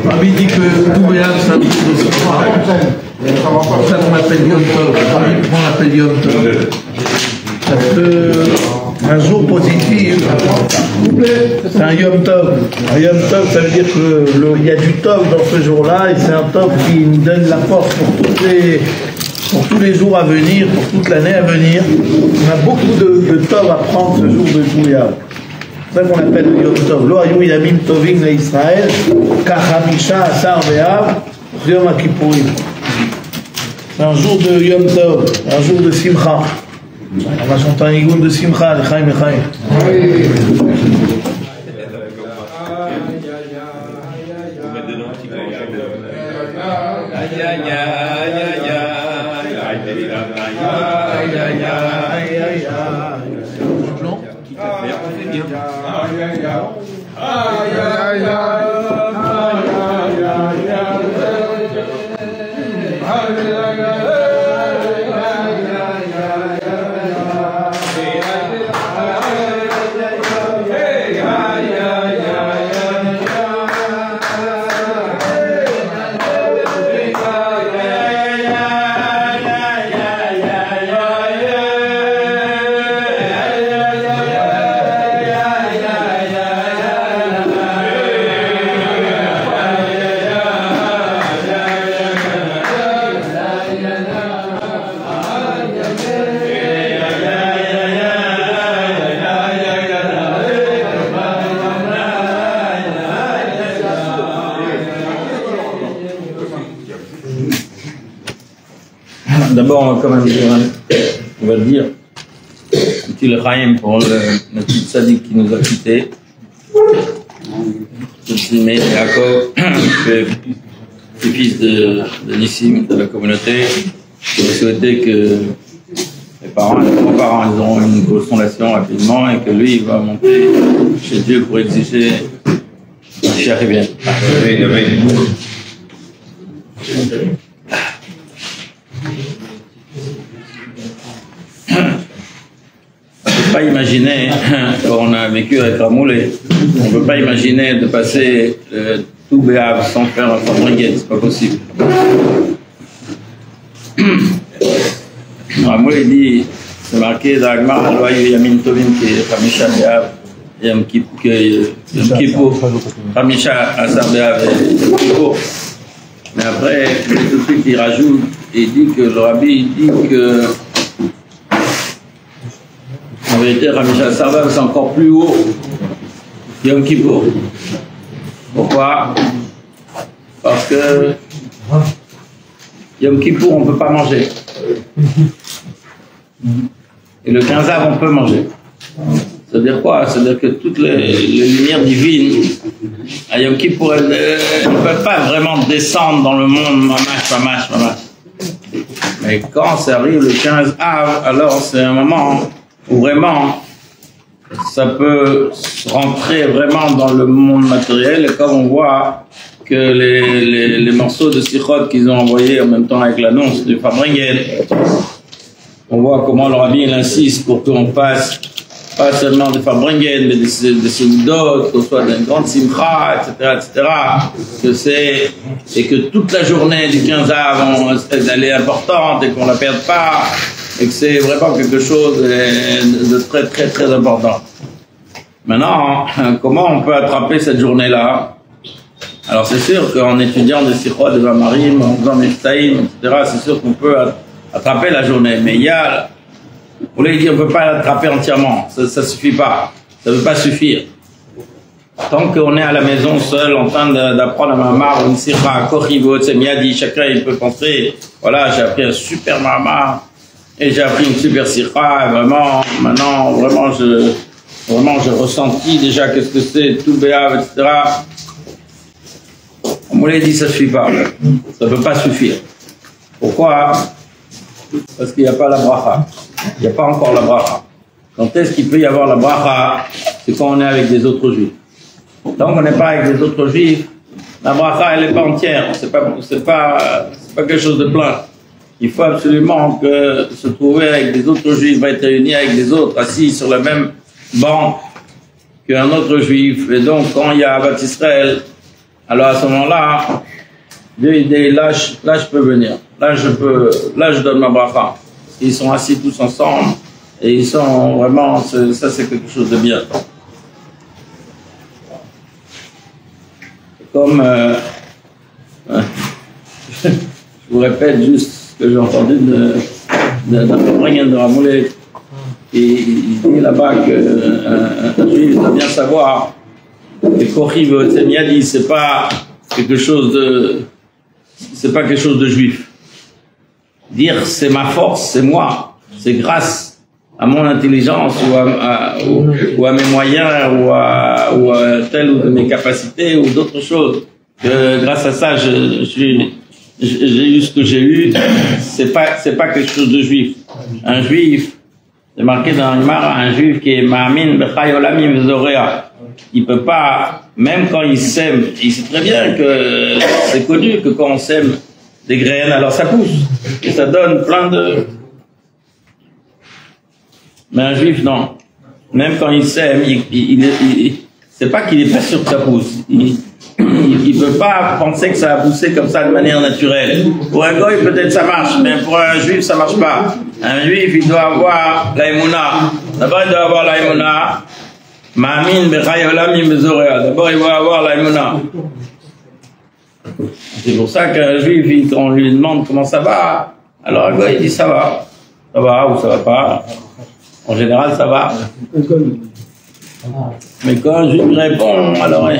Rabbi dit que tout Béab, c'est un jour de Simcha. C'est pour ça qu'on appelle Yom Tov. Pourquoi on appelle Yom Tov? Parce que un jour positif, c'est un Yom Tov. Un Yom Tov, ça veut dire qu'il y a du Tov dans ce jour-là, et c'est un Tov qui nous donne la force pour tous les jours à venir, pour toute l'année à venir. On a beaucoup de Tov à prendre ce jour de Béab. C'est ça qu'on appelle le Yom Tov. Lo hayu yamim tovim leIsraël, kachamisha asar Béab, Yom HaKippurim. C'est un jour de Yom Tov, un jour de Simcha. On va chanter un higoun de Simcha, de Chaim et Chaim. D'abord, on va quand même dire, on va dire, petit le Chaim pour le petit sadique qui nous a quittés. Le petit Meir Yaakov, petit-fils de Nissim, de la communauté. Je vais souhaiter que les grands-parents, ils auront une consolation rapidement et que lui, il va monter chez Dieu pour exiger un cher bien. On ne peut pas imaginer, quand on a vécu avec Ramoulé, on ne peut pas imaginer de passer tout Béab sans faire un fabriquet, c'est pas possible. Ramoulé dit, c'est marqué dans Agmar, Loayu Yamin Tovim qui est Khamisha Béab, Yom Kippour, Khamisha Asar Béab et Yom Kippour. Mais après, tout de suite, il rajoute, il dit que le rabbi dit que en vérité, Khamisha Asar Béab, c'est encore plus haut que Yom Kippour. Pourquoi? Parce que Yom Kippour, on ne peut pas manger. Et le 15 av, on peut manger. C'est-à-dire quoi? C'est-à-dire que toutes les lumières divines, à Yom Kippour, elles ne peuvent pas vraiment descendre dans le monde, mamash. Mais quand ça arrive le 15 av, alors c'est un moment où vraiment ça peut rentrer vraiment dans le monde matériel. Et comme on voit que les morceaux de sichot qu'ils ont envoyés en même temps avec l'annonce du Fabringen, on voit comment le rabbi il insiste pour qu'on passe pas seulement des Fabringen, mais des Seudot, qu'on soit d'une grande simcha, etc., et que toute la journée du 15 av, elle est importante et qu'on ne la perde pas, et que c'est vraiment quelque chose de très, très, très important. Maintenant, comment on peut attraper cette journée-là? Alors c'est sûr qu'en étudiant des sichot, des vamarim, en faisant des taïm, etc., c'est sûr qu'on peut attraper la journée, mais il y a, on voulait dire, on ne peut pas l'attraper entièrement, ça ne suffit pas, ça ne veut pas suffire. Tant qu'on est à la maison seul, en train d'apprendre un mamar, une sirah, korivot, c'est miadi, chacun il peut penser, voilà, j'ai appris un super mamar, et j'ai appris une super sirah, vraiment, maintenant, vraiment, j'ai ressenti déjà qu'est-ce que c'est, tout béav, etc. On voulait dire, ça ne suffit pas, ça ne peut pas suffire. Pourquoi? Parce qu'il n'y a pas la bracha. Il n'y a pas encore la bracha. Quand est-ce qu'il peut y avoir la bracha? C'est quand on est avec des autres juifs. Tant qu'on n'est pas avec des autres juifs, la bracha, elle n'est pas entière. C'est pas quelque chose de plein. Il faut absolument que se trouver avec des autres juifs, va être réuni avec des autres, assis sur le même banc qu'un autre juif. Et donc, quand il y a Avat Israël, alors à ce moment-là, Dieu il dit, là je peux venir, là je donne ma bracha. Ils sont assis tous ensemble et ils sont vraiment, ça c'est quelque chose de bien. Comme, je vous répète juste ce que j'ai entendu d'un Rien de Ramoulet. Il dit là-bas qu'un juif doit bien savoir que Kochiv Otsemiadi, c'est pas quelque chose de juif. Dire c'est ma force, c'est moi, c'est grâce à mon intelligence ou à mes moyens ou à telle ou de mes capacités ou d'autres choses. Que grâce à ça, j'ai eu ce que j'ai eu. C'est pas quelque chose de juif. Un juif, c'est marqué dans l'Imara, un juif qui est Ma'amin B'chai Olamim V'Zorea. Il peut pas, même quand il sème, il sait très bien que c'est connu que quand on sème des graines, alors ça pousse et ça donne plein de. Mais un juif, non. Même quand il sème, c'est pas qu'il est pas sûr que ça pousse. Il peut pas penser que ça va pousser comme ça de manière naturelle. Pour un goy, peut-être ça marche, mais pour un juif, ça marche pas. Un juif, il doit avoir la émouna. D'abord, il doit avoir la émouna. Ma'amin b'chai olamim v'zorea. D'abord, il doit avoir la émouna. C'est pour ça qu'un juif, quand on lui demande comment ça va, alors un goy, il dit ça va ou ça va pas. En général, ça va. Mais quand un juif répond, alors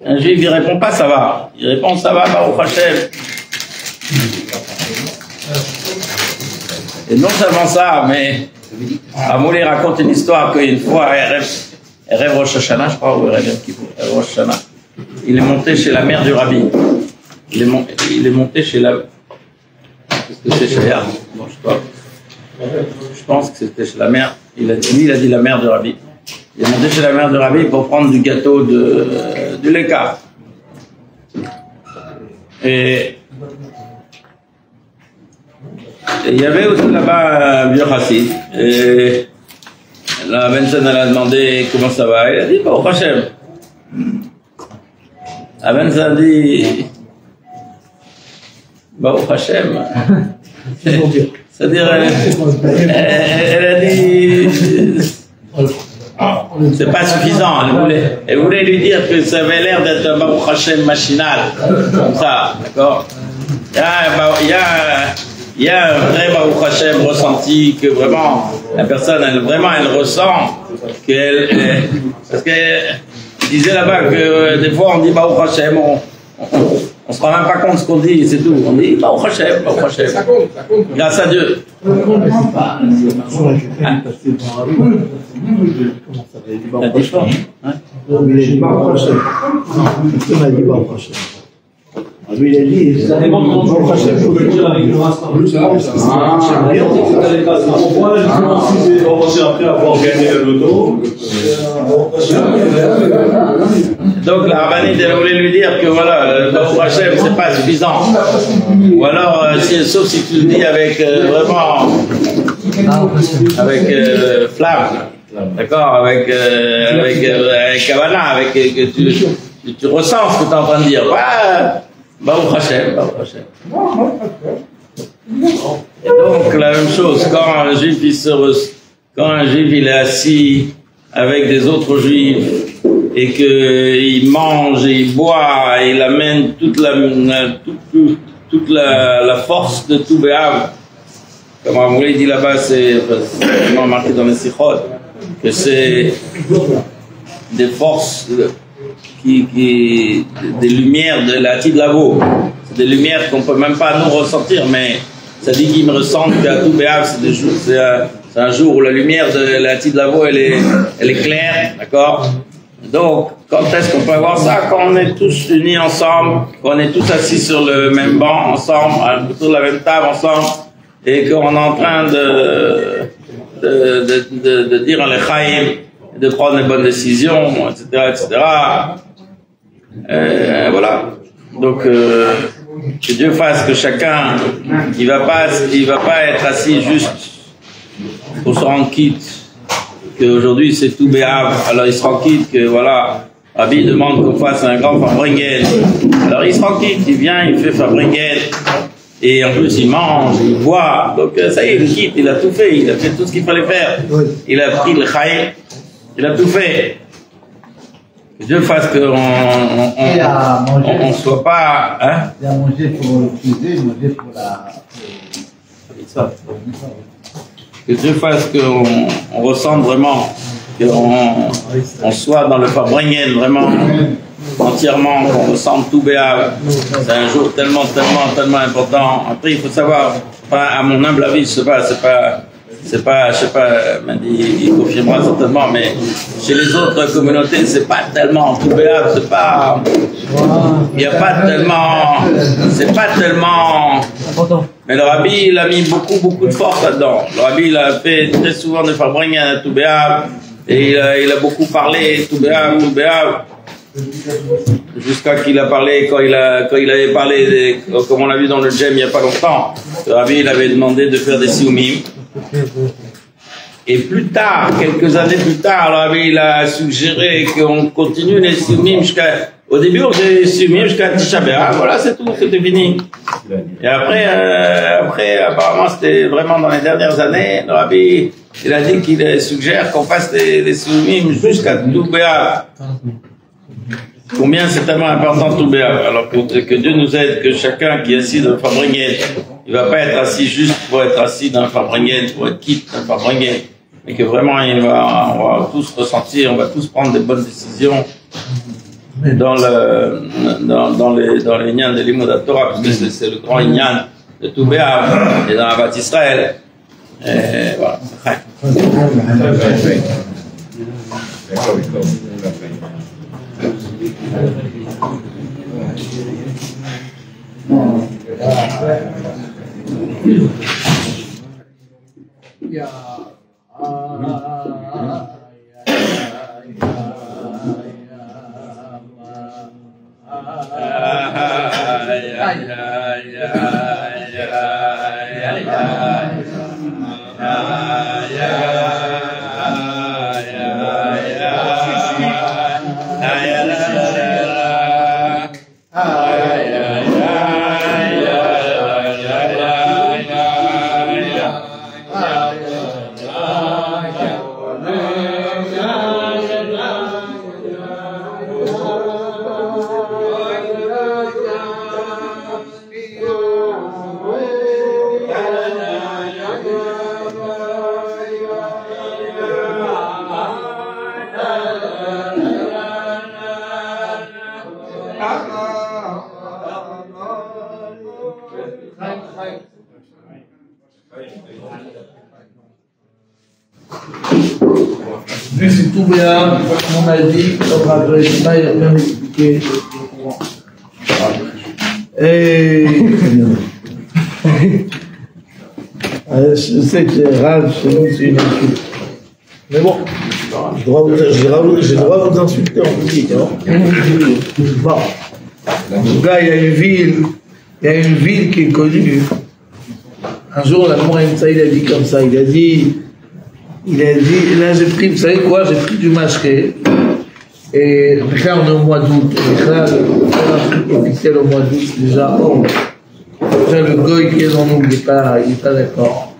un juif, il répond pas ça va. Il répond ça va, Baruch Hashem. Et non seulement ça, mais Amouli raconte une histoire qu'une fois, Erev Rosh Hashanah, je crois, ou Erev Rosh Hashanah, il est monté chez la mère du rabbi. Il est monté chez la. Qu'est-ce que c'est chez Yard? Bon, je pense que c'était chez la mère. Il a dit la mère du rabbi. Il est monté chez la mère du rabbi pour prendre du gâteau du Leka. Et il y avait aussi là-bas un vieux chassid. Et la Benson, elle a demandé comment ça va. Il a dit, Baruch Hashem. La Benson a dit, Baruch Hashem. C'est-à-dire, elle a dit, c'est pas suffisant. Elle voulait lui dire que ça avait l'air d'être un Baruch Hashem machinal, comme ça, d'accord? Il y a un vrai Baruch Hashem ressenti, que vraiment, la personne, elle ressent parce qu'elle disait là-bas que des fois on dit Baruch Hashem, on se rend même pas compte de ce qu'on dit, c'est tout. On dit Baruch Hashem, Baruch Hashem. Ça compte. Grâce à Dieu. La différence. Lui, il a dit, ça dépend de comment je faut le dire avec le reste. Après avoir gagné le loto. Donc la rabbinite, elle voulait lui dire que voilà, le Baruch Hashem, c'est pas suffisant. Ou alors, sauf si tu le dis avec vraiment, avec flamme, d'accord, avec Kavanah, avec que tu ressens ce que tu es en train de dire. Ouais, Baruch Hashem, Baruch Hashem. Et donc la même chose, quand un juif il est assis avec des autres juifs et qu'il mange et il boit et il amène toute la force de tout Béhav, comme Amouli dit là-bas, c'est marqué dans les Sichot, que c'est des forces des lumières de la Tidlavo. C'est des lumières qu'on peut même pas nous ressentir, mais ça dit qu'ils me ressentent qu'à tout Béhav, c'est un jour où la lumière de la Tidlavo, elle est claire, d'accord? Donc, quand est-ce qu'on peut avoir ça? Quand on est tous unis ensemble, quand on est tous assis sur le même banc ensemble, autour de la même table ensemble, et qu'on est en train de dire en l'Echaim, de prendre les bonnes décisions, etc., etc. Voilà. Donc, que Dieu fasse que chacun, il va pas être assis juste pour se rendre quitte, qu'aujourd'hui c'est tout béhave, alors il se rend quitte, que voilà, Rabbi demande qu'on fasse un grand Farbrengen. Alors il se rend quitte, il vient, il fait Farbrengen. Et en plus, il mange, il boit. Donc ça y est, il quitte, il a tout fait. Il a fait tout ce qu'il fallait faire. Il a pris le Chaïm. Il a tout fait. Que Dieu fasse qu'on ne soit pas... Hein? Il a mangé pour l'utiliser, mangé pour la... Que Dieu fasse qu'on ressente vraiment, qu'on soit dans le Farbrengen vraiment entièrement, qu'on ressente tout béat. C'est un jour tellement important. Après, il faut savoir, enfin, à mon humble avis, je sais pas, je sais pas, Mandy, il confirmera certainement, mais chez les autres communautés, c'est pas tellement tout béat, c'est pas, il y a pas tellement, c'est pas tellement, mais le Rabbi, il a mis beaucoup de force là-dedans. Le Rabbi, il a fait très souvent des Farbrengen à tout béat, et il a beaucoup parlé, tout béat, jusqu'à qu'il a parlé, quand il avait parlé, comme on l'a vu dans le Djem il n'y a pas longtemps, le Rabbi, il avait demandé de faire des Sioumim. Et plus tard, quelques années plus tard, le Rabbi, il a suggéré qu'on continue les Sioumim jusqu'à, au début, on faisait les Sioumim jusqu'à Tisha B'Av, voilà, c'est tout, c'était fini. Et après, apparemment, c'était vraiment dans les dernières années, le Rabbi, il a dit qu'il suggère qu'on fasse les Sioumim jusqu'à tout B'Av. Combien c'est tellement important tout béat. Alors que Dieu nous aide, que chacun qui est assis dans le Farbrengen, il va pas être assis juste pour être assis dans le Farbrengen, pour être quitte dans le Farbrengen, mais que vraiment on va tous ressentir, on va tous prendre des bonnes décisions dans les Inyan de l'Imoud Torah, parce que c'est le grand Inyan de tout béat, et dans la Bat Israël. Et voilà. Vu c'est tout bien, on a dit, on va même expliquer. Et je sais que c'est rare, chez nous c'est une insulte. Mais bon, j'ai le droit de vous insulter en public. Bon. En tout cas, il y a une ville qui est connue. Un jour, la Mouraïmsa, il a dit comme ça, il a dit, là j'ai pris, vous savez quoi, j'ai pris du mashké, et là on est au mois d'août, et là, un truc officiel au mois d'août, déjà le goy qui est dans nous, il n'est pas d'accord.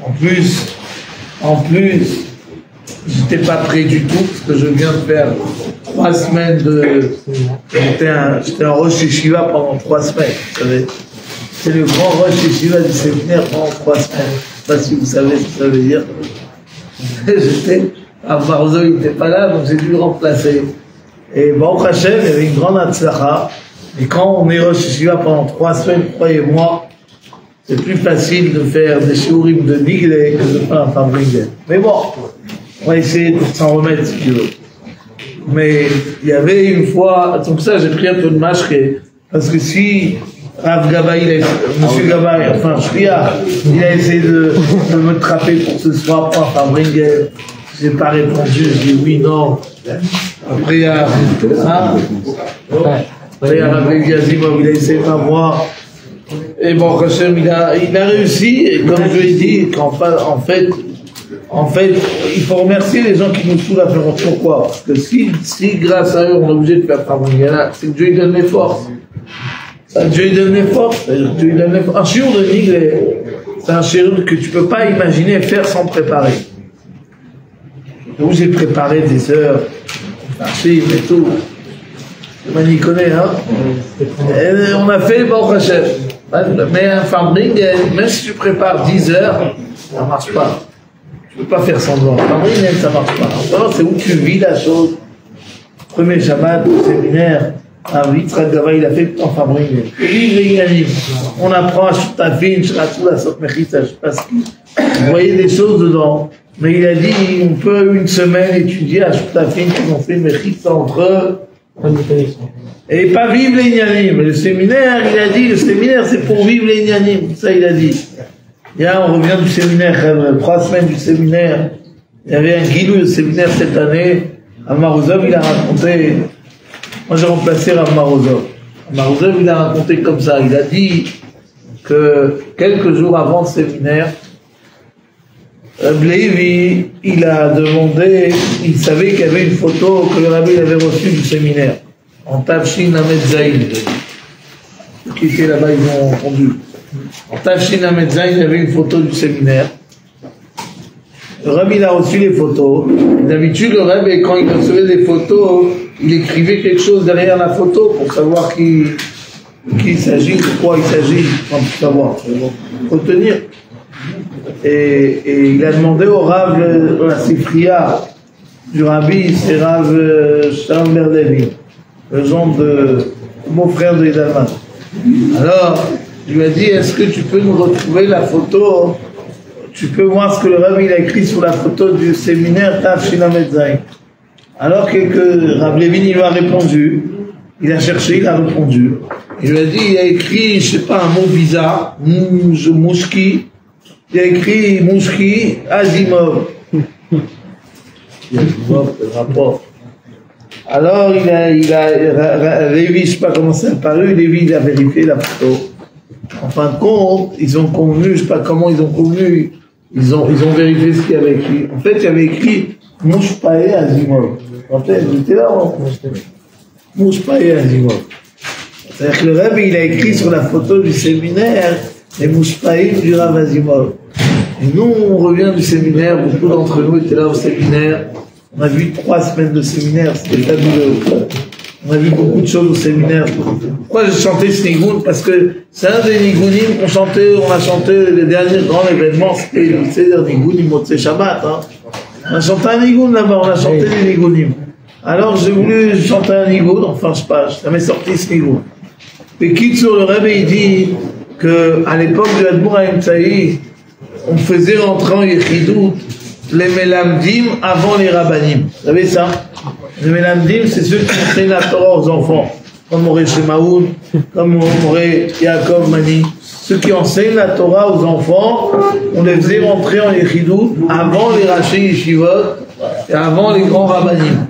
En plus, j'étais pas prêt du tout, parce que je viens de faire 3 semaines j'étais en Rosh Yeshiva pendant 3 semaines, vous savez. C'est le grand Rosh Yeshiva du séminaire pendant 3 semaines. Je ne sais pas si vous savez ce que ça veut dire. À Barzo, il n'était pas là, donc j'ai dû le remplacer. Et Baruch Hashem, il y avait une grande atzlacha. Et quand on est Rosh Yeshiva pendant 3 semaines, croyez-moi, c'est plus facile de faire des shiurim de Niglé que de faire un Farbrengen. Mais bon, on va essayer de s'en remettre si tu veux. Mais il y avait une fois, donc ça j'ai pris un peu de mashké, parce que si Rav Gabaï, Monsieur Gabaï, enfin Shria, il a essayé de me trapper pour ce soir pour un Farbrengen, j'ai pas répondu, je dis oui, non. Après il y a Rav Yazimov, il a essayé de m'avoir. Et bon, Hachem, il a réussi, et comme je l'ai dit, en fait, En fait, il faut remercier les gens qui nous soulagent. Pourquoi? Parce que si grâce à eux, on est obligé de faire Fabrine, c'est que Dieu lui donne les forces. Dieu lui donne les forces. Dieu lui donne les forces. Un shiur de Nigle, c'est un shiur que tu peux pas imaginer faire sans préparer. Où j'ai préparé des heures, archives et tout. On y connaît, hein? Et on a fait Baruch Hashem. Mais un Fabrine, même si tu prépares 10 heures, ça marche pas. Tu peux pas faire semblant. Fabrine, ça marche pas. Alors, c'est où tu vis la chose. Premier Shabbat, au séminaire, Yitzhak Gava, il a fait en Fabrine. On apprend à Shutafin, Shratou, la Sot Mechitza, je sais pas ce qu'il. Vous voyez des choses dedans. Mais il a dit, on peut une semaine étudier à Shutafin qu'ils ont fait Mechitza entre eux. Et pas vivre les Inyanim. Le séminaire, il a dit, le séminaire c'est pour vivre les Inyanim. Ça, il a dit. Et là, on revient du séminaire, 3 semaines du séminaire. Il y avait un guilou de séminaire cette année. Marozov, il a raconté. Moi, j'ai remplacé Rav Marozov. Marozov, il a raconté comme ça. Il a dit que quelques jours avant le séminaire, Lévi, il a demandé, il savait qu'il y avait une photo que le rabbi avait reçue du séminaire, en Tafshin Ahmed Zaïd. Ceux qui étaient là-bas, ils ont entendu. En Tafshin Ahmed Zaïd, il y avait une photo du séminaire. Le rabbi, il a reçu les photos. D'habitude, le rabbi, quand il recevait des photos, il écrivait quelque chose derrière la photo pour savoir qui il s'agit, de quoi il s'agit, pour savoir. Il faut tenir. Et il a demandé au Rav, la Sifria du Rabbi, c'est Rav Shalom Berdevi, le mon frère de Hidalman. Alors, il lui a dit, est-ce que tu peux nous retrouver la photo? Tu peux voir ce que le Rabbi a écrit sur la photo du séminaire Tafshin Ahmed Zaïd. Alors Rav Levin, il lui a répondu, il a cherché, il a répondu. Il lui a dit, il a écrit, je sais pas, un mot bizarre, Mouchki. Il a écrit Mouchki Azimov. Azimov, le rapport. Alors, Lévi, je sais pas comment c'est apparu, Lévi, il a vérifié la photo. En fin de compte, ils ont convenu, je sais pas comment ils ont convenu, ils ont vérifié ce qu'il y avait écrit. En fait, il y avait écrit Mouchpae Azimov. En fait, j'étais là, Mouchpae Azimov. C'est-à-dire que le Rebbe, il a écrit sur la photo du séminaire les Mouchpaïm du Rav Azimov. Et nous, on revient du séminaire, beaucoup d'entre nous étaient là au séminaire. On a vu 3 semaines de séminaire, c'était fabuleux. On a vu beaucoup de choses au séminaire. Pourquoi j'ai chanté ce nigoun? Parce que c'est un des nigounim qu'on chantait, on a chanté le dernier grand événement, c'était le Seder Nigounim Motzei Shabbat. Hein. On a chanté un nigoun là-bas, on a chanté les nigounim. Alors j'ai voulu chanter un nigoun, enfin je sais pas, ça m'est sorti ce nigoun. Et quitte sur le Rebbe, il dit qu'à l'époque de l'Admour Haïm-Tsaï, on faisait rentrer en Yechidut les Melamdim avant les Rabbanim. Vous savez ça? Les Melamdim, c'est ceux qui enseignent la Torah aux enfants. Comme Moré Shemaoun, comme Moré Yaakov Mani. Ceux qui enseignent la Torah aux enfants, on les faisait rentrer en Yechidut avant les Rashi Yeshivot et avant les grands Rabbanim.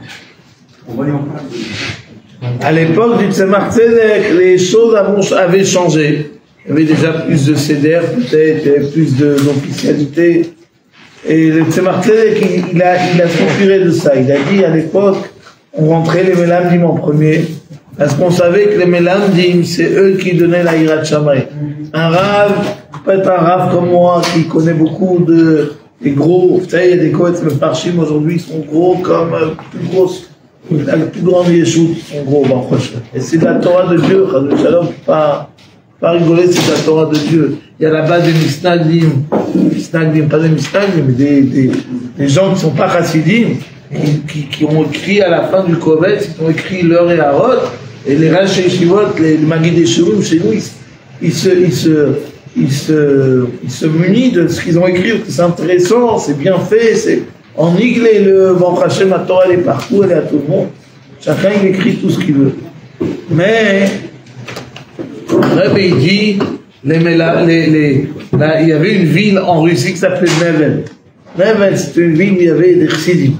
À l'époque du Tzemach Tzedek, les choses avaient changé. Il y avait déjà plus de seder, peut-être, il y avait plus d'officialité. Et le Tzemach Tzedek, il a s'inspiré de ça. Il a dit à l'époque, on rentrait les Melamdim en premier, parce qu'on savait que les Melamdim, c'est eux qui donnaient la Hirat Shammai. Un Rav, peut-être un Rav comme moi, qui connaît beaucoup des gros, vous savez, il y a des Kohetz Mefarshim aujourd'hui, ils sont gros comme plus grosses. La plus grande Yeshut, en gros, et c'est la Torah de Dieu, Shalom, pas rigoler, c'est la Torah de Dieu. Il y a là-bas des Misnagdim, pas des Misnagdim, mais des gens qui ne sont pas chassidim, qui ont écrit à la fin du Kovetz, ils ont écrit leur et Harod, et les Rashi Yeshivot, les Magid Yeshuvim, chez nous, ils se munissent de ce qu'ils ont écrit, parce que c'est intéressant, c'est bien fait, c'est. En Iglé, le Baruch Hashem, la Torah, elle est partout, elle est à tout le monde. Chacun, il écrit tout ce qu'il veut. Mais, Rebbe, il dit, il y avait une ville en Russie qui s'appelait Nevel. Nevel, c'était une ville où il y avait des chassidim.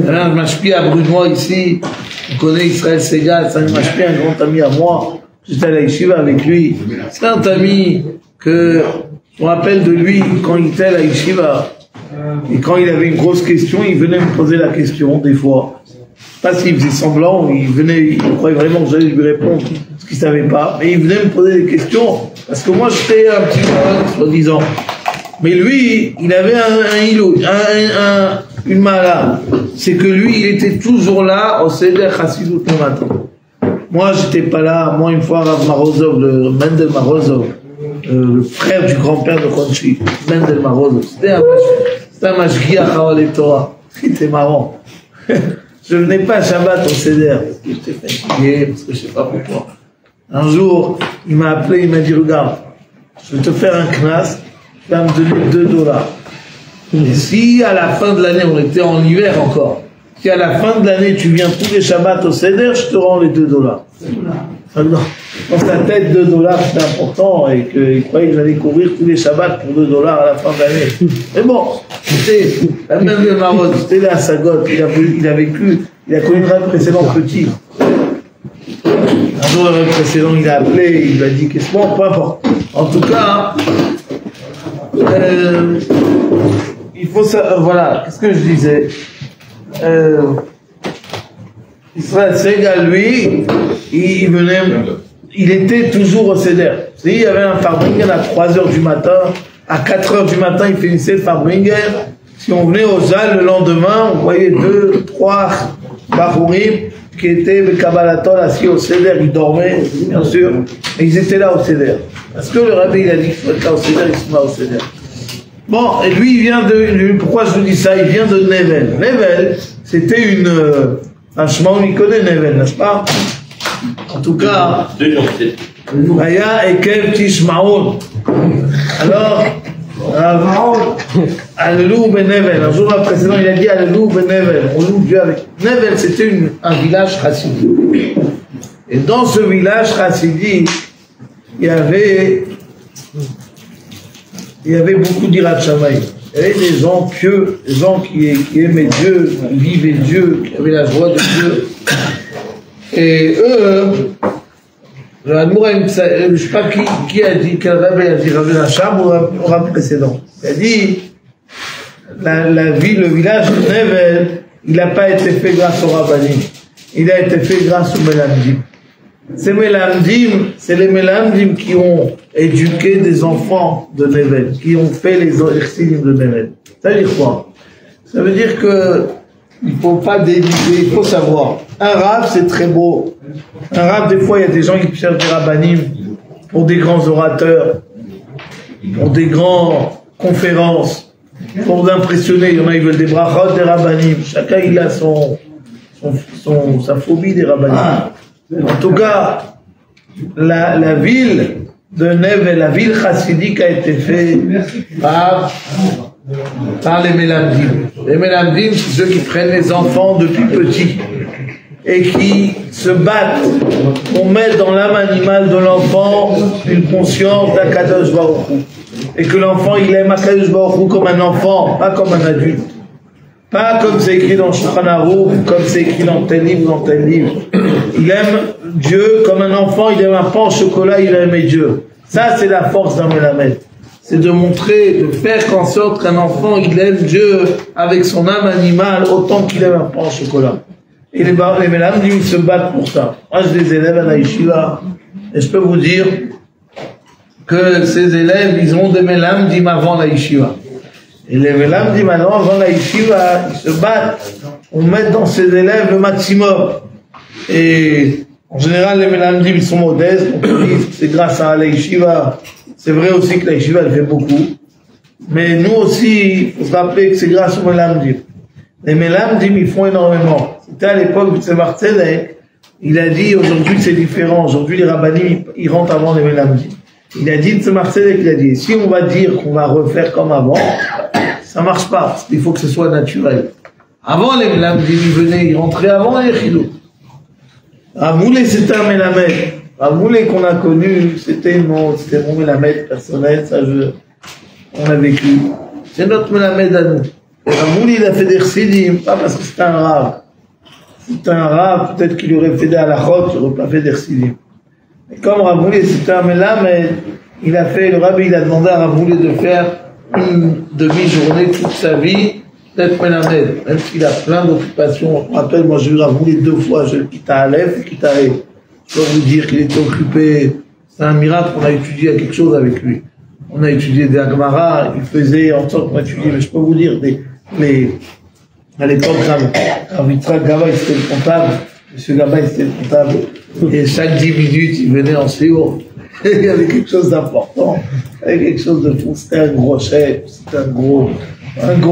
Un mashpi à Brunois ici, on connaît Israël Segal, c'est un mashpi, un grand ami à moi. J'étais à la yeshiva avec lui. C'est un ami que, je me rappelle de lui, quand il était à la yeshiva, Et quand il avait une grosse question, il venait me poser la question, des fois. Je sais pas s'il faisait semblant, il croyait vraiment que j'allais lui répondre ce qu'il savait pas. Mais il venait me poser des questions, parce que moi j'étais un petit peu, soi-disant. Mais lui, il avait une malade. C'est que lui, il était toujours là au Seder Chassidut le matin. Moi, j'étais pas là. Moi, une fois, Rav Marozov, le Mendel Marozov, le frère du grand-père de Konchi, Mendel Marozov, c'était un mashgiach à Torah. C'était marrant. Je venais pas à Shabbat au Seder, parce que j'étais fatigué, parce que je sais pas pourquoi. Un jour, il m'a appelé, il m'a dit, regarde, je vais te faire un knas, tu vas me donner $2. Et si à la fin de l'année, on était en hiver encore, si à la fin de l'année tu viens tous les Shabbats au Seder, je te rends les $2. Dans sa tête, $2 c'était important et qu'il croyait que j'allais courir tous les Shabbats pour $2 à la fin de l'année. Mais bon, c'était la même de Marod, c'était là à Sagot, il a vécu, il a connu le rêve précédent petit. Un jour, le rêve précédent, il a appelé, il lui a dit qu'est-ce que bon, peu importe. En tout cas, il faut ça, voilà, qu'est-ce que je disais Israël Segal, lui, il était toujours au Seder. Il y avait un Farbringer à 3h du matin, à 4h du matin, il finissait le Farbringer. Si on venait au Zal le lendemain, on voyait 2, 3 Bahourim qui étaient Kabbalatol assis au Seder, ils dormaient, bien sûr, et ils étaient là au Seder. Parce que le Rabbi, il a dit qu'il faut être là au Seder, ils sont là au Seder. Bon, et lui, il vient pourquoi je vous dis ça? Il vient de Nevel. Nevel, c'était franchement, on y connaît Nevel, n'est-ce pas? En tout cas, Raya et Kev Tishmaoun. Alors, Alelou ben Nevel. Un jour précédent, il a dit Alelou ben Nevel. On loue Dieu avec. Nevel, c'était un village chassidique. Et dans ce village chassidique, il y avait beaucoup d'Irat Shamaï. Il y avait des gens pieux, des gens qui aimaient Dieu, qui vivaient Dieu, qui avaient la joie de Dieu. Et eux, je ne sais pas qui a dit, quel rabbi a dit, Rabbi Hacham ou Rabbi précédent. Il a dit, le village de Nevel, il n'a pas été fait grâce au Rabbanim. Il a été fait grâce aux Melamdim. Ces Melamdim, c'est les Melamdim qui ont éduqué des enfants de Nevel, qui ont fait les Chassidim de Nevel. Ça veut dire quoi? Ça veut dire que il faut pas déguiser, il faut savoir. Un rab, c'est très beau. Un rab, des fois, il y a des gens qui cherchent des rabbanim pour des grands orateurs, pour des grandes conférences, pour impressionner. Il y en a, ils veulent des brachot, des rabbanim. Chacun, il a sa phobie des rabbanim. En tout cas, la ville de Nevel, la ville chassidique a été faite par les Melamdim. Les Melamdim, c'est ceux qui prennent les enfants depuis petits et qui se battent pour mettre dans l'âme animale de l'enfant une conscience d'Akadosh Baruch Hu. Et que l'enfant, il aime Akadosh Baruch Hu comme un enfant, pas comme un adulte. Pas comme c'est écrit dans Shulchan Aruch, comme c'est écrit dans tel livre, dans tel livre. Il aime Dieu comme un enfant, il aime un pain au chocolat, il aime Dieu. Ça, c'est la force d'un Melamed. C'est de montrer, de faire qu'en sorte qu'un enfant, il aime Dieu avec son âme animale autant qu'il aime un pain au chocolat. Et les Melamdim, ils se battent pour ça. Moi, je les élève à la yeshiva, et je peux vous dire que ces élèves, ils ont des Melamdim avant la yeshiva. Et les Melamdim, avant la yeshiva, ils se battent. On met dans ces élèves le maximum. Et en général, les Melamdim, ils sont modestes. On peut dire que c'est grâce à la yeshiva. C'est vrai aussi que la yeshiva, elle fait beaucoup. Mais nous aussi, il faut se rappeler que c'est grâce aux Melamdim. Les Melamdim, ils font énormément. C'était à l'époque de Tzemar Tzedek. Il a dit, aujourd'hui, c'est différent. Aujourd'hui, les rabbanim, ils rentrent avant les Melamdim. Il a dit, Tzemar Tzedek, il a dit, si on va dire qu'on va refaire comme avant, ça marche pas. Parce qu'il faut que ce soit naturel. Avant, les Melamdim, ils venaient, ils rentraient avant les Chilou. Ramoulé, c'était un Melamed. Ramoulé qu'on a connu, c'était mon Melamed personnel, ça on a vécu. C'est notre Melamed à nous. Et Ramoulé, il a fait des Chassidim, pas parce que c'était un rave. C'était un rave, peut-être qu'il aurait fait des halachot, il n'aurait pas fait des Chassidim. Et comme Ramoulé, c'était un Melamed, le rabbi, il a demandé à Ramoulé de faire une demi-journée toute sa vie d'être Mélamed, même s'il a plein d'occupations. Je me rappelle, moi j'ai eu Rav Mouli 2 fois, j'ai eu Kita Aleph et Kita E. Je peux vous dire qu'il était occupé, c'est un miracle qu'on a étudié quelque chose avec lui. On a étudié des Agmara, il faisait en sorte qu'on a étudié, mais je peux vous dire, à l'époque, Rav Yitzhak Gabay c'était le comptable, M. Gabay c'était le comptable, et chaque 10 minutes il venait en séjour. Il y avait quelque chose d'important, il y avait quelque chose de fou, c'était un gros chèque, c'était un gros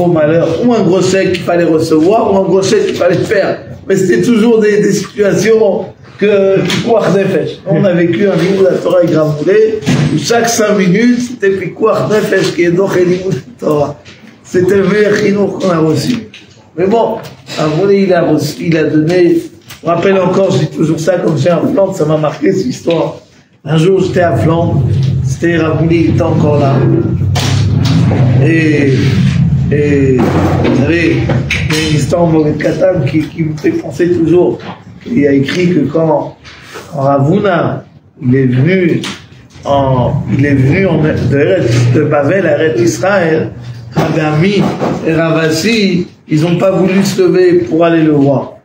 malheur, ou un gros chèque qu'il fallait recevoir, ou un gros chèque qu'il fallait faire. Mais c'était toujours des situations qui Pikuach Nefesh. On a vécu un livre de la Torah avec Rav Mouli, où chaque 5 minutes, c'était Pikuach Nefesh qui est donc le livre de la Torah. C'était le meilleur chinour qu'on a reçu. Mais bon, Rav Mouli, il a donné, je me rappelle encore, je dis toujours ça comme j'ai un Flandre, ça m'a marqué cette histoire. Un jour, j'étais à Flandre, c'était Rav Mouli, il était encore là. Et vous savez, il y a une histoire de Moret Katan qui me fait penser toujours. Il a écrit que quand Ravuna, il est venu de Bavel à Eretz Israël, Rabbi et Ravasi, ils n'ont pas voulu se lever pour aller le voir.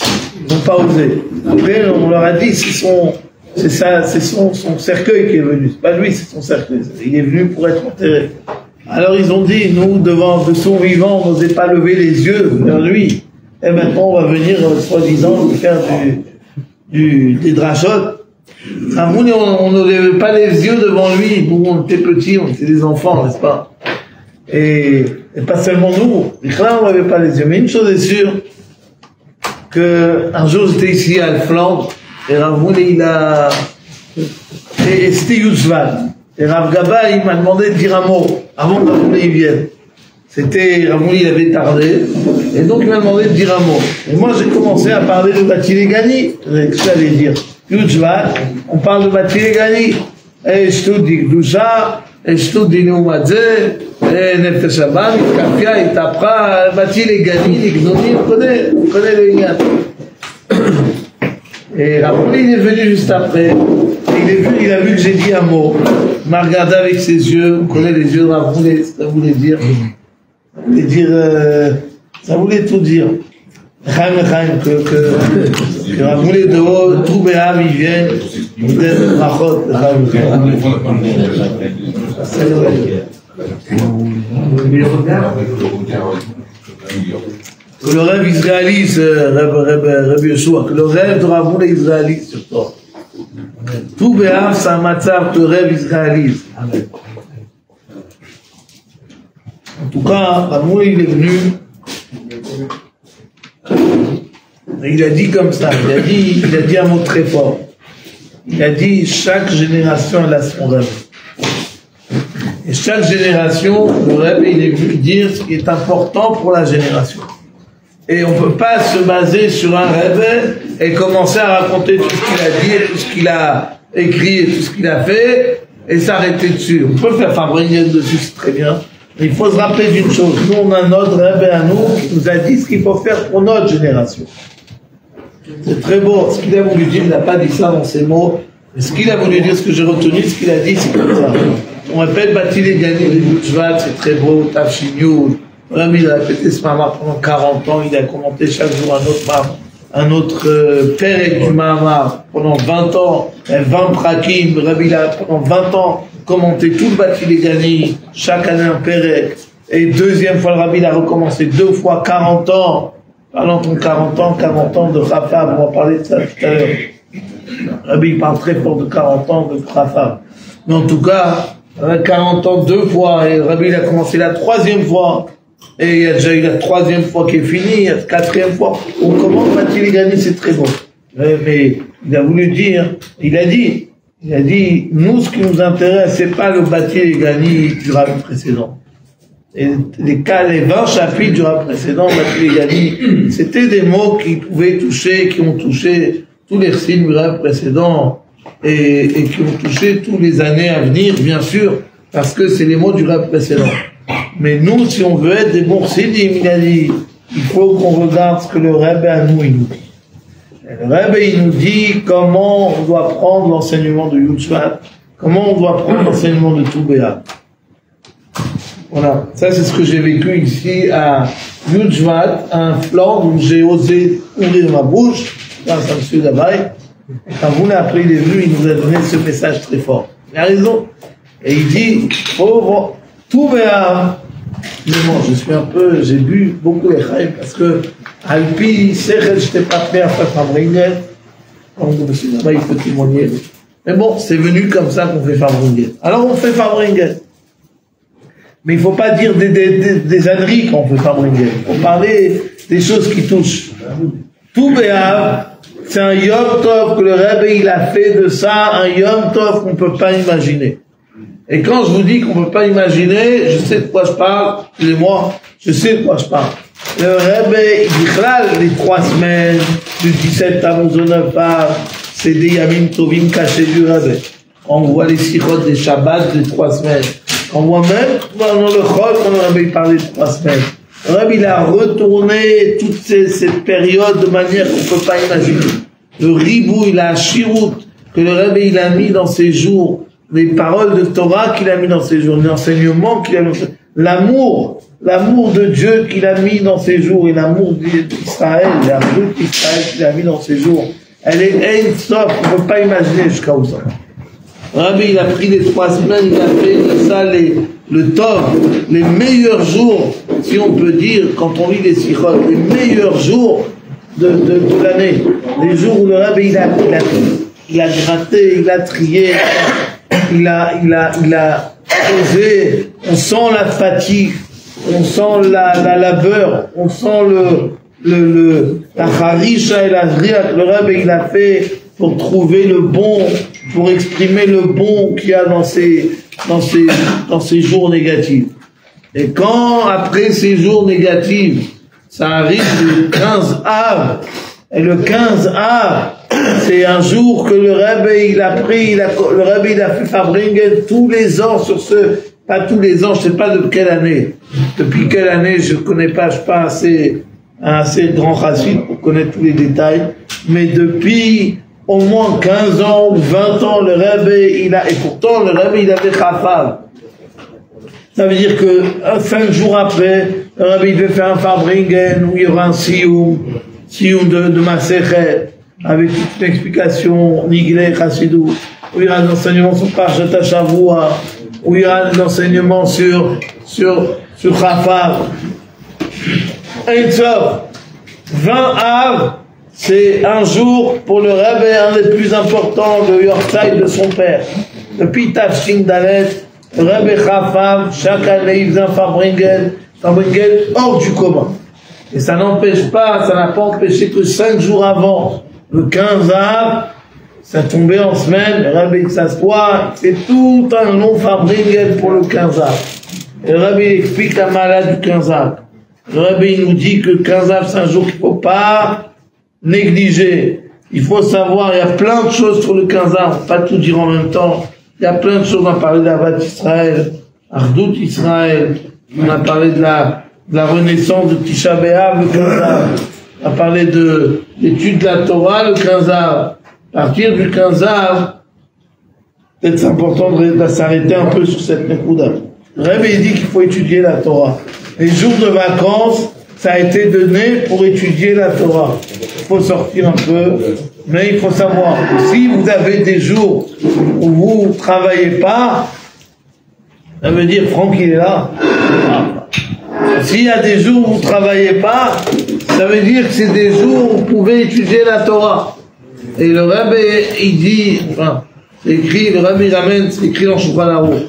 Ils n'ont pas osé. Après, on leur a dit, c'est son cercueil qui est venu. C'est pas lui, c'est son cercueil. Il est venu pour être enterré. Alors ils ont dit, nous, de son vivant, on n'osait pas lever les yeux vers lui. Et maintenant, on va venir, soi-disant, lui faire des drachotes. On ne levait pas les yeux devant lui. Bon, on était petits, on était des enfants, n'est-ce pas? Et pas seulement nous. Là, on ne levait pas les yeux. Mais une chose est sûre, qu'un jour, j'étais ici à Flandre, et Rav Mouli, et c'était Youssval. Et Rav Gaba, il m'a demandé de dire un mot avant que Rav Mouli vienne. Rav Mouli, il avait tardé, et donc il m'a demandé de dire un mot. Et moi, j'ai commencé à parler de Batilegani. C'est ce que j'allais dire. Youssval, on parle de Batilegani. Et je te dis Gdusha, et je te dis Noumadze, et Nefesh Abba, Kafia, et Tapra, Batilegani, Ligdoni, on connaît le Inyan. Et Rav Mouli, il est venu juste après. Il a vu que j'ai dit un mot. Il m'a regardé avec ses yeux. On connaît les yeux de Rav Mouli, ça voulait dire. Ça voulait tout dire. Que Rav Mouli de haut, tout Béham, ils viennent. Ils disent Brachot. Que le rêve israélite, Rabbi Yeshua, que le rêve de Rav Mouli israélite sur toi. Tout Béham, c'est un matzav de rêve israélite. Amen. En tout cas, Rav Mouli, il est venu. Et il a dit comme ça, il a dit un mot très fort. Il a dit, chaque génération elle a son rêve. Et chaque génération, le rêve, il est venu dire ce qui est important pour la génération. Et on ne peut pas se baser sur un rêve et commencer à raconter tout ce qu'il a dit, et tout ce qu'il a écrit et tout ce qu'il a fait, et s'arrêter dessus. On peut faire fabriquer dessus, c'est très bien. Mais il faut se rappeler d'une chose. Nous, on a notre rêve à nous qui nous a dit ce qu'il faut faire pour notre génération. C'est très beau. Ce qu'il a voulu dire, il n'a pas dit ça dans ses mots. Mais ce qu'il a voulu dire, ce que j'ai retenu, ce qu'il a dit, c'est comme ça. On répète Batilegani, les Boutchvat, c'est très beau, Tafshinyoud. Vraiment, il a répété ce Mahamar pendant 40 ans. Il a commenté chaque jour un autre Perek du Mahamar. Pendant 20 ans, 20 prakim. Rabbi, il a pendant 20 ans commenté tout le Batilegani, chaque année un Perek. Et deuxième fois, le Rabbi, il a recommencé 2 fois 40 ans. Parlant de 40 ans de Rafab, on va parler de ça tout à l'heure. Rabbi, il parle très fort de 40 ans de Rafab. Mais en tout cas, 40 ans 2 fois, et Rabbi, il a commencé la 3e fois. Et il y a déjà eu la 3e fois qui est finie, il y a la 4e fois. On commence Batilegani, c'est très beau. Mais il a voulu dire, il a dit, nous, ce qui nous intéresse, c'est pas le Batilegani du Rabbi précédent. Et les 20 chapitres du Rabbi précédent, Batilegani, c'était des mots qui pouvaient toucher, qui ont touché tous les signes du Rabbi précédent, et qui ont touché tous les années à venir, bien sûr, parce que c'est les mots du Rabbi précédent. Mais nous, si on veut être des bons chassidim, il a dit, il faut qu'on regarde ce que le Rebbe à nous, il nous dit. Et le Rebbe, il nous dit comment on doit prendre l'enseignement de Youtzvat, comment on doit prendre l'enseignement de Toubéa. Voilà, ça c'est ce que j'ai vécu ici à Yudjvat, un flanc où j'ai osé ouvrir ma bouche, grâce à M. Dabaye. Quand vous l'avez appris, il est venu, il nous a donné ce message très fort. Il a raison. Et il dit, pauvre, tout va. Mais bon, j'ai bu beaucoup de chaim parce que, Alpi, Sechel, je n'étais pas prêt à faire Fabringen. Donc, M. Dabaye, il peut témoigner. Mais bon, c'est venu comme ça qu'on fait Fabringen. Alors, on fait Fabringen. Mais il ne faut pas dire des âneries quand on fait Fabringen. Il faut parler des choses qui touchent. Tout Béav, c'est un Yom Tov que le Rebbe il a fait de ça un Yom Tov qu'on ne peut pas imaginer. Et quand je vous dis qu'on ne peut pas imaginer, je sais de quoi je parle, excusez-moi, je sais de quoi je parle. Le Rebbe, il dit les 3 semaines, du 17 Tammuz au 9 Av, c'est des Yamim Tovim cachés du Rebbe. On voit les sirotes des Shabbats des 3 semaines. On voit même dans le Chol, quand le Rebbe parlait de 3 semaines. Le Rebbe, il a retourné toutes ces périodes de manière qu'on ne peut pas imaginer. Le ribouille, la chirout que le Rebbe, il a mis dans ses jours, les paroles de Torah qu'il a mis dans ses jours, l'enseignement qu'il a mis dans ses jours, l'amour de Dieu qu'il a mis dans ses jours, et l'amour d'Israël, l'amour d'Israël qu'il a mis dans ses jours. Elle est Ein-Sof, on ne peut pas imaginer jusqu'à où ça. Rabbi, il a pris les 3 semaines, il a fait de ça le Tov, les meilleurs jours, si on peut dire, quand on lit les sirotes, les meilleurs jours de l'année. Les jours où le Rabbi, il a gratté, il a trié, il a posé, on sent la fatigue, on sent la labeur, on sent la harisha et la zriat, le Rabbi, il a fait pour trouver le bon, pour exprimer le bon qu'il y a dans ces jours négatifs. Et quand, après ces jours négatifs, ça arrive le 15 Av, et le 15 Av, c'est un jour que le Rebbe, il a pris, le Rebbe, il a fait Fabringen tous les ans sur pas tous les ans, je sais pas de quelle année. Depuis quelle année, je connais pas, je suis pas assez grand racine pour connaître tous les détails, mais depuis au moins 15 ans ou 20 ans, le Rebbe, et pourtant, le Rebbe, il avait Chafal. Ça veut dire que, 5 jours après, le Rebbe, il devait faire un Fabringen, où il y aura un Sioum de Masechet, avec toute une explication, Niglé, Chassidou, où il y aura un enseignement sur Parashat Shavua, où il y aura un enseignement sur Chafal. Ein Sof, 20 Av, c'est un jour pour le Rebbe, un des plus importants de Yorkshire de son père. Depuis Tafshin Dalet, le Rebbe Chafav, chaque année, il faisait un Fabringen hors du commun. Et ça n'empêche pas, ça n'a pas empêché que 5 jours avant, le 15 Av, ça tombait en semaine, le Rebbe il s'assoit, c'est tout un long Fabringen pour le 15 Av. Et le Rebbe il explique la malade du 15 Av. Le Rebbe il nous dit que le 15 Av, c'est un jour qu'il ne faut pas négliger. Il faut savoir, il y a plein de choses sur le 15 Av, on ne peut pas tout dire en même temps. Il y a plein de choses, on a parlé d'Avat Israël, Ardout Israël, on a parlé de la renaissance de Tisha B'Av le 15 Av, on a parlé de l'étude de la Torah le 15 Av. À partir du 15 Av, peut-être c'est important de s'arrêter un peu sur cette Nekouda. Le Rebbe dit qu'il faut étudier la Torah. Les jours de vacances, ça a été donné pour étudier la Torah. Il faut sortir un peu, mais il faut savoir que si vous avez des jours où vous ne travaillez pas, ça veut dire Franck il est là. S'il y a des jours où vous ne travaillez pas, ça veut dire que c'est des jours où vous pouvez étudier la Torah. Et le Rebbe, il dit, enfin, c'est écrit, le Rebbe il ramène, c'est écrit dans Shulchan Aruch,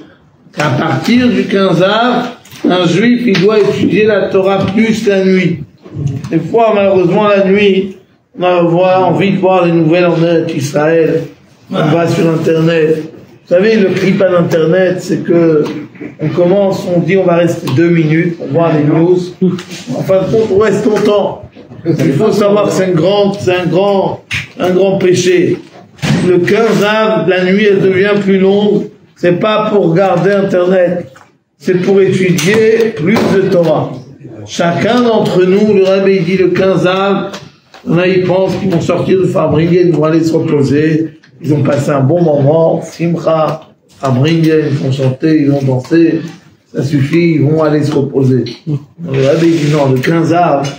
qu'à partir du 15 Av, un juif, il doit étudier la Torah plus la nuit. Des fois, malheureusement, la nuit, on a envie de voir les nouvelles en Israël. On va sur Internet. Vous savez, le clip à l'Internet, c'est que on commence, on dit on va rester 2 minutes pour voir les news. En fin de compte, on reste longtemps. Il faut savoir que c'est un grand péché. Le 15 Av, la nuit, elle devient plus longue. C'est pas pour regarder Internet. C'est pour étudier plus de Torah. Chacun d'entre nous, le Rebbe dit le 15 Av, ils pensent qu'ils vont sortir de Fabringen, ils vont aller se reposer, ils ont passé un bon moment, Simcha, Fabringen, ils vont chanter, ils vont danser. ça suffit, ils vont aller se reposer. Le rabbi dit non, le 15 Av,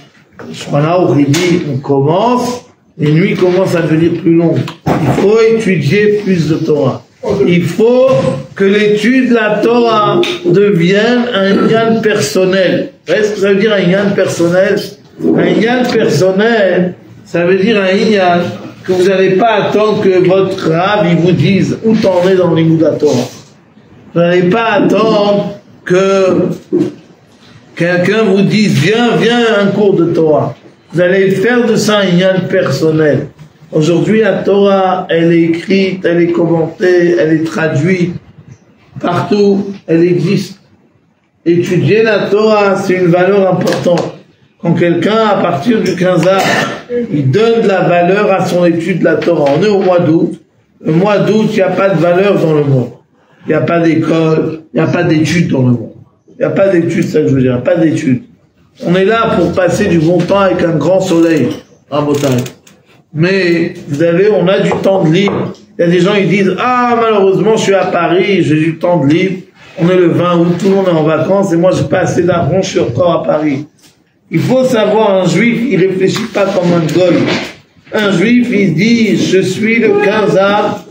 il dit, on commence, les nuits commencent à devenir plus longues. Il faut étudier plus de Torah. Il faut que l'étude de la Torah devienne un yan personnel. Vous savez ce que ça veut dire un yan personnel? Un yan personnel, ça veut dire un yan que vous n'allez pas attendre que votre Rav il vous dise où t'en es dans les mots de la Torah. Vous n'allez pas attendre que quelqu'un vous dise viens un cours de Torah. Vous allez faire de ça un yan personnel. Aujourd'hui, la Torah, elle est écrite, elle est commentée, elle est traduite partout, elle existe. Étudier la Torah, c'est une valeur importante. Quand quelqu'un, à partir du 15 Av, il donne de la valeur à son étude de la Torah. On est au mois d'août. Le mois d'août, il n'y a pas de valeur dans le monde. Il n'y a pas d'école, il n'y a pas d'études dans le monde. Il n'y a pas d'études, c'est ça que je veux dire, il n'y a pas d'études. On est là pour passer du bon temps avec un grand soleil en Bretagne. Mais, vous savez, on a du temps de libre. Il y a des gens qui disent, ah, malheureusement, je suis à Paris, j'ai du temps de libre. On est le 20 août, tout le monde est en vacances, et moi, j'ai pas assez d'argent, je suis encore à Paris. Il faut savoir, un juif, il réfléchit pas comme un goy. Un juif, il dit, je suis le 15 Av,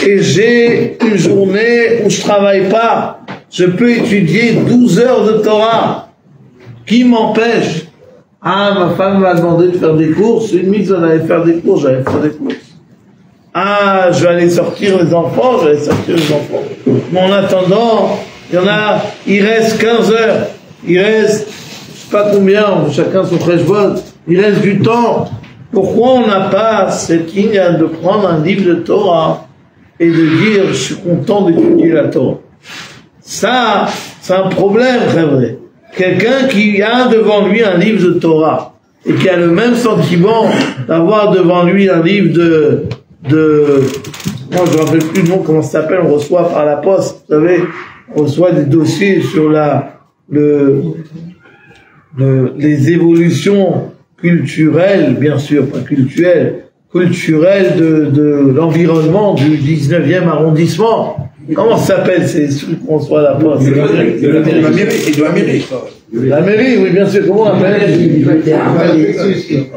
et j'ai une journée où je travaille pas. Je peux étudier 12 heures de Torah. Qui m'empêche? Ah, ma femme m'a demandé de faire des courses. Une mise, on allait faire des courses, j'allais faire des courses. Ah, je vais aller sortir les enfants, Mais en attendant, il reste 15 heures. Il reste, je sais pas combien, chacun son prêche-vote. Il reste du temps. Pourquoi on n'a pas cette ligne de prendre un livre de Torah et de dire, je suis content d'étudier la Torah? Ça, c'est un problème, très vrai. Quelqu'un qui a devant lui un livre de Torah et qui a le même sentiment d'avoir devant lui un livre moi je ne me rappelle plus le nom, comment ça s'appelle, on reçoit par la poste, vous savez, on reçoit des dossiers sur les évolutions culturelles, bien sûr, pas culturelles de l'environnement du 19e arrondissement. Comment ça s'appelle ces trucs qu'on reçoit à la poste? La mairie, oui, bien sûr. Comment on appelle?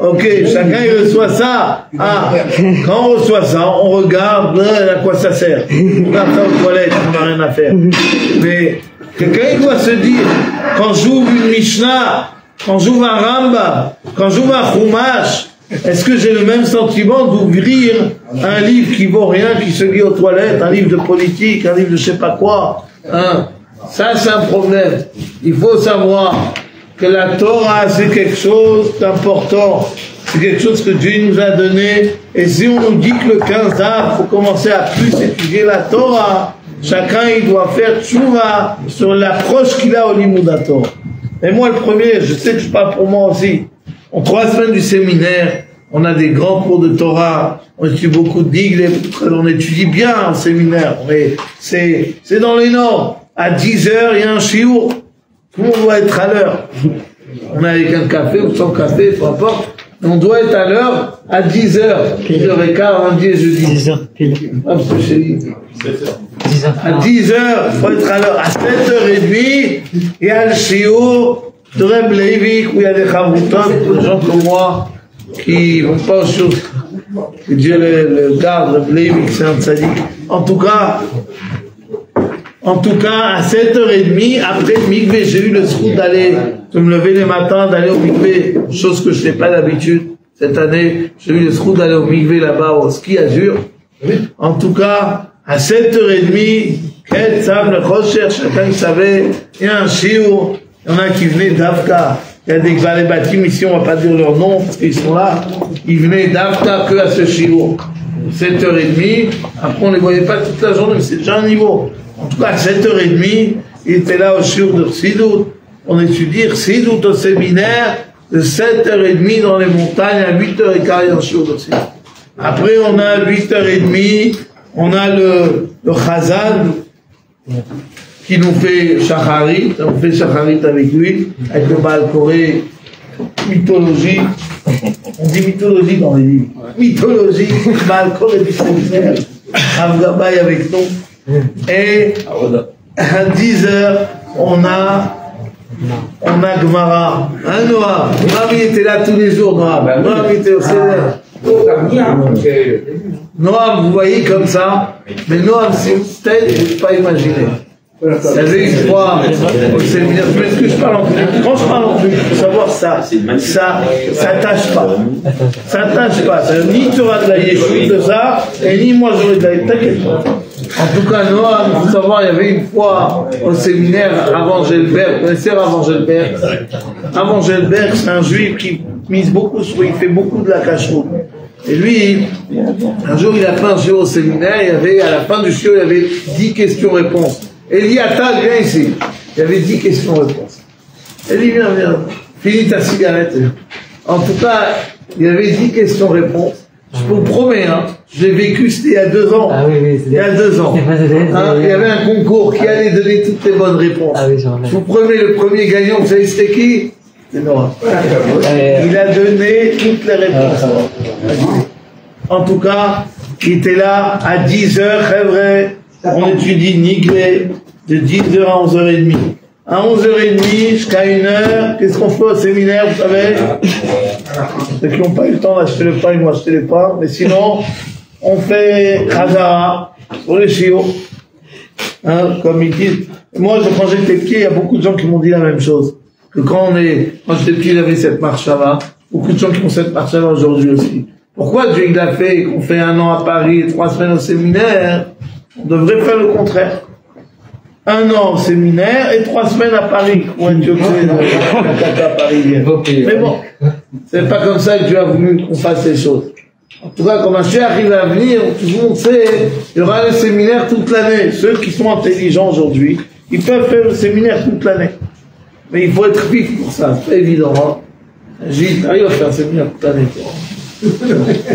Ok, chacun il reçoit ça. Ah, quand on reçoit ça, on regarde à quoi ça sert. On va faire aux toilettes, on n'a rien à faire. Mais quelqu'un il doit se dire, quand j'ouvre une Mishnah, quand j'ouvre un Ramba, quand j'ouvre un Chumash, est-ce que j'ai le même sentiment d'ouvrir un livre qui vaut rien, qui se lit aux toilettes, un livre de politique, un livre de je sais pas quoi, hein? Ça, c'est un problème. Il faut savoir que la Torah, c'est quelque chose d'important. C'est quelque chose que Dieu nous a donné. Et si on nous dit que le 15 Av, il faut commencer à plus étudier la Torah, chacun, il doit faire tchouva sur l'approche qu'il a au Limoud la Torah. Et moi, le premier, je sais que je parle pour moi aussi. En 3 semaines du séminaire, on a des grands cours de Torah, on étudie beaucoup de Digle, on étudie bien en séminaire, mais c'est dans les normes. À 10 heures, il y a un chiour. Tout le monde doit être à l'heure. On est avec un café ou sans café, peu importe. On doit être à l'heure à 10 heures. 10h15, lundi et jeudi. 10h pile. À 10 heures, il faut être à l'heure. À 7h30, il y a le chiour de Reb Leivik, où il y a des chavrutot, des gens comme moi, qui vont pas aux choses. Que Dieu le garde, Reb Leivik, c'est un tzaddik. En tout cas, à 7h30, après le mikvé, j'ai eu le scout de me lever les matins, d'aller au mikvé, chose que je fais pas d'habitude. Cette année, j'ai eu le scout d'aller au mikvé là-bas, au ski Azur. En tout cas, à 7h30, quel Sam le Rocher, chacun savait, il y a un chiour, il y en a qui venaient d'Afka. Il y a des Gvalébatim ici, on va pas dire leur nom, parce qu'ils sont là. Ils venaient d'Afka que à ce chiour. 7h30, après on les voyait pas toute la journée, mais c'est déjà un niveau. En tout cas, à 7h30, il était là au shiur de Chassidut. On étudie Chassidut au séminaire de 7h30 dans les montagnes à 8h15 dans le shiur de Chassidut. Après, on a 8h30, on a le Chazan qui nous fait Shacharit. On fait Shacharit avec lui, avec le Baal Koré, mythologie. On dit mythologie dans les livres. Mythologie, Baal Koré du séminaire. Avgabaï avec nous. Et à 10h, on a Gemara. Hein, Noam? Noam, il était là tous les jours, Noam. Noam, il était au Seder. Noam, vous voyez comme ça, mais Noam, c'est une tête, je ne peux pas imaginer. Il y avait une fois au séminaire, mais est-ce que je parle en plus? Quand je parle en plus, il faut savoir ça tâche pas. Ça tâche pas. Ni tu auras de la yeshiva de ça, et ni moi j'aurai de la yeshiva. T'inquiète pas. En tout cas, Noam, il faut savoir, il y avait une fois au séminaire avant Gelberg. Vous connaissez avant Gelberg? Avant Gelberg, c'est un juif qui mise beaucoup sur, il fait beaucoup de la cacheroute. Et lui, un jour, il a fait un shiur au séminaire, il y avait, à la fin du shiur, il y avait 10 questions-réponses. Eliata, viens ici. Il y avait 10 questions-réponses. Eli, viens, finis ta cigarette. En tout cas, il y avait 10 questions-réponses. Je vous promets, hein, je l'ai vécu, c'était il y a 2 ans. Ah oui, il y a 2 ans. Il y avait un concours qui allait donner toutes les bonnes réponses. Ah oui, je vous promets, le premier gagnant, vous savez c'était qui? C'est Noah. Il a donné toutes les réponses. En tout cas, il était là à 10h, on étudie Niglé de 10h à 11h30. À 11h30 jusqu'à 1h, qu'est-ce qu'on fait au séminaire, vous savez? Ceux qui n'ont pas eu le temps d'acheter le pain, ils vont acheter les pains. Mais sinon, on fait Khazara pour les chiots. Hein, comme ils disent. Moi, quand j'étais petit, il y a beaucoup de gens qui m'ont dit la même chose. Que quand j'étais petit, j'avais cette marche là. Beaucoup de gens qui ont cette marche là aujourd'hui aussi. Pourquoi Dieu il a fait qu'on fait 1 an à Paris et 3 semaines au séminaire? On devrait faire le contraire. 1 an au séminaire et 3 semaines à Paris. Pour être à Paris. Mais bon, c'est pas comme ça que Dieu a voulu qu'on fasse les choses. En tout cas, quand Mashiach arrive à venir, tout le monde sait, il y aura le séminaire toute l'année. Ceux qui sont intelligents aujourd'hui, ils peuvent faire le séminaire toute l'année. Mais il faut être vif pour ça, c'est pas évident. Hein. Gilles, t'arrives à faire un séminaire toute l'année.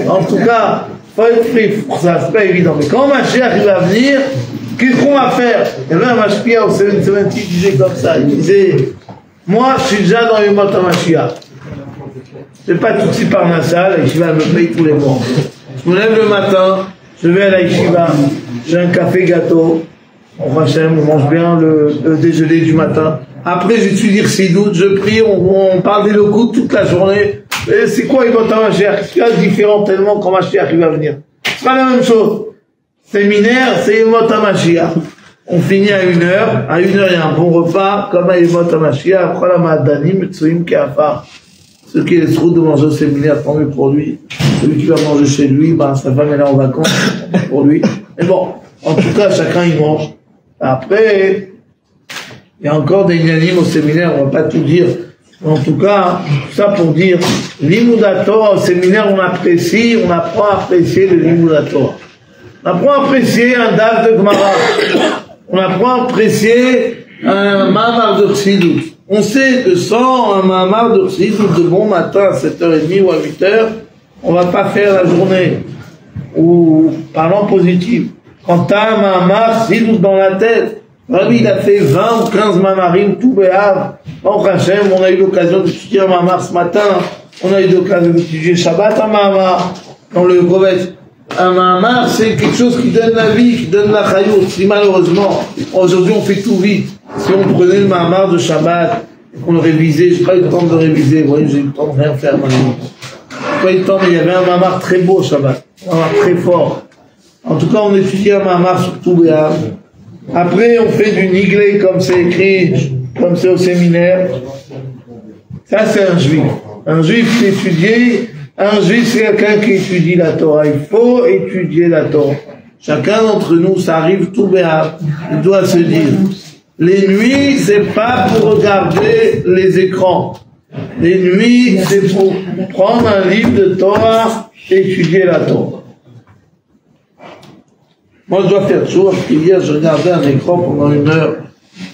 En tout cas, il faut être vif pour ça, c'est pas évident. Mais quand Mashiach arrive à venir, qu'est-ce qu'on va faire? Il y avait un Mashpia au 770 qui disait comme ça, il disait, moi je suis déjà dans les mots à Mashiach. Je ne vais pas tout de suite par la salle, la yeshiva me paye tous les mois. Je me lève le matin, je vais à la yeshiva, j'ai un café gâteau, on mange bien le déjeuner du matin. Après j'étudie Chassidut, je prie, on parle des locaux toute la journée. Et c'est quoi Yemot HaMashiach? Qu'est-ce qu'il y a de différent tellement quand Mashiach va venir? C'est pas la même chose. Séminaire, c'est Yemot HaMashiach. On finit à 1h. À 1h, il y a un bon repas, comme à Yemot HaMashiach. Après la Ma'adanim, Tsuim Keafar. Ceux qui est trop de manger au séminaire, tant mieux pour lui. Celui qui va manger chez lui, ben, sa femme est là en vacances, pour lui. Mais bon, en tout cas, chacun y mange. Après, il y a encore des unanimes au séminaire, on va pas tout dire. En tout cas, ça pour dire, l'Limud Torah au séminaire, on apprécie, on apprend à apprécier le Limud Torah. On apprend à apprécier un daf de Gemara. On apprend à apprécier un Mahamar de Chassidut. On sait que sans un Mahamar de Chassidut de bon matin à 7h30 ou à 8h, on va pas faire la journée. Ou, parlant positif, quand t'as un Mahamar Chassidut dans la tête, Rabbi, il a fait 20 ou 15 mamarim, tout béhav. En Hachem, on a eu l'occasion d'étudier un mamar ce matin. On a eu l'occasion d'étudier Shabbat, un mamar. Dans le Kovetz. Un mamar, c'est quelque chose qui donne la vie, qui donne la chayout. Si malheureusement, aujourd'hui on fait tout vite. Si on prenait le mamar de Shabbat, et qu'on le révisait, j'ai pas eu le temps de le réviser. Vous voyez, j'ai eu le temps de rien faire maintenant. J'ai pas eu le temps, mais il y avait un mamar très beau Shabbat. Un mamar très fort. En tout cas, on étudiait un mamar sur tout béhav. Après, on fait du niglé, comme c'est écrit, comme c'est au séminaire. Ça, c'est un juif. Un juif qui étudie, un juif, c'est quelqu'un qui étudie la Torah. Il faut étudier la Torah. Chacun d'entre nous, ça arrive tout béat. Il doit se dire, les nuits, c'est pas pour regarder les écrans. Les nuits, c'est pour prendre un livre de Torah et étudier la Torah. Moi, je dois faire toujours, parce qu'hier, je regardais un écran pendant 1 heure,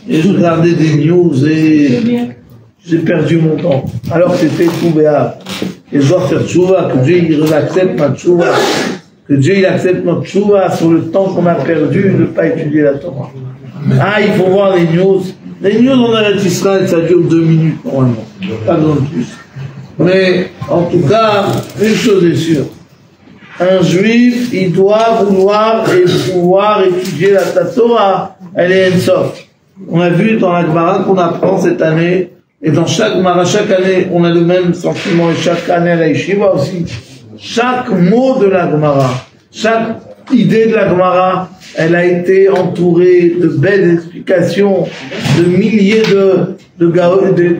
et je regardais des news, et j'ai perdu mon temps. Alors que c'était tout béat. Et je dois faire tchouva, que Dieu il accepte ma tchouva, que Dieu il accepte notre tchouva sur le temps qu'on a perdu de ne pas étudier la Torah. Ah, il faut voir les news. Les news en Eretz Israël, ça dure 2 minutes, normalement. Pas non plus. Mais, en tout cas, une chose est sûre. Un juif, il doit vouloir et pouvoir étudier la Torah. Elle est Ensof. On a vu dans la Gemara qu'on apprend cette année, et dans chaque Gemara, chaque année, on a le même sentiment, et chaque année à la Yeshiva aussi. Chaque mot de la Gemara, chaque idée de la Gemara, elle a été entourée de belles explications, de milliers de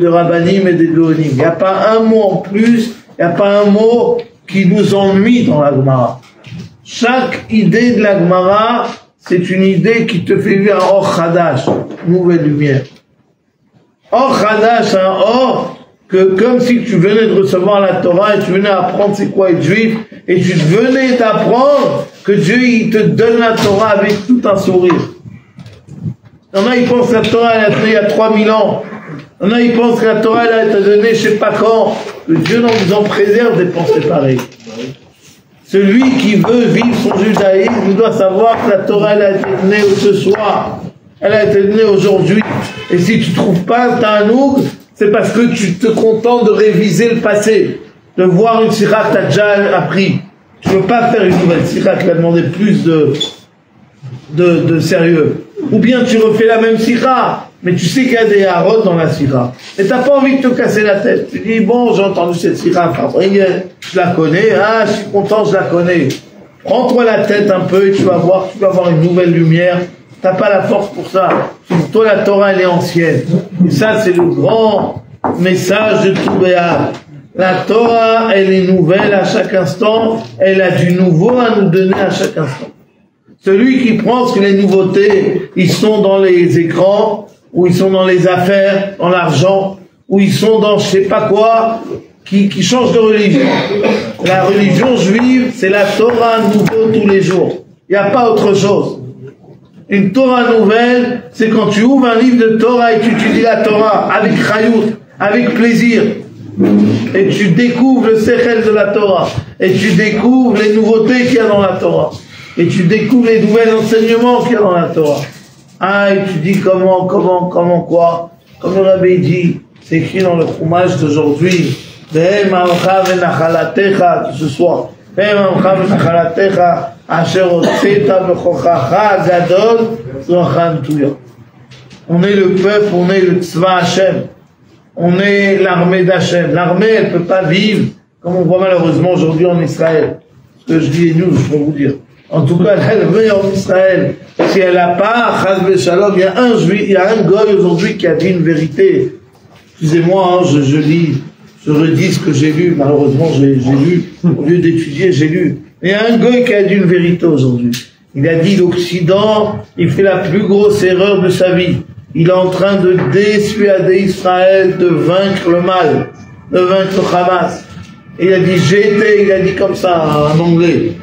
rabbanim et de gaonim. Il n'y a pas un mot en plus, il n'y a pas un mot qui nous ennuie dans la Gemara. Chaque idée de la Gemara, c'est une idée qui te fait vivre un Or Chadash, nouvelle lumière. Or Chadash, un Or que comme si tu venais de recevoir la Torah et tu venais apprendre c'est quoi être juif, et tu venais d'apprendre que Dieu il te donne la Torah avec tout un sourire. Il y en a, ils pensent que la Torah elle a été il y a 3000 ans. Il y en a, ils pensent que la Torah elle a été donnée je sais pas quand. Que Dieu nous en préserve des pensées pareilles. Celui qui veut vivre son judaïsme, il doit savoir que la Torah elle a été donnée ce soir. Elle a été donnée aujourd'hui. Et si tu trouves pas ta noug, c'est parce que tu te contentes de réviser le passé, de voir une sira que tu as déjà appris. Tu ne veux pas faire une nouvelle sira qui va demander plus de sérieux. Ou bien tu refais la même sira, mais tu sais qu'il y a des harotes dans la sira. Et tu n'as pas envie de te casser la tête. Tu dis, bon, j'ai entendu cette sira, je la connais, ah, je suis content, je la connais. Prends-toi la tête un peu et tu vas voir, tu vas avoir une nouvelle lumière. T'as pas la force pour ça. Pour toi, la Torah, elle est ancienne. Et ça, c'est le grand message de Toubéa. La Torah, elle est nouvelle à chaque instant. Elle a du nouveau à nous donner à chaque instant. Celui qui pense que les nouveautés, ils sont dans les écrans, ou ils sont dans les affaires, dans l'argent, ou ils sont dans je sais pas quoi, qui change de religion. La religion juive, c'est la Torah nouveau tous les jours. Il n'y a pas autre chose. Une Torah nouvelle, c'est quand tu ouvres un livre de Torah et tu étudies la Torah avec chayout, avec plaisir. Et tu découvres le sechel de la Torah. Et tu découvres les nouveautés qu'il y a dans la Torah. Et tu découvres les nouveaux enseignements qu'il y a dans la Torah. Ah, et tu dis comment quoi? Comme le Rabbi dit, c'est écrit dans le Chumash d'aujourd'hui. Que ce soit. On est le peuple, on est le Tzva Hashem, on est l'armée d'Hachem. L'armée, elle peut pas vivre comme on voit malheureusement aujourd'hui en Israël. Ce que je dis nous, je peux vous dire. En tout cas, l'armée en Israël, si elle n'a pas, Chaz v'Shalom, il y a un goy aujourd'hui qui a dit une vérité. Excusez-moi, hein, je redis ce que j'ai lu, malheureusement j'ai lu, au lieu d'étudier, j'ai lu. Il y a un goy qui a dit une vérité aujourd'hui. Il a dit l'Occident, il fait la plus grosse erreur de sa vie. Il est en train de dissuader Israël de vaincre le mal, de vaincre le Hamas. Et il a dit il a dit comme ça en anglais.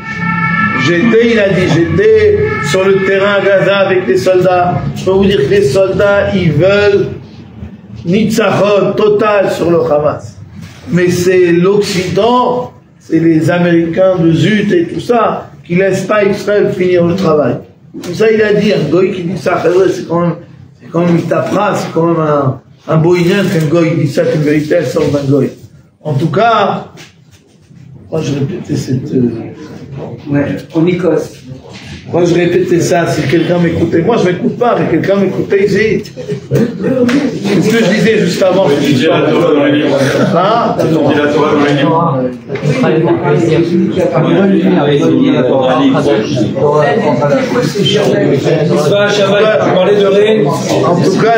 J'étais sur le terrain à Gaza avec les soldats. Je peux vous dire que les soldats, ils veulent Nitzachon total sur le Hamas. Mais c'est l'Occident, c'est les Américains de Zut et tout ça, qui laissent pas Israël finir le travail. Tout ça, il a dit, un goy qui dit ça, c'est quand même une tapra, c'est quand même un boïnien qu'un goy dit ça, qu'une vérité, elle sort d'un goy. En tout cas, moi je répétais cette... Moi je répétais ça, si quelqu'un m'écoutait. Moi je m'écoute pas, mais quelqu'un m'écoutait ici. C'est ce que je disais juste avant. Étudier la Torah dans les livres. Hein? Étudier la Torah dans les livres. En tout cas,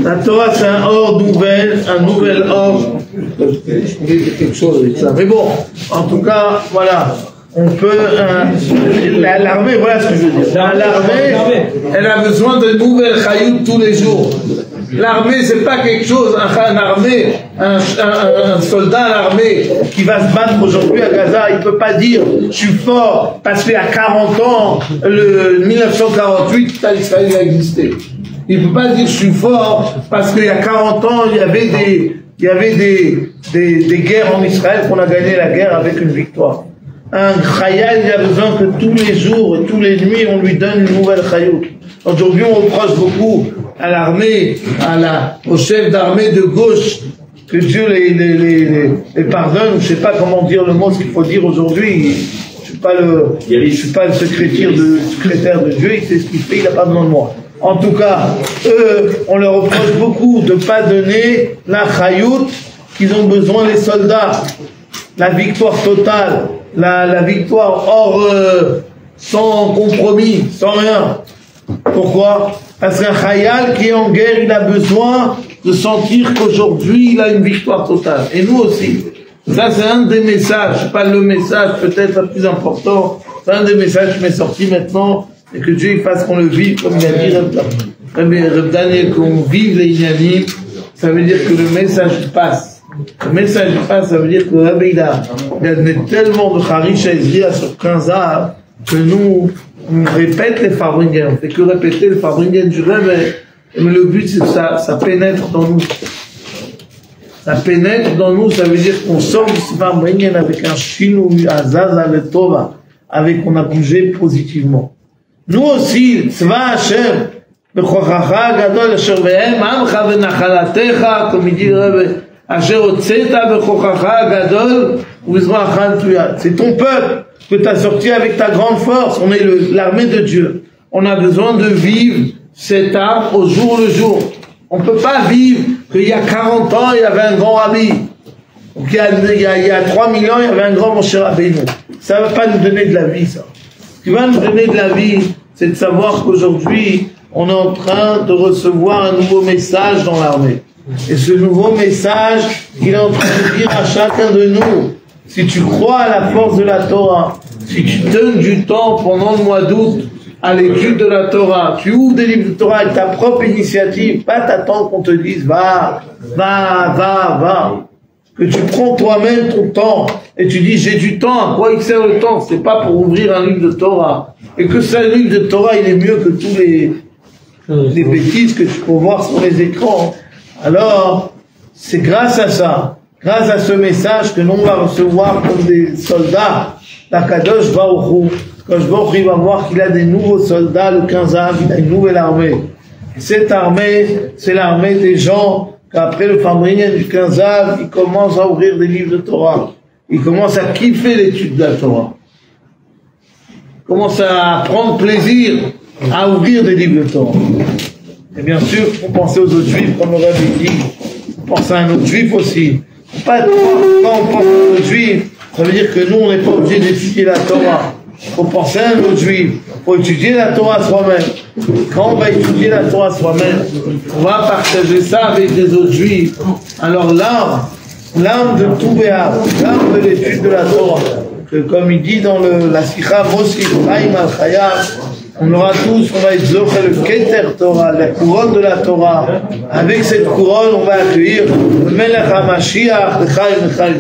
la Torah c'est un or nouvel, un nouvel or. Quelque chose avec ça. Mais bon, en tout cas, voilà. On peut, l'armée, voilà ce que je veux dire. L'armée, elle a besoin de nouvelles chayout tous les jours. L'armée, c'est pas quelque chose, un soldat à l'armée qui va se battre aujourd'hui à Gaza, il peut pas dire, je suis fort, parce qu'il y a 40 ans, le 1948, Israël a existé. Il peut pas dire, je suis fort, parce qu'il y a 40 ans, il y avait des guerres en Israël, qu'on a gagné la guerre avec une victoire. Un khayal, il a besoin que tous les jours et tous les nuits, on lui donne une nouvelle chayout. Aujourd'hui, on reproche beaucoup à l'armée, au chef d'armée de gauche, que Dieu les pardonne, ou je sais pas comment dire le mot, ce qu'il faut dire aujourd'hui. Je sais je suis pas le secrétaire de Dieu, il sait ce qu'il fait, il n'a pas besoin de moi. En tout cas, eux, on leur reproche beaucoup de ne pas donner la chayout qu'ils ont besoin, les soldats, la victoire totale, la victoire sans compromis, sans rien. Pourquoi? Parce qu'un chayal qui est en guerre, il a besoin de sentir qu'aujourd'hui il a une victoire totale. Et nous aussi. Ça, c'est un des messages, pas le message peut-être le plus important, c'est un des messages qui m'est sorti maintenant, et que Dieu fasse qu'on le vive, comme il a dit Reb Daniel, qu'on vive les Inyanim, ça veut dire que le message passe. Le message passe, ça veut dire que le Rabbi il a donné tellement de Harish à Ezria sur 15 ans, que nous, on répète les Farbringen, on fait que répéter les Farbringen du Rebbe, mais le but c'est que ça pénètre dans nous. Ça pénètre dans nous, ça veut dire qu'on sort du Farbringen avec un chinou, un zaza, le tova, avec qu'on a bougé positivement. Nous aussi, Tzva Hashem, Bechochacha Gadol Asher Vehem, Amcha Venachalatecha, comme il dit le Rebbe, Asher Otzeta Bechochacha Gadol, Uvizroachal Tuyat. C'est ton peuple que tu as sorti avec ta grande force. On est l'armée de Dieu. On a besoin de vivre cette arme au jour le jour. On ne peut pas vivre qu'il y a 40 ans, il y avait un grand rabbi. Il y a 3000 ans, il y avait un grand Moshe Rabbeinu. Ça ne va pas nous donner de la vie, ça. Ce qui va nous donner de la vie, c'est de savoir qu'aujourd'hui, on est en train de recevoir un nouveau message dans l'armée. Et ce nouveau message, il est en train de dire à chacun de nous, si tu crois à la force de la Torah, si tu donnes du temps pendant le mois d'août à l'étude de la Torah, tu ouvres des livres de Torah avec ta propre initiative, pas t'attendre qu'on te dise va, que tu prends toi-même ton temps et tu dis j'ai du temps, à quoi il sert le temps? C'est pas pour ouvrir un livre de Torah, et que ce livre de Torah il est mieux que tous les bêtises que tu peux voir sur les écrans. Alors c'est grâce à ça, grâce à ce message que nous on va recevoir comme des soldats. La Kadosh Baruch Hu, Kadosh Baruch Hu, il va voir qu'il a des nouveaux soldats, le 15 av, il a une nouvelle armée. Et cette armée, c'est l'armée des gens qu'après le Farbringen du 15 av, ils commencent à ouvrir des livres de Torah. Ils commencent à kiffer l'étude de la Torah. Ils commencent à prendre plaisir à ouvrir des livres de Torah. Et bien sûr, il faut penser aux autres juifs, comme le Rabbi dit. Il faut penser à un autre juif aussi. Pas quand on pense aux autres juifs, ça veut dire que nous, on n'est pas obligé d'étudier la Torah. Il faut penser à un autre juif. Il faut étudier la Torah soi-même. Quand on va étudier la Torah soi-même, on va partager ça avec des autres juifs. Alors l'arme de tout béat, l'arme de l'étude de la Torah, que comme il dit dans la Sikha Mosif, Chaim al-Chaya, on aura tous, on va être zoché le Keter Torah, la couronne de la Torah. Avec cette couronne, on va accueillir le Melech HaMashiach, le Chaim Echal.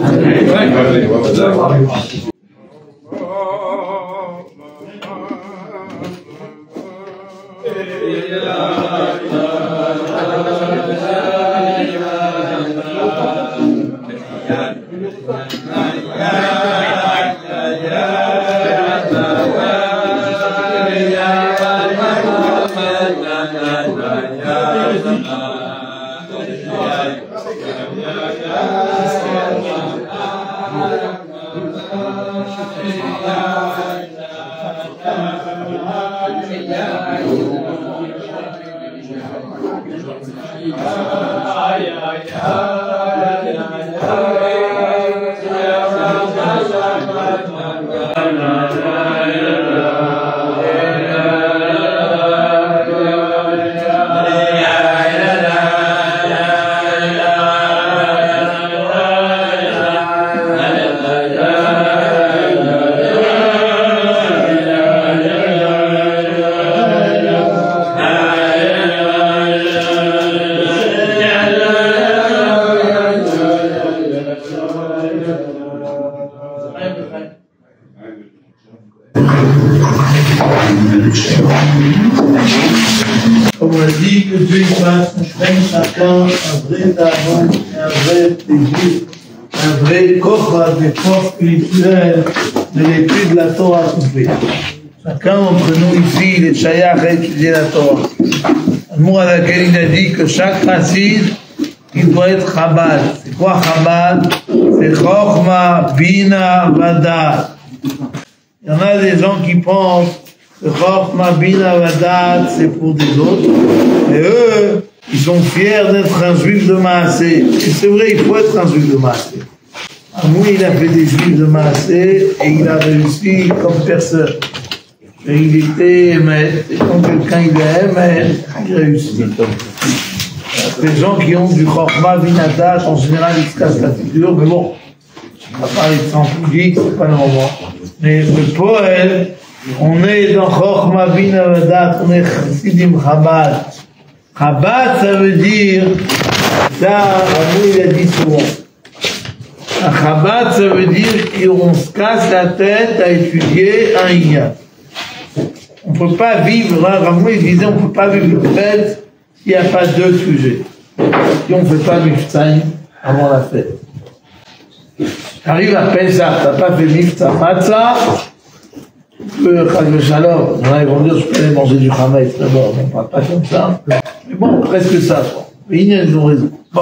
Comme on a dit, que Dieu fasse chacun un vrai talent, un vrai plaisir, un vrai corps des forces spirituelles de l'étude de la Torah qu'on fait. Chacun d'entre nous ici, les Shayach à étudier la Torah. Amour à laquelle il a dit que chaque racine, il doit être Chabad. C'est quoi Chabad? C'est Chochma, Bina, Vada. Il y en a des gens qui pensent que Chokhmah Bina Vadat, c'est pour des autres. Et eux, ils sont fiers d'être un juif de Maasé. Et c'est vrai, il faut être un juif de Maasé. Moi, il a fait des juifs de Maasé et il a réussi comme personne. Et il était émet. Et quand quelqu'un il est émet, il réussit. Les gens qui ont du Chokhmah Bina Vadat, en général, ils se cassent la figure, mais bon. On va parler de sang public, c'est pas normal. Mais le poète, on est dans Chokhmah Bina Vadat, on est Chassidim Chabad. Chabad, ça veut dire, ça, Ramou, il a dit souvent. Chabad, ça veut dire qu'on se casse la tête à étudier un Inyan. On ne peut pas vivre, Ramou, il disait, on ne peut pas vivre une fête s'il n'y a pas deux sujets. Si on ne fait pas Miftaïm avant la fête. T'arrives à Pesach, t'as pas fait Mifta Matzah, tu peux, Shalom, ils vont dire, je peux aller manger du Hametz d'abord, on ne parle pas comme ça, mais bon, presque ça, quoi. Mais ils ont raison. Bon,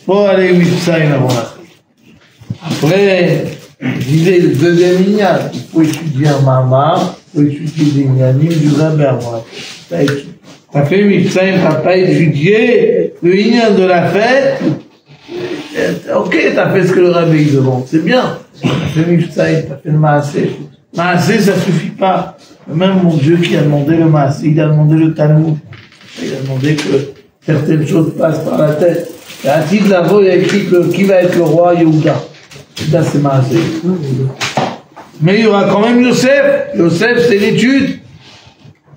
faut aller Mifta avant la fête. Après, je disais, le deuxième Inyan, il faut étudier un Mamar, il faut étudier des Inyanim du Rabbi avant la fête. T'as fait Mifta, t'as pas étudié le Inyan de la fête. Ok, t'as fait ce que le rabbi demande, c'est bien. T'as fait Miftaïm, t'as fait le Maasé. Maasé, ça suffit pas. Même mon Dieu qui a demandé le Maasé, il a demandé le Talmud. Il a demandé que certaines choses passent par la tête. Et à titre là-bas, il a écrit que qui va être le roi Yehuda. Yehuda, c'est Maasé. Mais il y aura quand même Yosef. Yosef, c'est l'étude.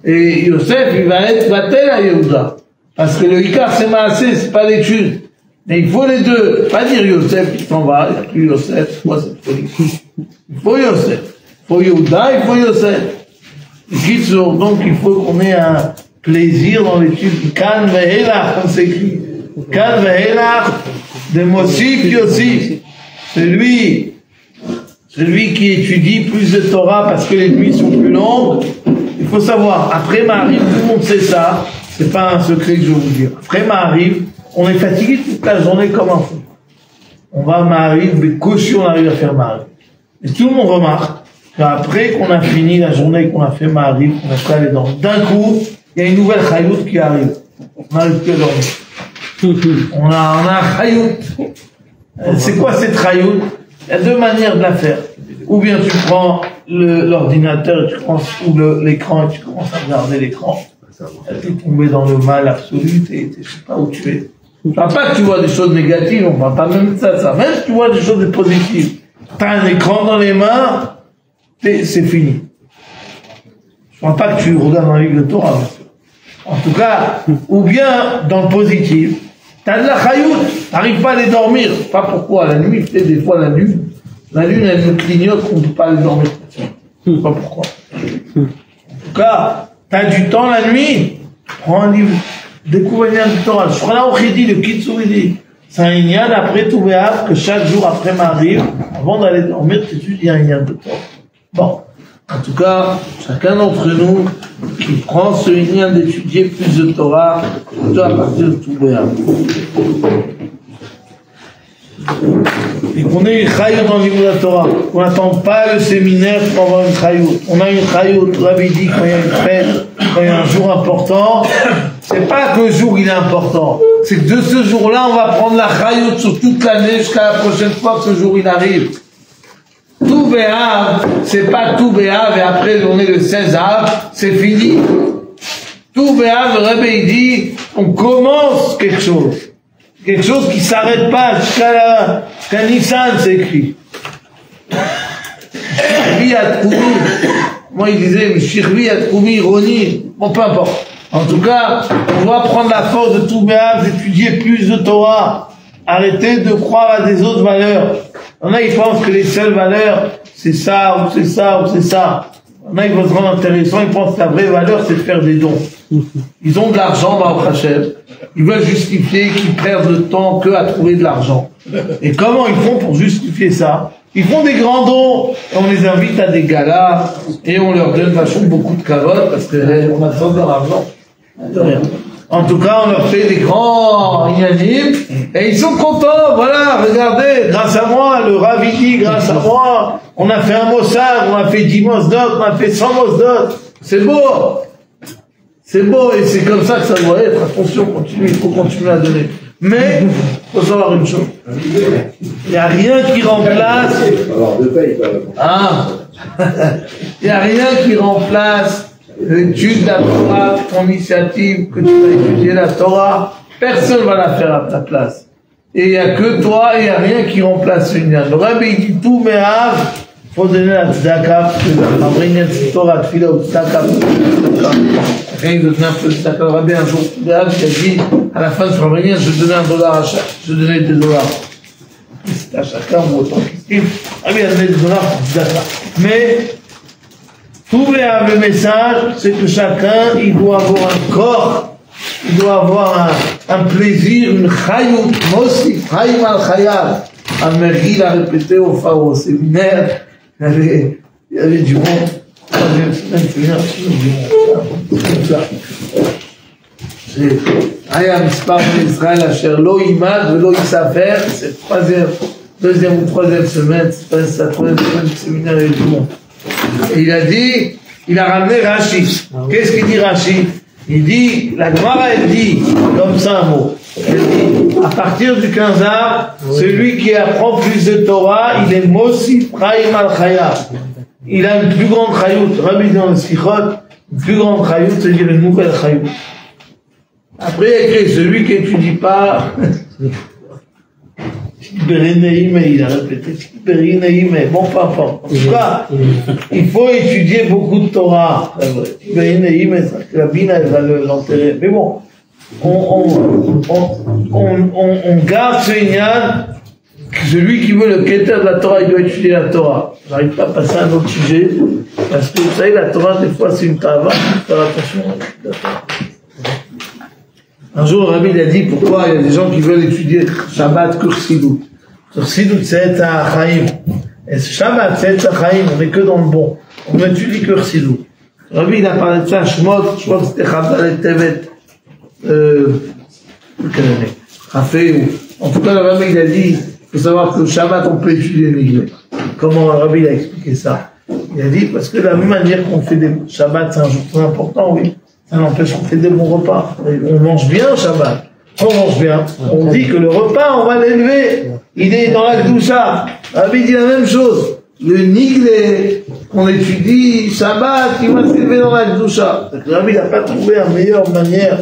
Et Yosef, il va être Batel à Yehuda. Parce que le Ikar, c'est Maasé, c'est pas l'étude. Mais il faut les deux. Pas dire Yosef, il s'en va, il n'y a plus Yosef, c'est quoi cette folie? Il faut Yosef. Il faut Yehuda, il faut Yosef. Donc il faut qu'on ait un plaisir dans l'étude. Kan ve'elach, on s'écrit. Kan ve'elach, de Mosif Yosif. Celui qui étudie plus de Torah parce que les nuits sont plus longues. Il faut savoir, après Maariv, tout le monde sait ça. C'est pas un secret que je vais vous dire. Après Maariv, on est fatigué toute la journée comme un fou. On va à Maariv, mais caution, on arrive à faire Maariv. Et tout le monde remarque qu'après qu'on a fini la journée, qu'on a fait Maariv, qu'on a fait les dents, d'un coup, il y a une nouvelle chayout qui arrive. On n'arrive plus à dormir. On a un chayout. C'est quoi cette chayout? Il y a deux manières de la faire. Ou bien tu prends l'ordinateur, ou l'écran, et tu commences à regarder l'écran. Tu es tombé dans le mal absolu, tu sais pas où tu es. Je ne parle pas que tu vois des choses négatives, on ne parle pas même de ça. Même si tu vois des choses positives, tu as un écran dans les mains, c'est fini. Je ne parle pas que tu regardes un livre de Torah, bien sûr. En tout cas, ou bien dans le positif, tu as de la chayout, tu n'arrives pas à les dormir. Pas pourquoi, la nuit, tu sais, des fois la lune, elle nous clignote qu'on ne peut pas aller dormir. Je ne sais pas pourquoi. En tout cas, t'as du temps la nuit, prends un livre, découvre un Inyan du Torah. Je ferai là au Khidi, le Kitsur, il dit, c'est un Inyan après tout béat, que chaque jour après Maariv, avant d'aller dormir, tu étudies un Inyan de Torah. Bon, en tout cas, chacun d'entre nous qui prend ce Inyan d'étudier plus de Torah, plutôt à partir de tout béat. Et qu'on ait une chayout dans le niveau de la Torah. On n'attend pas le séminaire pour avoir une chayout. On a une chayout, Rabbi dit, quand il y a une fête, quand il y a un jour important, c'est pas que le jour il est important. C'est que de ce jour-là, on va prendre la chayout sur toute l'année jusqu'à la prochaine fois que ce jour il arrive. Tout Béav, c'est pas tout Béav et après on est le 16 Av, c'est fini. Tout Béav, le Rabbi dit, on commence quelque chose. Quelque chose qui s'arrête pas jusqu'à Nissan, c'est écrit. Moi, il disait, Shirvi, Atkoumi, Roni, bon, peu importe. En tout cas, on doit prendre la force de tout Béav, d'étudier plus de Torah. Arrêtez de croire à des autres valeurs. Il y en a, ils pensent que les seules valeurs, c'est ça, ou c'est ça, ou c'est ça. Il y en a, ils vont se rendre intéressants, ils pensent que la vraie valeur, c'est de faire des dons. Ils ont de l'argent, Baruch Hashem. Ils veulent justifier qu'ils perdent le temps qu'à trouver de l'argent. Et comment ils font pour justifier ça? Ils font des grands dons, et on les invite à des galas, et on leur donne vachement beaucoup de cavotes, parce qu'on a besoin de leur argent. De rien. En tout cas, on leur fait des grands inanimes et ils sont contents. Voilà, regardez, grâce à moi, le Rav dit, grâce à moi, on a fait un Mossad, on a fait 10 Mosdot, on a fait 100 Mosdot. C'est beau. C'est beau et c'est comme ça que ça doit être. Attention, continue, il faut continuer à donner. Mais, il faut savoir une chose. Il n'y a rien qui remplace. Il n'y a rien qui remplace l'étude de la Torah, ton initiative, que tu vas étudier la Torah. Personne ne va la faire à ta place. Et il n'y a que toi, il n'y a rien qui remplace ce lien. Le Rabbi dit tout, mais il faut donner la tzedaka, parce que la Torah, tu fais la tzedaka. Rien de donner un peu de tzedaka. Le Rabbi un jour, il a dit, à la fin de son réunion, je donnais $1 à chaque. Je donnais $2. C'est à chacun, ou autant qu'il dit. Ah oui, il a donné $2 pour tzedaka. Mais, tout le message, c'est que chacun, il doit avoir un corps, il doit avoir un plaisir, une chayout, mosif, chayim al chayal. Amergui l'a répété au séminaire, il y avait du monde. Troisième semaine, séminaire, du monde. C'est Aya Mispar Israël Asher Lo Imad Velo Isafer, c'est deuxième ou troisième semaine, c'est sa troisième semaine de séminaire avec du monde. Et il a dit, il a ramené Rashi. Qu'est-ce qu'il dit Rashi? Il dit, la Gemara elle dit, comme ça un mot, elle dit, à partir du 15 ar, celui qui apprend plus de Torah, il est Mosif Chaim al Chaya. Il a une plus grande chayout. Rabbi dans le Sichot, une plus grande chayout, c'est-à-dire une nouvelle chayout. Après, il a écrit, celui qui n'étudie pas, il a répété, bon, pas fort. En tout cas, il faut étudier beaucoup de Torah. La Bina, elle va l'enterrer. Mais bon, on garde ce ignan. Celui qui veut le Keter de la Torah, il doit étudier la Torah. J'arrive pas à passer à un autre sujet, parce que vous savez, la Torah, des fois, c'est une tava, il faut faire attention à la Torah. Un jour, Rabbi a dit pourquoi il y a des gens qui veulent étudier Shabbat Kursidut. Kursidut, c'est Etza Chaim. Et ce Shabbat, c'est Etza Chaim, on n'est que dans le bon. On étudie Kursidut. Rabbi, il a parlé de ça, Shmot, c'était Chabal et Tevet. Quelle année? Rafé, en tout cas, le Rabbi, il a dit, il faut savoir que le Shabbat, on peut étudier l'Église. Comment le Rabbi a expliqué ça? Il a dit, parce que de la même manière qu'on fait des Shabbat, c'est un jour très important, oui. Ça n'empêche qu'on fait des bons repas. On mange bien au Shabbat. On mange bien. On dit que le repas, on va l'élever. Il est dans la Kedusha. Rabbi dit la même chose. Le niglé, qu'on étudie Shabbat, il va s'élever dans la Kedusha. Rabbi n'a pas trouvé la meilleure manière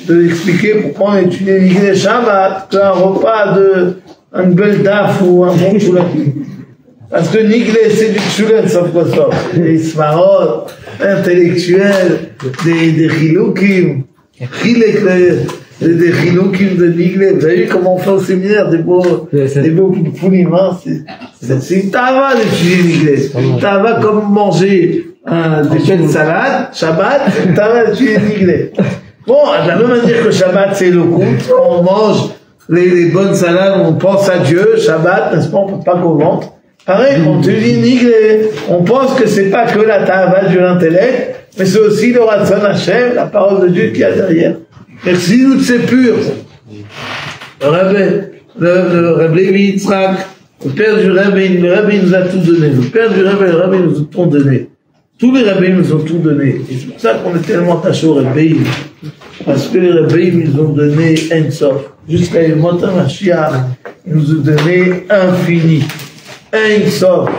de l'expliquer pourquoi on étudie le niglé Shabbat qu'un repas de un bel daf ou un bon choulaki. Parce que niglé, c'est du choulet, sauf quoi ça. Des smarot, intellectuels, des chiloukim, des chiloukim de niglé. Vous avez vu comment on fait au séminaire, des beaux poulim, hein. C'est une tava d'étudier niglé. C'est une tava comme manger des fêtes de salade, Shabbat, c'est une tava d'étudier niglé. Bon, de la même manière que Shabbat, c'est le culte, on mange les bonnes salades, on pense à Dieu, Shabbat, n'est-ce pas, on ne peut pas qu'au ventre. Pareil, on te dit niglé, on pense que c'est pas que la tava de l'intellect, mais c'est aussi le Ratzon Hashem, la parole de Dieu qu'il y a derrière. Merci, nous, c'est pur. Le Rabbi Yitzhak, le père du Rabbi, le Rabbi nous a tout donné. Le père du Rabbi, le Rabbi nous a tout donné. Tous les rabbins nous ont tout donné. Et c'est pour ça qu'on est tellement attachés aux rabbins. Parce que les rabbins nous ont donné un sof. Jusqu'à Yemot HaMashiach, ils nous ont donné infini. Un sof.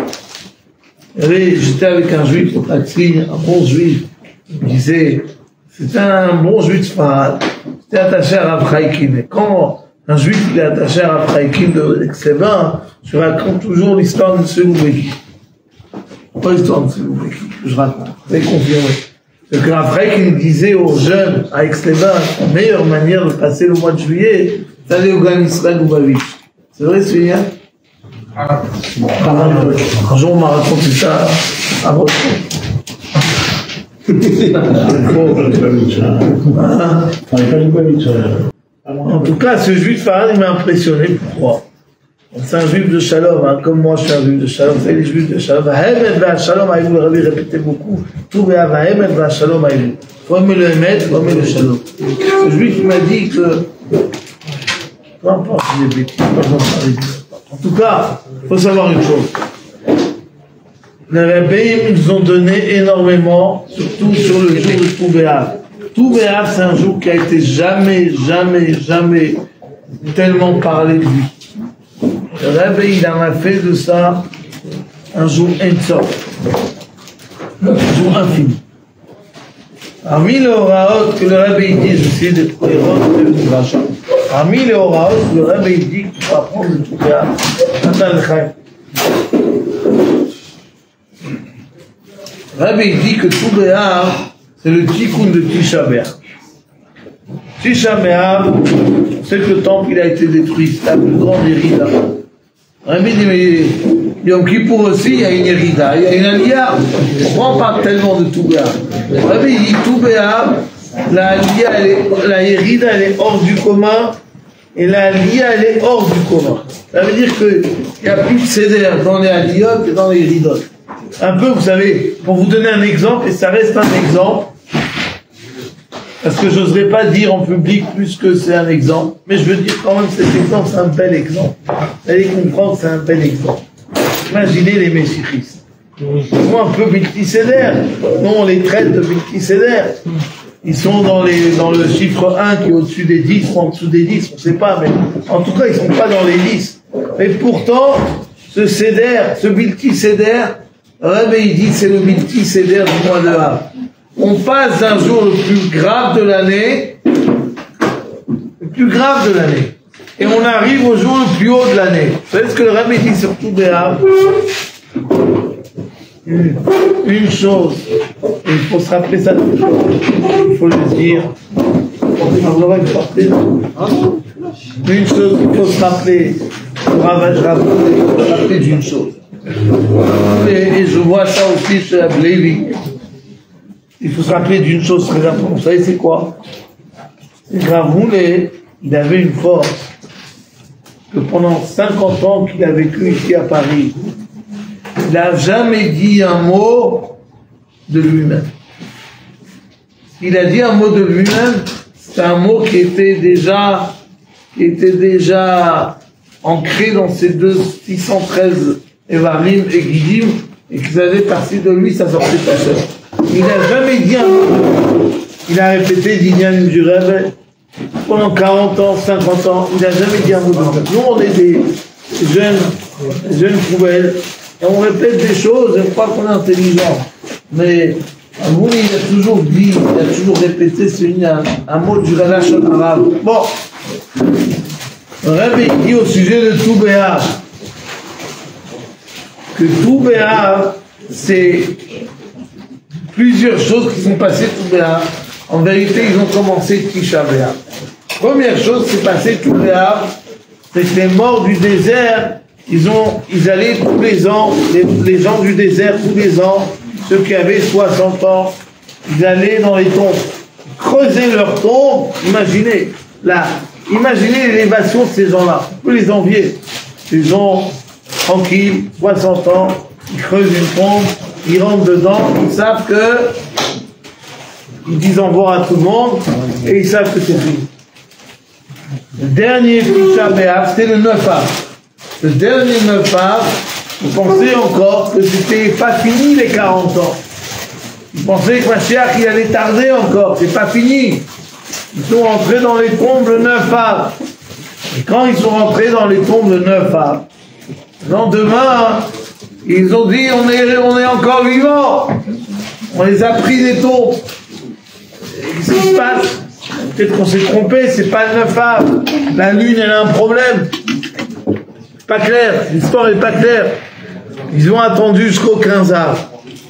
J'étais avec un juif au taxi, un bon juif. Il me disait, c'était un bon juif de Sfarad. C'était attaché à Rav Chaikin. Et quand un juif il est attaché à Rav Chaikin de Exévin, je raconte toujours l'histoire de ce Loubeki. Pas l'histoire de ce Loubeki, que je raconte. C'est confirmé. C'est que Rav Chaikin disait aux jeunes à Exévin, la meilleure manière de passer le mois de juillet, c'est d'aller au Gan Israël Lubavitch. C'est vrai, ce lien? Un jour, on m'a raconté ça à votre en tout cas, ce juif Farad, il m'a impressionné. Pourquoi? C'est un juif de Shalom, hein, comme moi je suis un juif de Shalom, c'est les juifs de Shalom. Vahemet v'Shalom aïlou, le Rabbi répétait beaucoup. Tout béa Vahemet v'Shalom aïlou. Faut aimer le Hémet, faut aimer le Shalom. Le juif m'a dit que, peu importe les bêtises, en tout cas, il faut savoir une chose. Les rabbins nous ont donné énormément, surtout sur le jour de Tou B'Av. Tou B'Av, c'est un jour qui a été jamais tellement parlé de lui. Le rabbin, il en a fait de ça un jour Ein-Sof, un jour infini. Parmi les Horaot que le rabbin dit, j'essaie d'être cohérent avec le Midrash. Parmi les Horaot que le rabbin dit qu'il faut apprendre de Tou B'Av, Natan L'Chaim. Rabbi dit que Tou B'Av, c'est le tikkun de Tisha B'Av. Tisha B'Av, c'est que le temple il a été détruit, c'est la plus grande hérida. Rabbi dit, mais Yom Kippour aussi, il y a une hérida, il y a une aliyah. On parle tellement de Tou B'Av. Rabbi dit, Tou B'Av, la hérida, elle est hors du commun, et la aliyah, elle est hors du commun. Ça veut dire qu'il n'y a plus de seder dans les aliyot que dans les héridot. Un peu, vous savez, pour vous donner un exemple, et ça reste un exemple, parce que je n'oserais pas dire en public plus que c'est un exemple, mais je veux dire quand même cet exemple, c'est un bel exemple. Vous allez comprendre que c'est un bel exemple. Imaginez les messichis. Ils un peu Bilti Seder. Nous, on les traite de Bilti Seder. Ils sont dans le chiffre 1 qui est au-dessus des 10 ou en dessous des 10, on ne sait pas, mais en tout cas, ils ne sont pas dans les 10. Mais pourtant, ce Seder, ce Bilti Seder, Rabbi il dit c'est le Bilti Seder du mois de Av. On passe d'un jour le plus grave de l'année, et on arrive au jour le plus haut de l'année. Vous savez ce que le Rabbi dit sur Tou B'Av? Une chose, et il faut se rappeler ça, il faut le dire. Une chose qu'il faut se rappeler, il faut se rappeler d'une chose. Et je vois ça aussi chez Ablevi. Il faut se rappeler d'une chose très importante. Vous savez c'est quoi? C'est que Ravroulé, il avait une force que pendant 50 ans qu'il a vécu ici à Paris, il n'a jamais dit un mot de lui-même. Il a dit un mot de lui-même, c'est un mot qui était déjà ancré dans ces 613 Evarim et Gidim, et qu'ils avaient parti de lui, ça sortait tout seul. Il n'a jamais dit un mot. Il a répété d'Inyan du rêve pendant 40 ans, 50 ans, il n'a jamais dit un mot de lui. Nous, on est des jeunes poubelles, et on répète des choses, je crois qu'on est intelligent. Mais Amouni, il a toujours dit, il a toujours répété, c'est un mot du relâche arabe. Bon, le Rabbi dit au sujet de Tou B'Av, que Tou B'Av, c'est plusieurs choses qui sont passées Tou B'Av. En vérité, ils ont commencé Tisha B'Av. Première chose qui s'est passée Tou B'Av, c'est que les morts du désert, ils allaient tous les ans, les gens du désert tous les ans, ceux qui avaient 60 ans, ils allaient dans les tombes, creuser leurs tombes. Imaginez l'élévation de ces gens-là. On peut les envier. Ils gens tranquilles, 60 ans, ils creusent une tombe, ils rentrent dedans, ils savent que ils disent au revoir à tout le monde et ils savent que c'est fini. Le dernier Tisha B'Av, c'était le 9 Av. Le dernier 9 Av, vous pensez encore que c'était pas fini les 40 ans. Vous pensez que Mashiach il allait tarder encore, c'est pas fini. Ils sont rentrés dans les tombes le 9 Av. Et quand ils sont rentrés dans les tombes le 9 Av, le lendemain, ils ont dit on est encore vivants. On les a pris des tombes. Qu'est-ce qui se passe? Peut-être qu'on s'est trompé, c'est pas le 9 Av. La lune, elle a un problème. Pas clair, l'histoire est pas claire. Ils ont attendu jusqu'au 15 Av.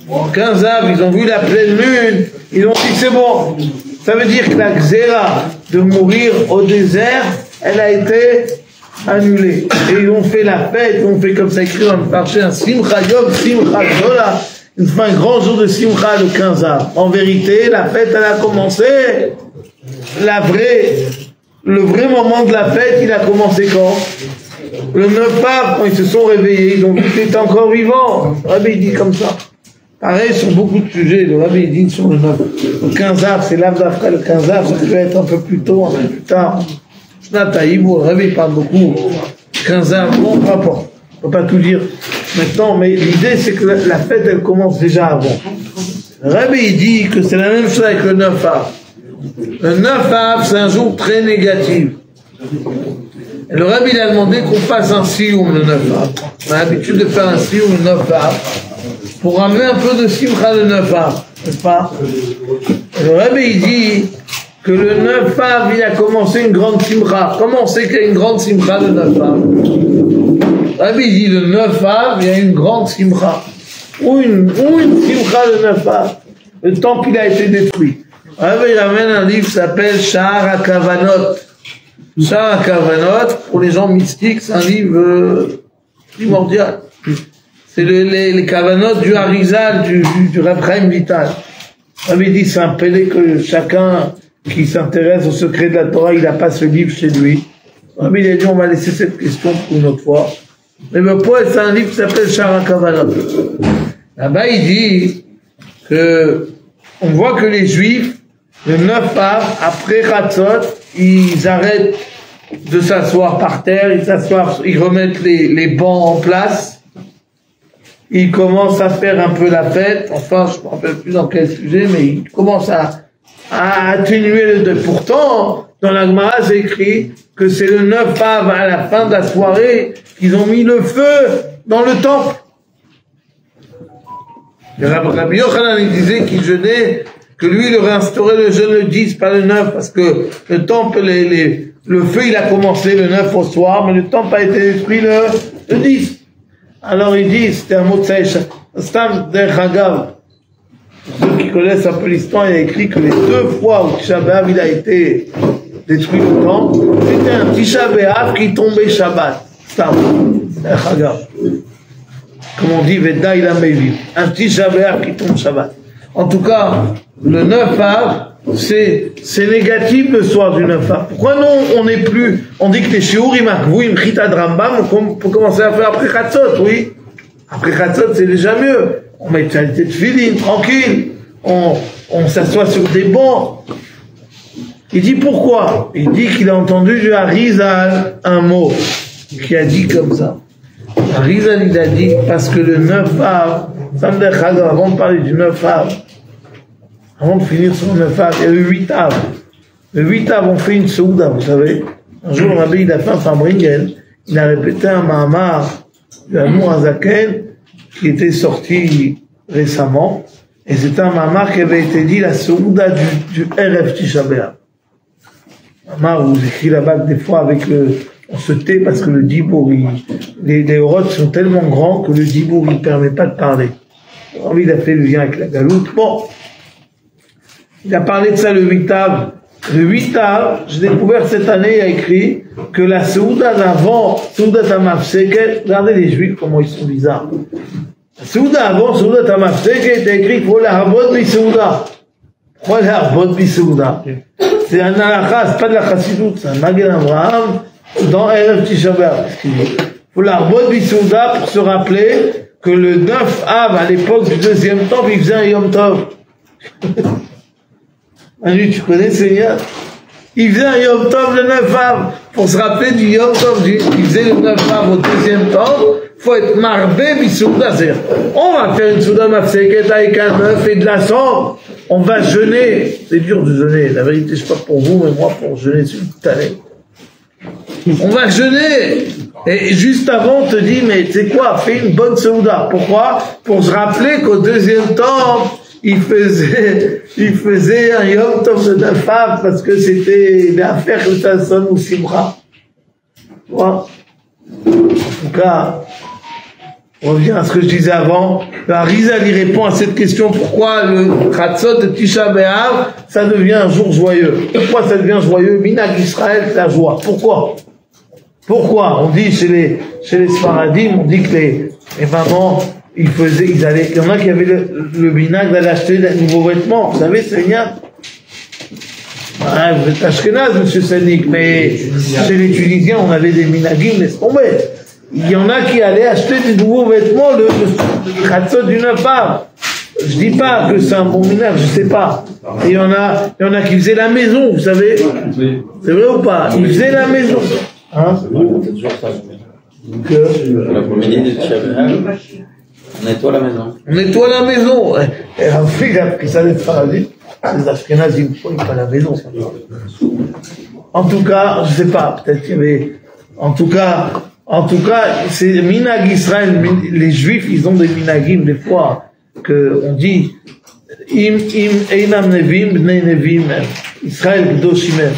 En 15 Av, ils ont vu la pleine lune, ils ont dit c'est bon. Ça veut dire que la xéra de mourir au désert, elle a été annulée. Et ils ont fait la fête, ils ont fait comme ça écrit dans le marché, un simcha yom, simcha zola. Ils font un grand jour de simcha le 15 Av. En vérité, la fête, elle a commencé. Le vrai moment de la fête, il a commencé quand? le 9 Av, quand ils se sont réveillés, ils ont vu qu'il était encore vivant. Le Rabbi il dit comme ça. Pareil sur beaucoup de sujets, le Rabbi il dit sur le 9. Le 15 Av, c'est l'Av d'après le 15 Av, ça peut être un peu plus tôt, un peu plus tard. Le Rabbi parle beaucoup. 15 Av, bon, peu importe. On ne peut pas tout dire maintenant, mais l'idée c'est que la fête elle commence déjà avant. Le Rabbi il dit que c'est la même chose avec le 9 Av. Le 9 Av, c'est un jour très négatif. Et le Rabbi il a demandé qu'on fasse un sioum le 9 Av. On a l'habitude de faire un sioum le 9 Av pour ramener un peu de simcha le 9 Av, n'est-ce pas? Et le Rabbi il dit que le 9 Av il a commencé une grande simcha. Comment on sait qu'il y a une grande simcha le 9 Av? Le Rabbi dit le 9 Av il y a une grande simcha. Ou une simcha le 9 Av. Le temple il a été détruit. Le Rabbi il ramène un livre qui s'appelle Sha'ar HaKavanot. Sha'ar HaKavanot, pour les gens mystiques, c'est un livre primordial. C'est les Kavanot du Harizal, du Rav Chaim Vital. Le Rabbi dit c'est un pélé que chacun qui s'intéresse au secret de la Torah, il n'a pas ce livre chez lui. Le Rabbi il a dit on va laisser cette question pour une autre fois. Mais le poète, c'est un livre qui s'appelle Sha'ar HaKavanot. Là-bas, il dit que on voit que les Juifs, le 9 Av, après Chatzot, ils arrêtent de s'asseoir par terre, ils remettent les bancs en place, ils commencent à faire un peu la fête, enfin, je ne me rappelle plus dans quel sujet, mais ils commencent à atténuer le deuil. Pourtant, dans la Gemara, c'est écrit que c'est le 9 Av, à la fin de la soirée, qu'ils ont mis le feu dans le temple. Le Rabbi Yochanan, il disait qu'il jeûnait, que lui, il aurait instauré le jeûne le 10, pas le 9, parce que le temple, le feu, il a commencé le 9 au soir, mais le temple a été détruit le 10. Alors il dit, c'était un mot de Saïcha, Stam Der Hagav. Pour ceux qui connaissent un peu l'histoire, il a écrit que les 2 fois où Tisha B'Av il a été détruit le temple, c'était un Tisha B'Av qui tombait Shabbat. Stam Der Hagav. Comme on dit, Veda il a mévi. Un Tisha B'Av qui tombe Shabbat. En tout cas, le 9 Av, c'est négatif le soir du 9 Av. Pourquoi non, on n'est plus, on dit que les shiurim akvuim chita drambam, on peut commencer à faire après Chatzot, oui. Après Chatzot, c'est déjà mieux. On met une qualité de filine, tranquille. On s'assoit sur des bancs. Il dit pourquoi? Il dit qu'il a entendu du Harizal un mot qui a dit comme ça. Harizal, il a dit parce que le 9 Av, Sameder Chagav, avant de parler du 9 Av, avant de finir sur le 9 Av, il y a le 8 Av. Le 8 Av, on fait une souda, vous savez. Un jour, le Rabbi, il a fait un Fabringen, il a répété un Mahamar du Admor Hazaken qui était sorti récemment, et c'était un Mahamar qui avait été dit la souda du Erev Tisha B'Av. Mahamar où j'écris là-bas des fois avec on se tait parce que le dibour, les orotes sont tellement grands que le dibour, il ne permet pas de parler. Alors, il a fait le lien avec la galoute. Bon. Il a parlé de ça le 8 Av. Le 8 Av, j'ai découvert cette année, il a écrit que la Souda d'avant, Souda Tamafseket, regardez les Juifs, comment ils sont bizarres. La Souda avant, Souda Tamafseket, il a écrit qu'il faut la Harbot Bisouda. Pourquoi la Harbot Bisouda? C'est un halakha, c'est pas de la Chassidut, c'est un Magen Abraham dans Erev Tisha B'Av. Il faut la Harbot Bisouda pour se rappeler que le 9 Av, à l'époque du deuxième temple, il faisait un Yom Tov. Manu, tu connais Seigneur? Il faisait un Yom Tov le 9 Av. Pour se rappeler du Yom Tov, il faisait le 9 Av au deuxième temps. Il faut être marbé bisouda. On va faire une souda mafseket avec un œuf et de la cendre. On va jeûner. C'est dur de jeûner. La vérité, je sais pas pour vous, mais moi, pour jeûner, c'est toute l'année. On va jeûner. Et juste avant, on te dit, mais tu sais quoi, fais une bonne souda. Pourquoi? Pour se rappeler qu'au deuxième temps, il faisait un Yom Tov de 9 Av parce que c'était l'affaire que ça sonne ou Simra. Voilà. En tout cas, on revient à ce que je disais avant. Le Harizal, il répond à cette question. Pourquoi le Chatzot de Tisha B'Av, ça devient un jour joyeux? Pourquoi ça devient joyeux? Minag Israël, la joie. Pourquoi? On dit chez les Sfaradim, on dit que les mamans, il y en a qui avaient le minag d'aller acheter de nouveaux vêtements. Vous savez, c'est bien. Ah, vous êtes Ashkenaz, monsieur Sanik, mais chez les Tunisiens, on avait des minagim, laisse tomber. Il y en a qui allaient acheter des nouveaux vêtements, le khatzot du 9 Av. Je dis pas que c'est un bon minage, je sais pas. Et il y en a qui faisaient la maison, vous savez. C'est vrai ou pas? Ils faisaient la maison. Hein? L'après-midi du Shabbat, on nettoie la maison. On nettoie la maison. Et Rafi, il a pris ça des paradis. Les Ashkenazes, ils ne font pas la maison. En tout cas, je sais pas, peut-être qu'il y avait. En tout cas, c'est Minag Israël. Les Juifs, ils ont des minagim, des fois, que on dit Im Einam Nevim, Bnei Nevim, Israël Gdoshimem.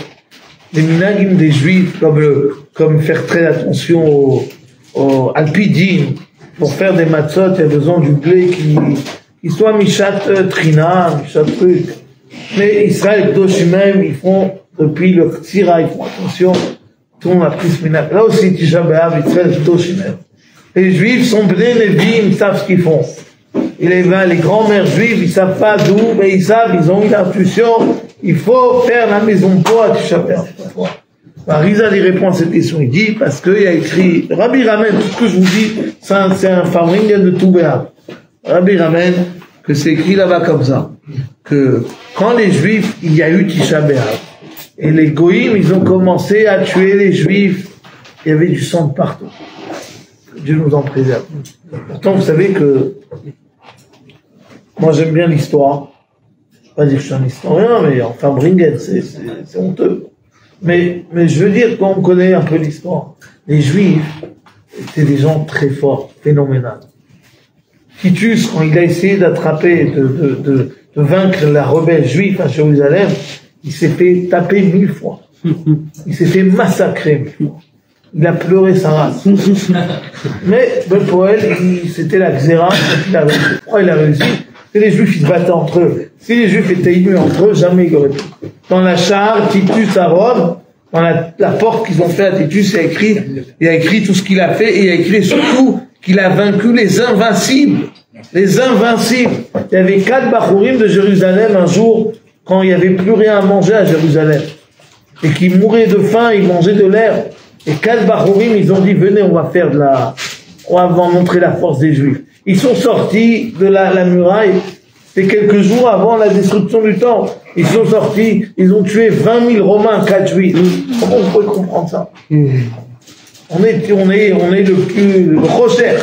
Les minagim des Juifs, comme faire très attention au Alpidim, pour faire des matzot, il y a besoin du blé qui soit Mishat Trina, Mishat truc. Mais Israël Gdoshimem, ils font, depuis le Ktira, ils font attention. Tout le monde a pris ce minag. Là aussi, Tisha B'Av, Israël Gdoshimem. Les Juifs sont Bnei Nevim, ils savent ce qu'ils font. Et les grands-mères juives, ils savent pas d'où, mais ils savent, ils ont une intuition, il faut faire la maison pour à Tisha B'Av. Rizal, il répond à cette question, il dit, parce qu'il a écrit, Rabbi ramène, tout ce que je vous dis, c'est un Famringen de tout B'Av. Rabbi ramène que c'est écrit là-bas comme ça, que quand les Juifs, il y a eu Tisha B'Av, et les Goïms, ils ont commencé à tuer les Juifs, il y avait du sang de partout. Que Dieu nous en préserve. Pourtant, vous savez que moi, j'aime bien l'histoire. Je ne vais pas dire que je suis un historien, mais enfin, Bringen, c'est honteux. Mais je veux dire, quand on connaît un peu l'histoire, les Juifs étaient des gens très forts, phénoménaux. Titus, quand il a essayé d'attraper, de vaincre la rebelle juive à Jérusalem, il s'est fait taper 1000 fois. Il s'est fait massacrer 1000 fois. Il a pleuré sa race. Mais, pour elle, c'était la xéra. Pourquoi il a réussi? Et les Juifs, ils se battaient entre eux. Si les Juifs étaient unis entre eux, jamais ils auraient pu. Dans la charte, Titus à Rome, dans la porte qu'ils ont fait à Titus, il a écrit tout ce qu'il a fait, et il a écrit surtout qu'il a vaincu les invincibles. Les invincibles. Il y avait 4 Bachurim de Jérusalem un jour, quand il n'y avait plus rien à manger à Jérusalem. Et qui mouraient de faim, ils mangeaient de l'herbe. Et 4 Bachurim, ils ont dit, venez, on va montrer la force des Juifs. Ils sont sortis de la muraille, c'est quelques jours avant la destruction du temple. Ils sont sortis, ils ont tué 20 000 Romains, 4 Juifs. Comment vous pouvez comprendre ça? On est le Rocher.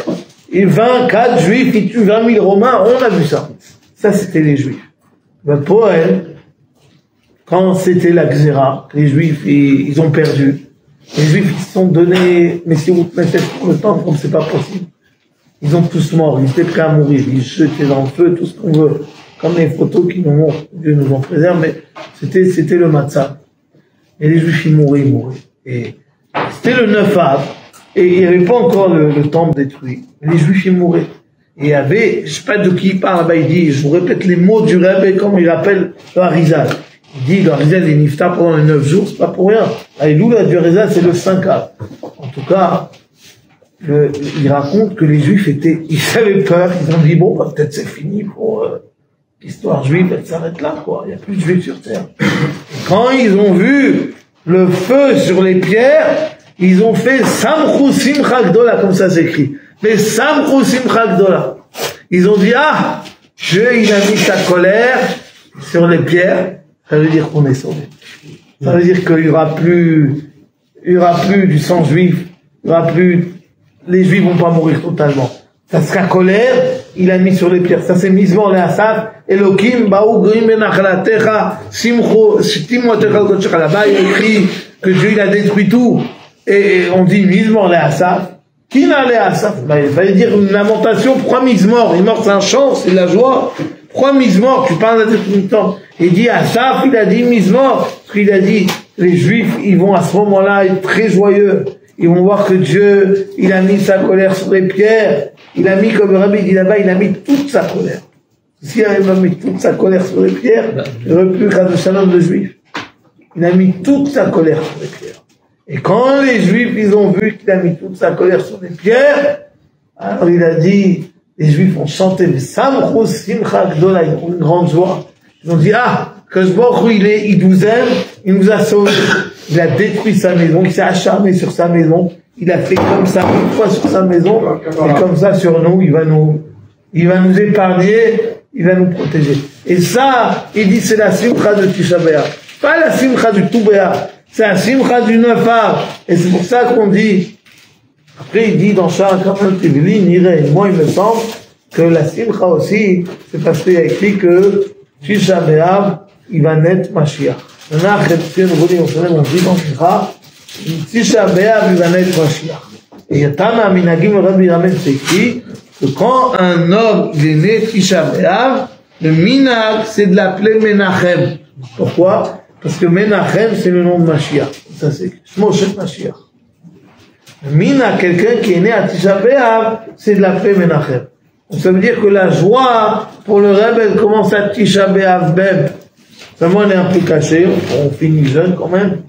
Et 24 Juifs, ils tuent 20 000 Romains, on a vu ça. Ça, c'était les Juifs. Pour elle, quand c'était la Xéra, les Juifs, ils ont perdu. Les Juifs, ils se sont donnés, mais si vous mettez pour le temps, comme c'est pas possible. Ils ont tous morts, ils étaient prêts à mourir, ils jetaient dans le feu, tout ce qu'on veut. Comme les photos qui nous montrent, Dieu nous en préserve, mais c'était le matzah. Et les Juifs, ils mouraient. Et c'était le 9 Av, et il n'y avait pas encore le temple détruit. Mais les Juifs, ils mouraient. Et il y avait, je sais pas de qui il parle là-bas, il dit, je vous répète les mots du Rebbe, comme il appelle le Harizal. Il dit, le Harizal est nifta pendant les 9 jours, c'est pas pour rien. Alléluia, du Harizal, c'est le 5 Av. En tout cas, il raconte que les Juifs ils avaient peur, ils ont dit, bon, peut-être c'est fini pour l'histoire juive, elle s'arrête là, quoi. Il n'y a plus de Juifs sur terre. Et quand ils ont vu le feu sur les pierres, ils ont fait Samchou Simcha Gdola, comme ça s'écrit. Mais Samchou Simcha Gdola. Ils ont dit, Dieu, il a mis sa colère sur les pierres. Ça veut dire qu'on est sauvé. Ça veut dire qu'il y aura plus du sang juif. Il y aura plus, les Juifs vont pas mourir totalement. Ça sera colère, il a mis sur les pierres. Ça c'est Mizmor le Asaf, Elokim, Baou, Goim, Benachalatecha, Simcho, Timotecha, Gochecha, là-bas, il y a écrit que Dieu, il a détruit tout. Et on dit Mizmor le Asaf. Qui n'a le Asaf? Il fallait dire une lamentation, pourquoi Mizmor? Il mort, c'est un chant, c'est de la joie. Pourquoi Mizmor? Tu parles de la destruction du temps. Il dit Asaf, il a dit Mizmor. Parce qu'il a dit, les Juifs, ils vont à ce moment-là être très joyeux. Ils vont voir que Dieu, il a mis sa colère sur les pierres. Il a mis, comme le Rabbi dit là-bas, il a mis toute sa colère. S'il avait mis toute sa colère sur les pierres, il n'y aurait plus qu'un de Shalom de Juifs. Il a mis toute sa colère sur les pierres. Et quand les Juifs, ils ont vu qu'il a mis toute sa colère sur les pierres, alors il a dit, les Juifs ont chanté, mais Samchou Simcha Gdola, ils ont une grande joie. Ils ont dit, Kajbor, il nous aime, il nous a sauvés. Il a détruit sa maison, il s'est acharné sur sa maison, il a fait comme ça une fois sur sa maison, et comme ça sur nous, il va nous épargner, il va nous protéger. Et ça, il dit, c'est la simcha de Tisha B'Av. Pas la simcha du Tou B'Av, c'est la simcha du 9 Av. Et c'est pour ça qu'on dit, après il dit dans Shara Kamal Tevili, moi il me semble que la simcha aussi, c'est parce qu'il y a écrit que Tisha B'Av, il va naître Mashiach. Maintenant, après, on dit dans Simcha, Tisha B'Av, il va naître Mashiach. Et Yatana Minagim Rabbi Ramen, c'est écrit que quand un homme il est né Tisha B'Av, le Minag, c'est de l'appeler Menachem. Pourquoi? Parce que Menachem, c'est le nom de Mashiach. Ça, c'est Shmoshet Mashiach. Le Minag, quelqu'un qui est né à Tisha B'Av, c'est de l'appeler Menachem. Donc ça veut dire que la joie pour le Rebbe, elle commence à Tisha B'Av Beb. Seulement, elle est un peu cachée, on finit jeune quand même,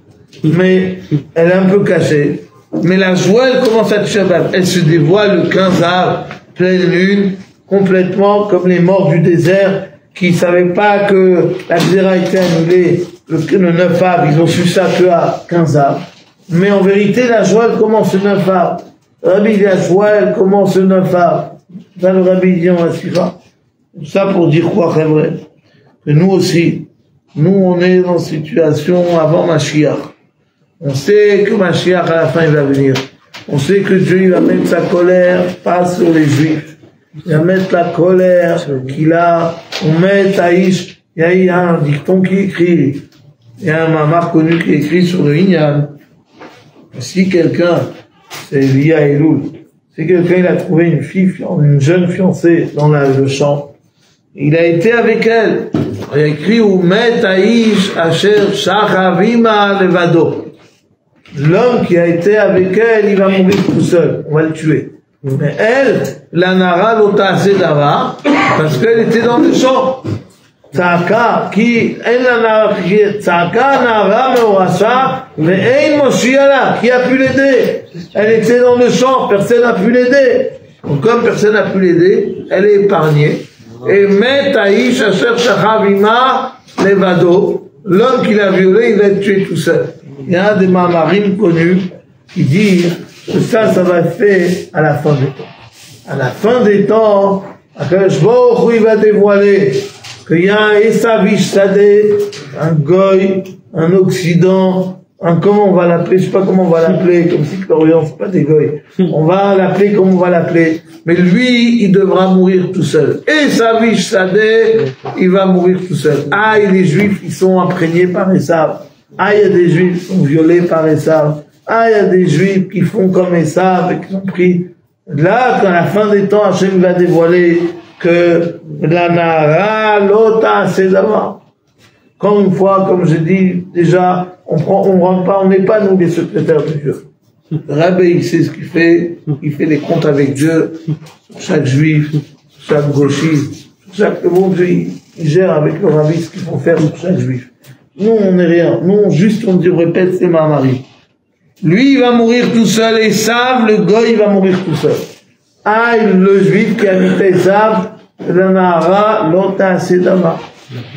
mais elle est un peu cachée. Mais la joie, elle commence à Tisha B'Av. Elle se dévoile le 15 Av, pleine lune, complètement comme les morts du désert qui savaient pas que la Xéra a été annulée le 9 Av, ils ont su ça que à 15 Av. Mais en vérité, la joie, elle commence le 9 Av. Le Rabbi dit, la joie, elle commence le 9 Av. Ça, le Rabbi dit, on va suivre. Ça pour dire quoi, vrai? Que nous aussi, nous, on est dans une situation avant Mashiach. On sait que Mashiach, à la fin, il va venir. On sait que Dieu, il va mettre sa colère, pas sur les Juifs. Il va mettre la colère qu'il a. On met Taïch. Il y a un dicton qui écrit. Il y a un mamar connu qui écrit sur le Inyan. Si quelqu'un, c'est lié à Elul, si quelqu'un, il a trouvé une fille, une jeune fiancée dans le champ, il a été avec elle. Il a écrit Umet Aish Asher Shachavima Levado. L'homme qui a été avec elle, il va mourir tout seul. On va le tuer. Mais elle, la Nara Lota Sedava, parce qu'elle était dans le champ. Tzaka, qui Tzaka Nara Meorasha, mais Ein Moshiala, qui a pu l'aider. Elle était dans le champ, personne n'a pu l'aider. Donc comme personne n'a pu l'aider, elle est épargnée. Et Met Aïch Asher Shachavima Levado, l'homme qui l'a violé, il va être tué tout seul. Il y a un des mamarim connus qui dit que ça va être fait à la fin des temps. À la fin des temps, Akadosh Baruch Hu, il va dévoiler qu'il y a un Esavish Sadeh, un Goy, un Occident, comment on va l'appeler, je sais pas comment on va l'appeler, comme si l'Orient c'est pas des Goy. On va l'appeler comme on va l'appeler. Mais lui, il devra mourir tout seul. Esavish Sadeh, il va mourir tout seul. Et les Juifs, ils sont imprégnés par Esav. Il y a des Juifs qui sont violés par Esav. Il y a des Juifs qui font comme Esav et qui ont pris. Là, quand à la fin des temps, Hachem va dévoiler que la Nara Lota Sedava. Comme une fois, comme j'ai dit déjà, on rentre pas, on n'est pas nous les secrétaires de Dieu. Le Rabbi, il sait ce qu'il fait des comptes avec Dieu, sur chaque Juif, sur chaque gauchiste, sur chaque, le bon Dieu, il gère avec le Rabbi ce qu'il faut faire sur chaque Juif. Nous, on n'est rien. Nous, juste, on dit, on répète, c'est ma mari. Lui, il va mourir tout seul, et Esav, le goy, il va mourir tout seul. Le Juif qui habite Esav, le Nahara, Lota Sedama.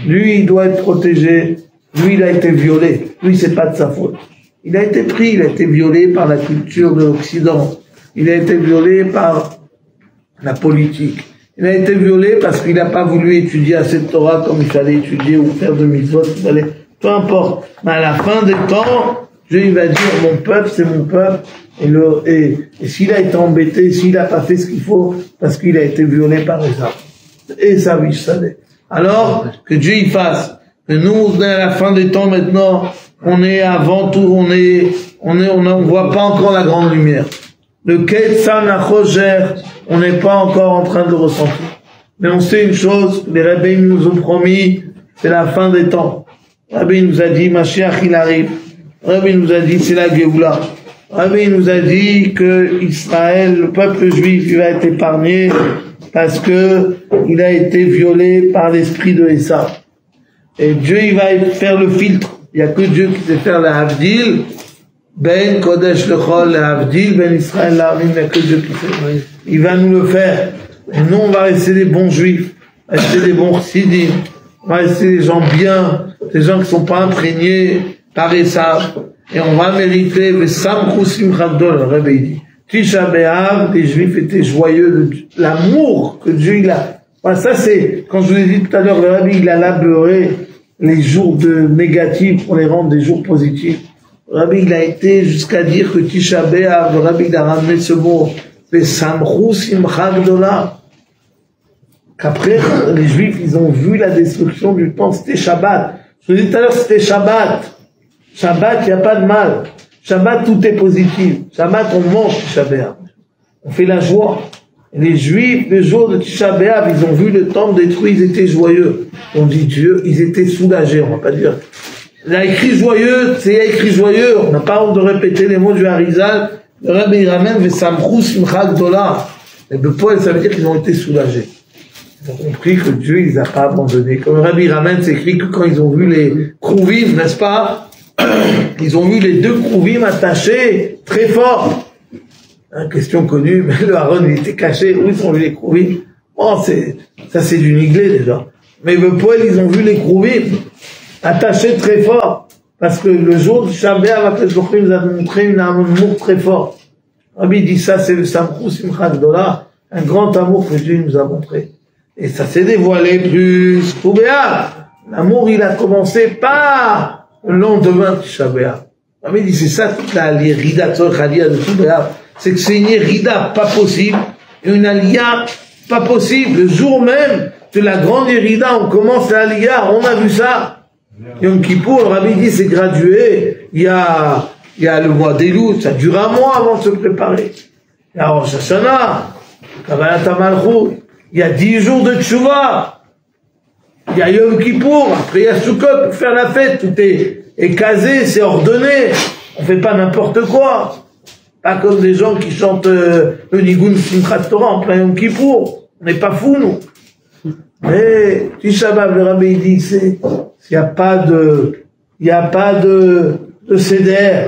Lui, il doit être protégé. Lui, il a été violé. Lui, c'est pas de sa faute. Il a été pris, il a été violé par la culture de l'Occident. Il a été violé par la politique. Il a été violé parce qu'il n'a pas voulu étudier assez de Torah comme il fallait étudier ou faire de mitzvot, il fallait, peu importe. Mais à la fin des temps, Dieu, il va dire, mon peuple, c'est mon peuple. Et s'il a été embêté, s'il n'a pas fait ce qu'il faut, parce qu'il a été violé par Esav. Esav, il savait. Alors, que Dieu y fasse. Que nous, à la fin des temps maintenant, on est avant tout, on voit pas encore la grande lumière. Le Ketsan Achoger, on n'est pas encore en train de le ressentir. Mais on sait une chose, les rabbins nous ont promis, c'est la fin des temps. Le rabbin nous a dit, Mashiach il arrive. Le rabbin nous a dit, c'est la Géoula. Le rabbin nous a dit que Israël, le peuple juif, il va être épargné parce que il a été violé par l'esprit de Esav. Et Dieu, il va faire le filtre. Il n'y a que Dieu qui sait faire la Havdil. Ben Kodesh Lechol, la Havdil, Ben Israël, la Havdil, il n'y a que Dieu qui sait. Il va nous le faire. Et nous, on va rester des bons juifs, rester des bons chassidim, on va laisser les gens bien, les gens qui sont pas imprégnés par Esav, et on va mériter le Samchou Simchat Gadol. Le Rebbe dit, Tisha B'Av, les Juifs étaient joyeux de l'amour que Dieu il a. Voilà, ça c'est, quand je vous ai dit tout à l'heure, le Rebbe il a labouré les jours de négatifs pour les rendre des jours positifs. Le Rebbe il a été jusqu'à dire que Tisha B'Av, le Rebbe il a ramené ce mot, le Samchou Simchat Gadol. Qu'après, les Juifs, ils ont vu la destruction du temple, c'était Shabbat. Je vous ai dit tout à l'heure, c'était Shabbat. Shabbat, il n'y a pas de mal. Shabbat, tout est positif. Shabbat, on mange Tisha B'Av. On fait la joie. Et les Juifs, le jour de Tisha B'Av, ils ont vu le temple détruit, ils étaient joyeux. On dit Dieu, ils étaient soulagés, on va pas dire. Il a écrit joyeux, c'est écrit joyeux. On n'a pas honte de répéter les mots du Harizal. Le Rebbe, il ramène, Vesamchou Simchat Gadol. Et le poil, ça veut dire qu'ils ont été soulagés. Ils ont compris que Dieu, il les a pas abandonnés. Comme le Rabbi ramène, c'est écrit que quand ils ont vu les Krouvim, n'est-ce pas? Ils ont vu les deux Krouvim attachés très fort. Question connue, mais le Aaron, il était caché. Où ils ont vu les Krouvim? Oh, ça c'est du niglé, déjà. Mais le poil, ils ont vu les Krouvim attachés très fort. Parce que le jour du Shabbat, il nous a montré un amour très fort. Rabbi dit ça, c'est le Samchou Simchat Gadol, un grand amour que Dieu nous a montré. Et ça s'est dévoilé plus Tou B'Av. L'amour, il a commencé pas le lendemain de Tisha B'Av. Rabbi dit, c'est ça toute la rida de Tou B'Av. C'est que c'est une rida pas possible, et une aliyah pas possible. Le jour même de la grande rida, on commence la aliyah, on a vu ça. Yom Kippour, le Rabbi dit, c'est gradué. Il y a le mois d'Elul, ça dure un mois avant de se préparer. Il y a Rosh Hashanah, Kabbalat HaMalchut. Il y a 10 jours de Tchouva. Il y a Yom Kippour. Après, il y a Sukkot pour faire la fête. Tout est casé, c'est ordonné. On fait pas n'importe quoi. Pas comme des gens qui chantent le Nigun Simchat Torah en plein Yom Kippour. On n'est pas fous, nous. Mais, Tisha B'Av, le Rabbi dit, il n'y a pas de Seder.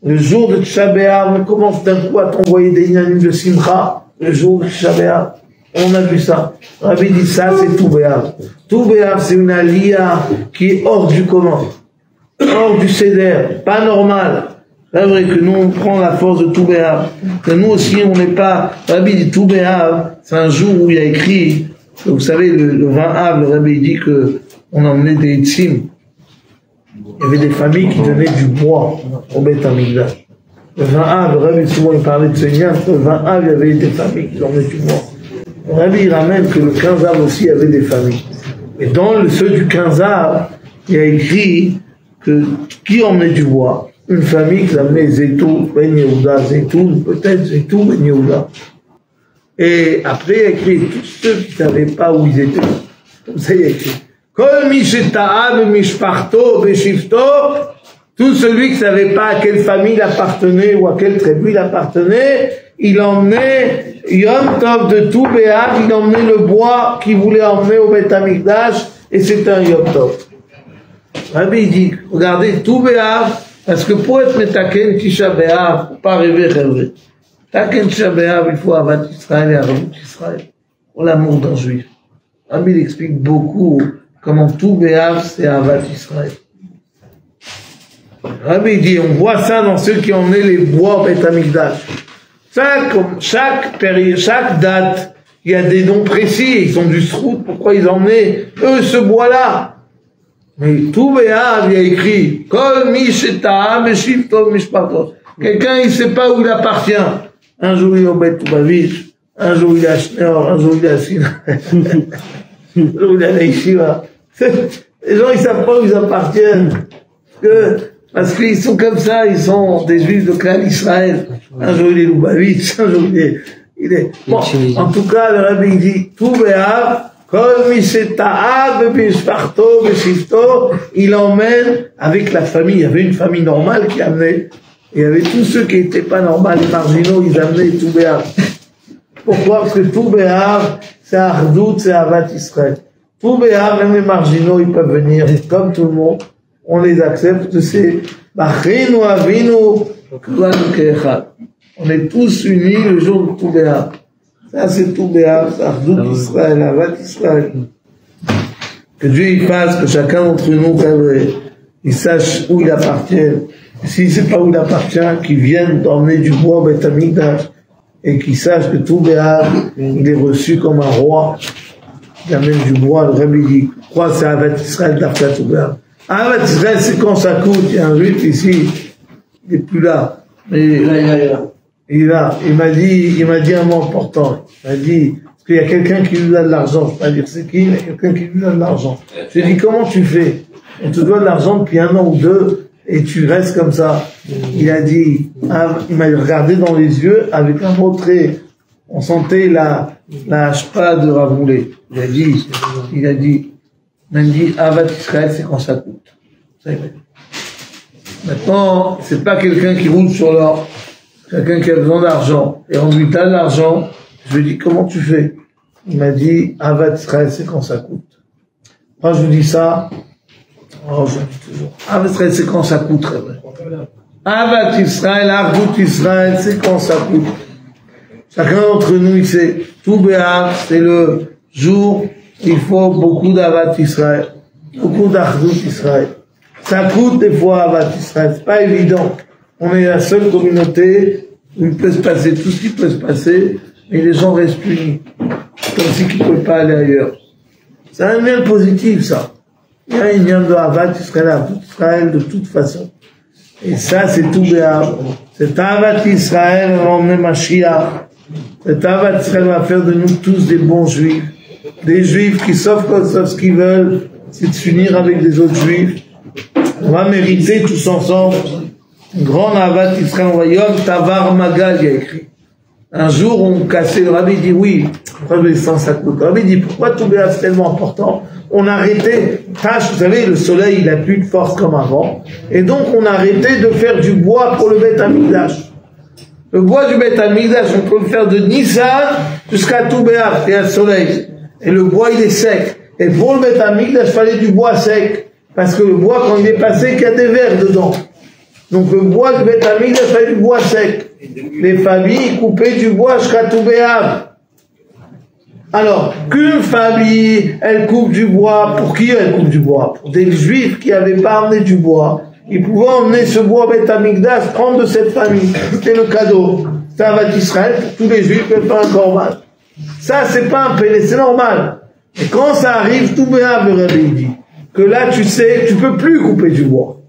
Le jour de Tisha B'Av, on commence d'un coup à t'envoyer des inanimes de Simcha. Le jour de Tisha B'Av. On a vu ça. Rabbi dit ça, c'est Tou B'Av. Tou B'Av, c'est une aliyah qui est hors du commun, hors du Seder, pas normal. C'est vrai que nous, on prend la force de Tou B'Av. Que nous aussi, on n'est pas. Rabbi dit Tou B'Av, c'est un jour où il y a écrit, vous savez, le 20 Av, le Rabbi dit que on emmenait des tzim. Il y avait des familles qui donnaient du bois au Beth Amikdash. Le 20 Av, le Rabbi souvent il parlait de ce lien. Le 20 Av, il y avait des familles qui emmenaient du bois. Le Rabbi il ramène que le 15 Av aussi il y avait des familles. Et dans ceux du 15 Av, il y a écrit que qui emmenait du bois? Une famille qui amenait Zétou, Ben Yehuda, Zétou, peut-être Zétou, Ben Yehuda. Et après, il y a écrit tous ceux qui ne savaient pas où ils étaient. Comme ça, il y a écrit. Kol mi sheta'a b'mishparto b'shifto, tout celui qui ne savait pas à quelle famille il appartenait ou à quelle tribu il appartenait, il emmenait Yom Tov de Tou B'Av, il emmenait le bois qu'il voulait emmener au Beth Amikdash, et c'était un Yom Tov. Rabbi dit, regardez, Tou B'Av, parce que pour être Metaken Tisha B'Av, faut pas rêver. Metaken Tisha B'Av, il faut Avat Israël et Aravut Israël, pour l'amour d'un juif. Rabbi il explique beaucoup comment Tou B'Av, c'est Avat Israël. Rabbi dit, on voit ça dans ceux qui emmenaient les bois au Beth Amikdash. Chaque période, chaque date, il y a des noms précis, ils ont du srout, pourquoi ils emmenaient, eux, ce bois-là. Mais Tou B'Av, il y a écrit, Kol mi sheta'a b'shifto mishparto. Quelqu'un, il sait pas où il appartient. Un jour, il est au Beth Lubavitch, un jour, il est à Schneor, un jour, il est à Sinai, un jour, il est à l'Yeshiva. Les gens, ils savent pas où ils appartiennent. Parce qu'ils sont comme ça, ils sont des juifs de Klal Israël. Un jour il est Lubavitch, un jour il est... Bon, en tout cas, le Rabbi dit, Tou B'Av, Kol mi sheta'a b'mishparto b'shifto, il emmène avec la famille. Il y avait une famille normale qui amenait, et il y avait tous ceux qui n'étaient pas normaux, les marginaux, ils amenaient Tou B'Av. Pourquoi? Parce que Tou B'Av, c'est Ardout, c'est Avat Israël. Tou B'Av, même les marginaux, ils peuvent venir, comme tout le monde. On les accepte, c'est Bachinu Avinu, on est tous unis le jour de Tou B'Av. Ça c'est Tou B'Av, c'est Ardout Israël, Avat Israël. Que Dieu il fasse que chacun d'entre nous, il sache où il appartient. Et s'il ne sait pas où il appartient, qu'il vienne d'emmener du bois au Beth Amikdash et qu'il sache que tout Béar, il est reçu comme un roi. Il amène du bois, le Rabbi dit, crois c'est Avat Israël d'après tout Béar. Avat Israël, c'est quand ça coûte. Il y a un juif ici, il n'est plus là. Mais il est là. Il m'a dit un mot important. Il m'a dit, parce qu'il y a quelqu'un qui lui donne de l'argent. Je ne vais pas dire c'est qui, mais quelqu'un qui lui donne de l'argent. Je lui ai dit, comment tu fais? On te doit de l'argent depuis 1 an ou 2 et tu restes comme ça. Il a dit, il m'a regardé dans les yeux avec un mot très, on sentait la hachpa de Ravoulé. Il a dit, Avat Israël, c'est quand ça coûte. Ça, il m'a dit. Maintenant, c'est pas quelqu'un qui roule sur l'or, quelqu'un qui a besoin d'argent. Et on lui donne l'argent. Je lui ai dit, comment tu fais? Il m'a dit, Avat Israël, c'est quand ça coûte. Moi, je vous dis ça. Oh, je dis toujours. Avat Israël, c'est quand ça coûte, très vrai. Avat Israël, Argout Israël, c'est quand ça coûte. Chacun d'entre nous, il sait. Tout Béar, c'est le jour, il faut beaucoup d'Avat Israël. Beaucoup d'Argout Israël. Ça coûte des fois Avat Israël. C'est pas évident. On est la seule communauté où il peut se passer tout ce qui peut se passer, et les gens restent unis. Comme si qu'ils ne peuvent pas aller ailleurs. C'est un lien positif, ça. Il y a un lien de Avat Israël de toute façon. Et ça, c'est tout Béar. Cet Avat Israël va emmener Mashiach. Cet Avat Israël va faire de nous tous des bons juifs. Des juifs qui sauf ce qu'ils veulent, c'est de s'unir avec des autres juifs. On va mériter tous ensemble une grande Avat Israël. Yom Tavar Magal, il y a écrit. Un jour, on cassait, le Rabbi dit oui, pourquoi le sang ça coûte? Le Rabbi dit pourquoi tout Béar c'est tellement important? On a arrêté, vous savez, le soleil il a plus de force comme avant, et donc on a arrêté de faire du bois pour le Beth Amikdash. Le bois du Beth Amikdash, on peut le faire de Nissan jusqu'à tout Béar, il y a le soleil, et le bois il est sec. Et pour le Beth Amikdash, il fallait du bois sec, parce que le bois quand il est passé, il y a des vers dedans. Donc le bois du Beth Amikdash, il fallait du bois sec. Les familles coupaient du bois jusqu'à tout Béar. Alors, qu'une famille, elle coupe du bois, pour qui elle coupe du bois? Pour des juifs qui n'avaient pas emmené du bois. Ils pouvaient emmener ce bois au Beth Amikdash, prendre de cette famille. C'était le cadeau. C'était Avat Israël, pour tous les juifs, ils faire un corban. Ça, c'est pas un péné, c'est normal. Et quand ça arrive, tout Béar, le Rabbi dit, que là, tu sais, tu peux plus couper du bois.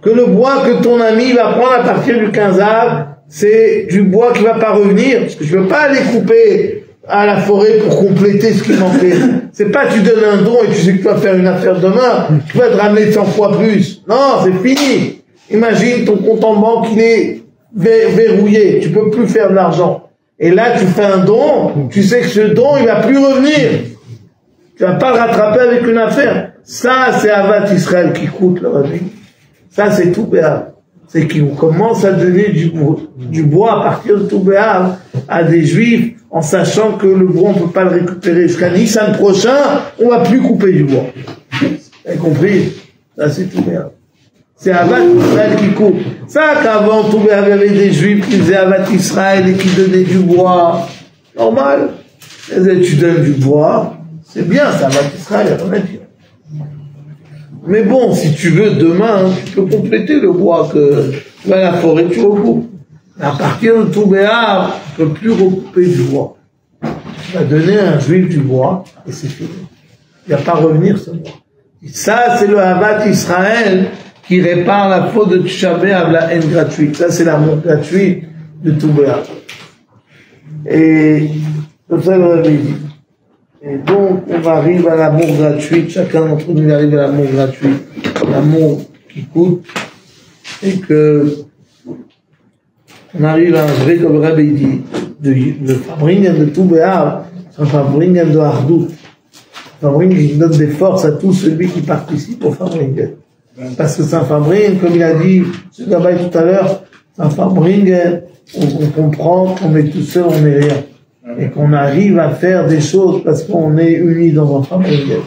Que le bois que ton ami va prendre à partir du 15 av, c'est du bois qui va pas revenir, parce que je veux pas aller couper à la forêt pour compléter ce qui manquait. C'est pas tu donnes un don et tu sais que tu vas faire une affaire demain, tu vas te ramener 100 fois plus. Non, c'est fini. Imagine ton compte en banque, il est verrouillé, tu peux plus faire de l'argent. Et là, tu fais un don, tu sais que ce don, il va plus revenir. Tu vas pas le rattraper avec une affaire. Ça, c'est Avat Israël qui coûte, le Rabbi. Ça, c'est tout Béar. C'est qu'on commence à donner du bois à partir de tout Béar à des juifs en sachant que le bois, on ne peut pas le récupérer. Jusqu'à Nissan prochain, on ne va plus couper du bois. Vous avez compris? Ça, c'est tout Béar. C'est Avat Israël qui coupe. Ça, qu'avant, tout Béar, il y avait des juifs qui faisaient Avat Israël et qui donnaient du bois. Normal. Tu donnes du bois, c'est bien, c'est Avat Israël, il n'y a rien à dire. Mais bon, si tu veux, demain, tu peux compléter le bois que tu vas à la forêt, tu recoupes. À partir de tout Béar, tu ne peux plus recouper du bois. Tu vas donner à un juif du bois, et c'est fini. Il ne va pas revenir ce bois. Et ça, c'est le Avat Israël qui répare la faute de Tisha B'Av, la haine gratuite. Ça, c'est l'amour gratuit de tout Béar. Et comme ça, le Rabbi dit. Et donc, on arrive à l'amour gratuit. Chacun d'entre nous arrive à l'amour gratuit. L'amour qui coûte. Et que, on arrive à un vrai, comme le Rabbi dit, le Fabringen de tout Béar, c'est un Fabringen de Hardout. Fabringen qui donne des forces à tout celui qui participe au Fabringen. Parce que c'est un Fabringen, comme il a dit M. Gabay tout à l'heure, c'est un Fabringen où on comprend qu'on est tout seul, on n'est rien. Et qu'on arrive à faire des choses parce qu'on est unis dans un Fabringen.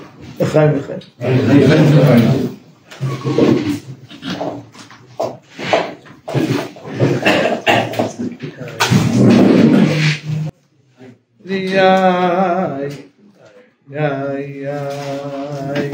Yay, yay, yay.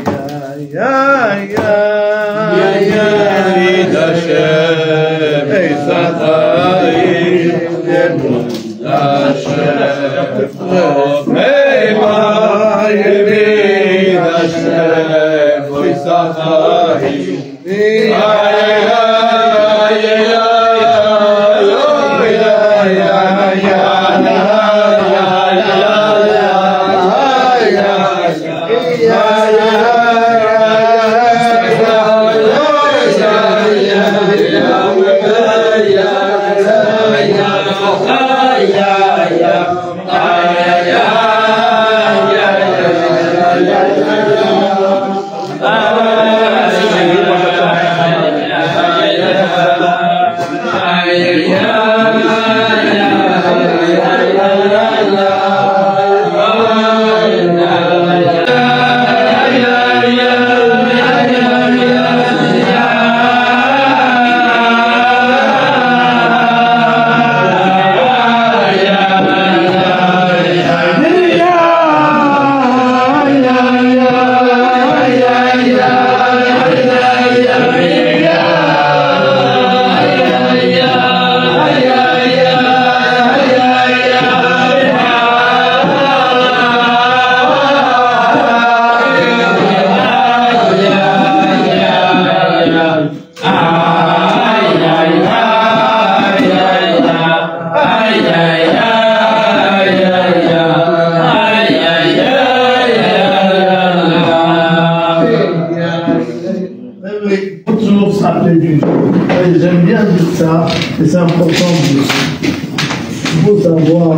J'aime bien dire ça, et c'est important de dire. Il faut savoir,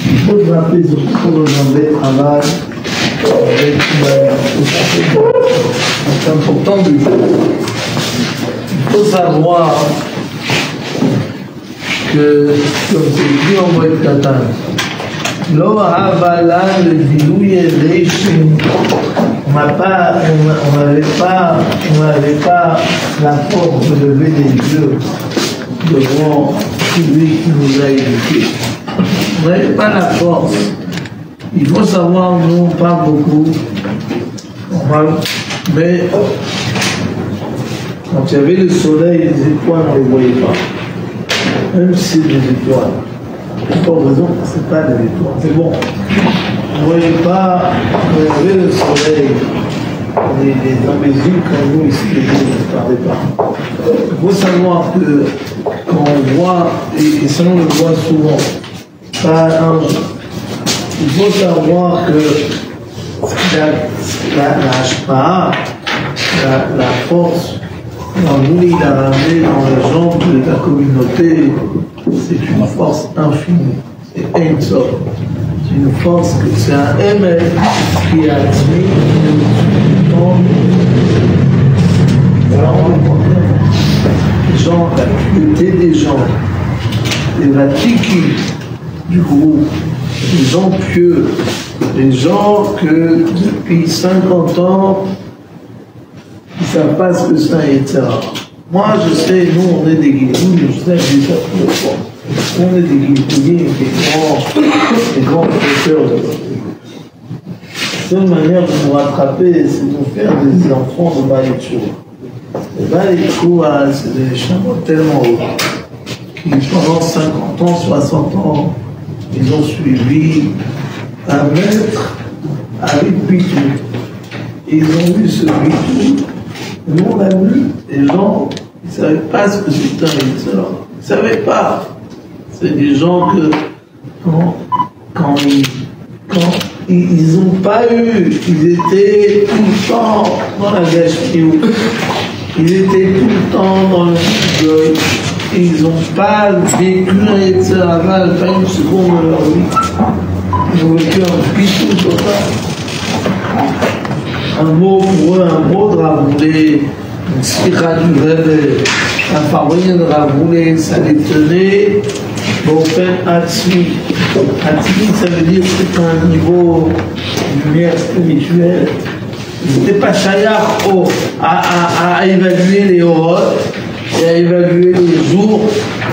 il faut se rappeler surtout pour le travail. C'est important de dire. Il faut savoir que, comme c'est dit en Moed Katan, Lo Havala le Dilouye Reishim. On n'avait pas la force de lever les yeux devant celui qui nous a éduqués. On n'avait pas la force. Il faut savoir, nous, pas beaucoup, normal, mais quand il y avait le soleil, les étoiles, on ne les voyait pas. Même si c'est des étoiles. Pour raison, ce n'est pas des étoiles. C'est bon. On ne voyait pas, quand il y avait le soleil, dans mes yeux, quand nous, ici, les yeux ne parlaient pas. Il faut savoir que quand on voit, et ça on le voit souvent, pas un jour, il faut savoir que la force, quand nous, il a ramené dans les gens de la communauté, c'est une force infinie, c'est un seul. C'est une force que c'est un ML qui a admis les gens, la pureté des gens, les vatiki du groupe, les gens pieux, les gens que depuis 50 ans, ils ne savent pas ce que c'est, etc. Moi, je sais, nous, on est des guillemets, je sais, je dis ça pour le fois. On est des guillemets, des grands professeurs de notre vie. La seule manière de nous rattraper, c'est de nous faire des enfants de Baïtchou. Les Baïtchou, c'est des chameaux tellement hauts qui, pendant 50 ans, 60 ans, ils ont suivi un maître avec Bitou. Ils ont vu ce Bitou. Nous, on l'a vu, les gens, ils ne savaient pas ce que c'était un Yitzhak. Ils ne savaient pas. C'est des gens que, quand ils n'ont pas eu, ils étaient tout le temps dans la gâchepioute. Ils étaient tout le temps dans le orgueil. Ils n'ont pas vécu un Yitzhak, pas une seconde de leur vie. Ils ont vécu un Bitou total. Un mot pour eux, un mot de Ravoulé, une spira du rêve, un farouille de Ravoulé, ça les tenait au fait Atzmi. Atzmi, ça veut dire que c'est un niveau de lumière spirituelle. Ils n'étaient pas chaillards à évaluer les horotes et à évaluer les jours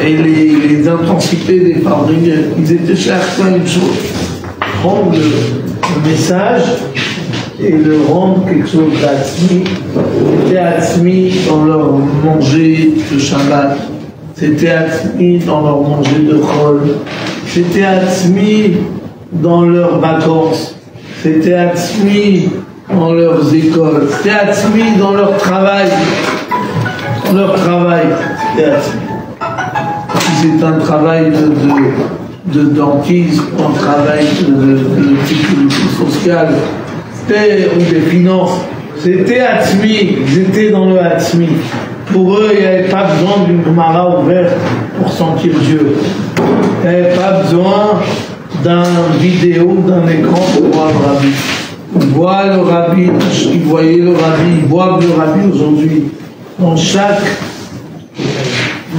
et les intensités des fabriques. Ils étaient chaque fois une chose. Prendre le message et le rendre quelque chose d'Atzmi. C'était Atzmi dans leur manger de Shabbat, c'était Atzmi dans leur manger de Chol, c'était Atzmi dans leurs vacances, c'était Atzmi dans leurs écoles, c'était Atzmi dans leur travail. Leur travail, c'était Atzmi. Si c'est un travail de dentiste, un travail de sécurité sociale, ou des finances, c'était Atzmi, ils étaient dans le Atzmi. Pour eux, il n'y avait pas besoin d'une Gemara ouverte pour sentir Dieu. Il n'y avait pas besoin d'un vidéo, d'un écran pour voir le Rabbi. Ils voient le Rabbi, ils voyaient le Rabbi, ils voient le Rabbi aujourd'hui. Dans chaque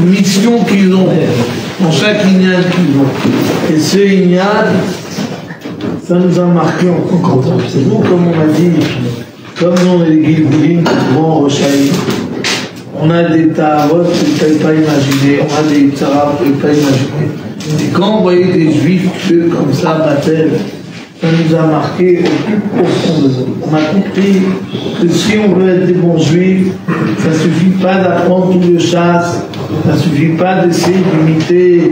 mission qu'ils ont, dans chaque ignal qu'ils ont. Et ce ignal, ça nous a marqué en content. C'est nous, comme on a dit, comme dans les Gilgulim qui vont rechailler. On a des tarots que vous ne pouvez pas imaginer, on a des tsaras que vous ne pouvez pas imaginer. Et quand on voyait des juifs tués comme ça, Batel, ça nous a marqué au plus profond de nous. On a compris que si on veut être des bons juifs, ça ne suffit pas d'apprendre tout le chasse, ça ne suffit pas d'essayer d'imiter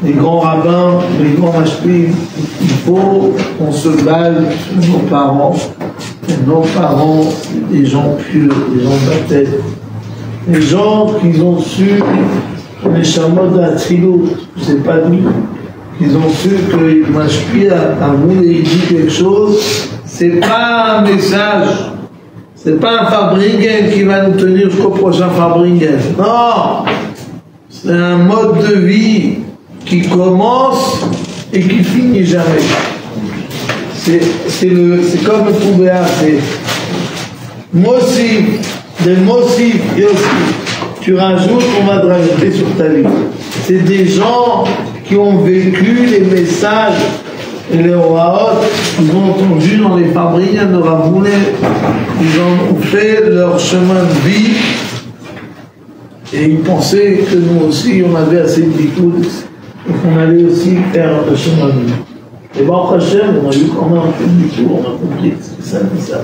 les grands rabbins, les grands mashpim. Il faut qu'on se base sur nos parents. Et nos parents, des gens purs, des gens Batel. Les gens qui ont su les chameaux d'Atrilout, c'est pas nous. Ils ont su que Mashpia à vous et il dit quelque chose, c'est pas un message, c'est pas un Farbringen qui va nous tenir jusqu'au prochain Farbringen. Non, c'est un mode de vie qui commence et qui finit jamais. C'est comme le Poubéa, c'est Mossif, des Mossif et aussi. Tu rajoutes, on va te rajouter sur ta vie. C'est des gens qui ont vécu les messages et les Horaot, ils ont entendu dans les fabriques de Ravoulet, ils ont fait leur chemin de vie et ils pensaient que nous aussi on avait assez de bitoud et qu'on allait aussi faire le chemin de vie. Et bon, après on a eu quand même un peu de bitoud, on a compris que c'est ça, c'est ça.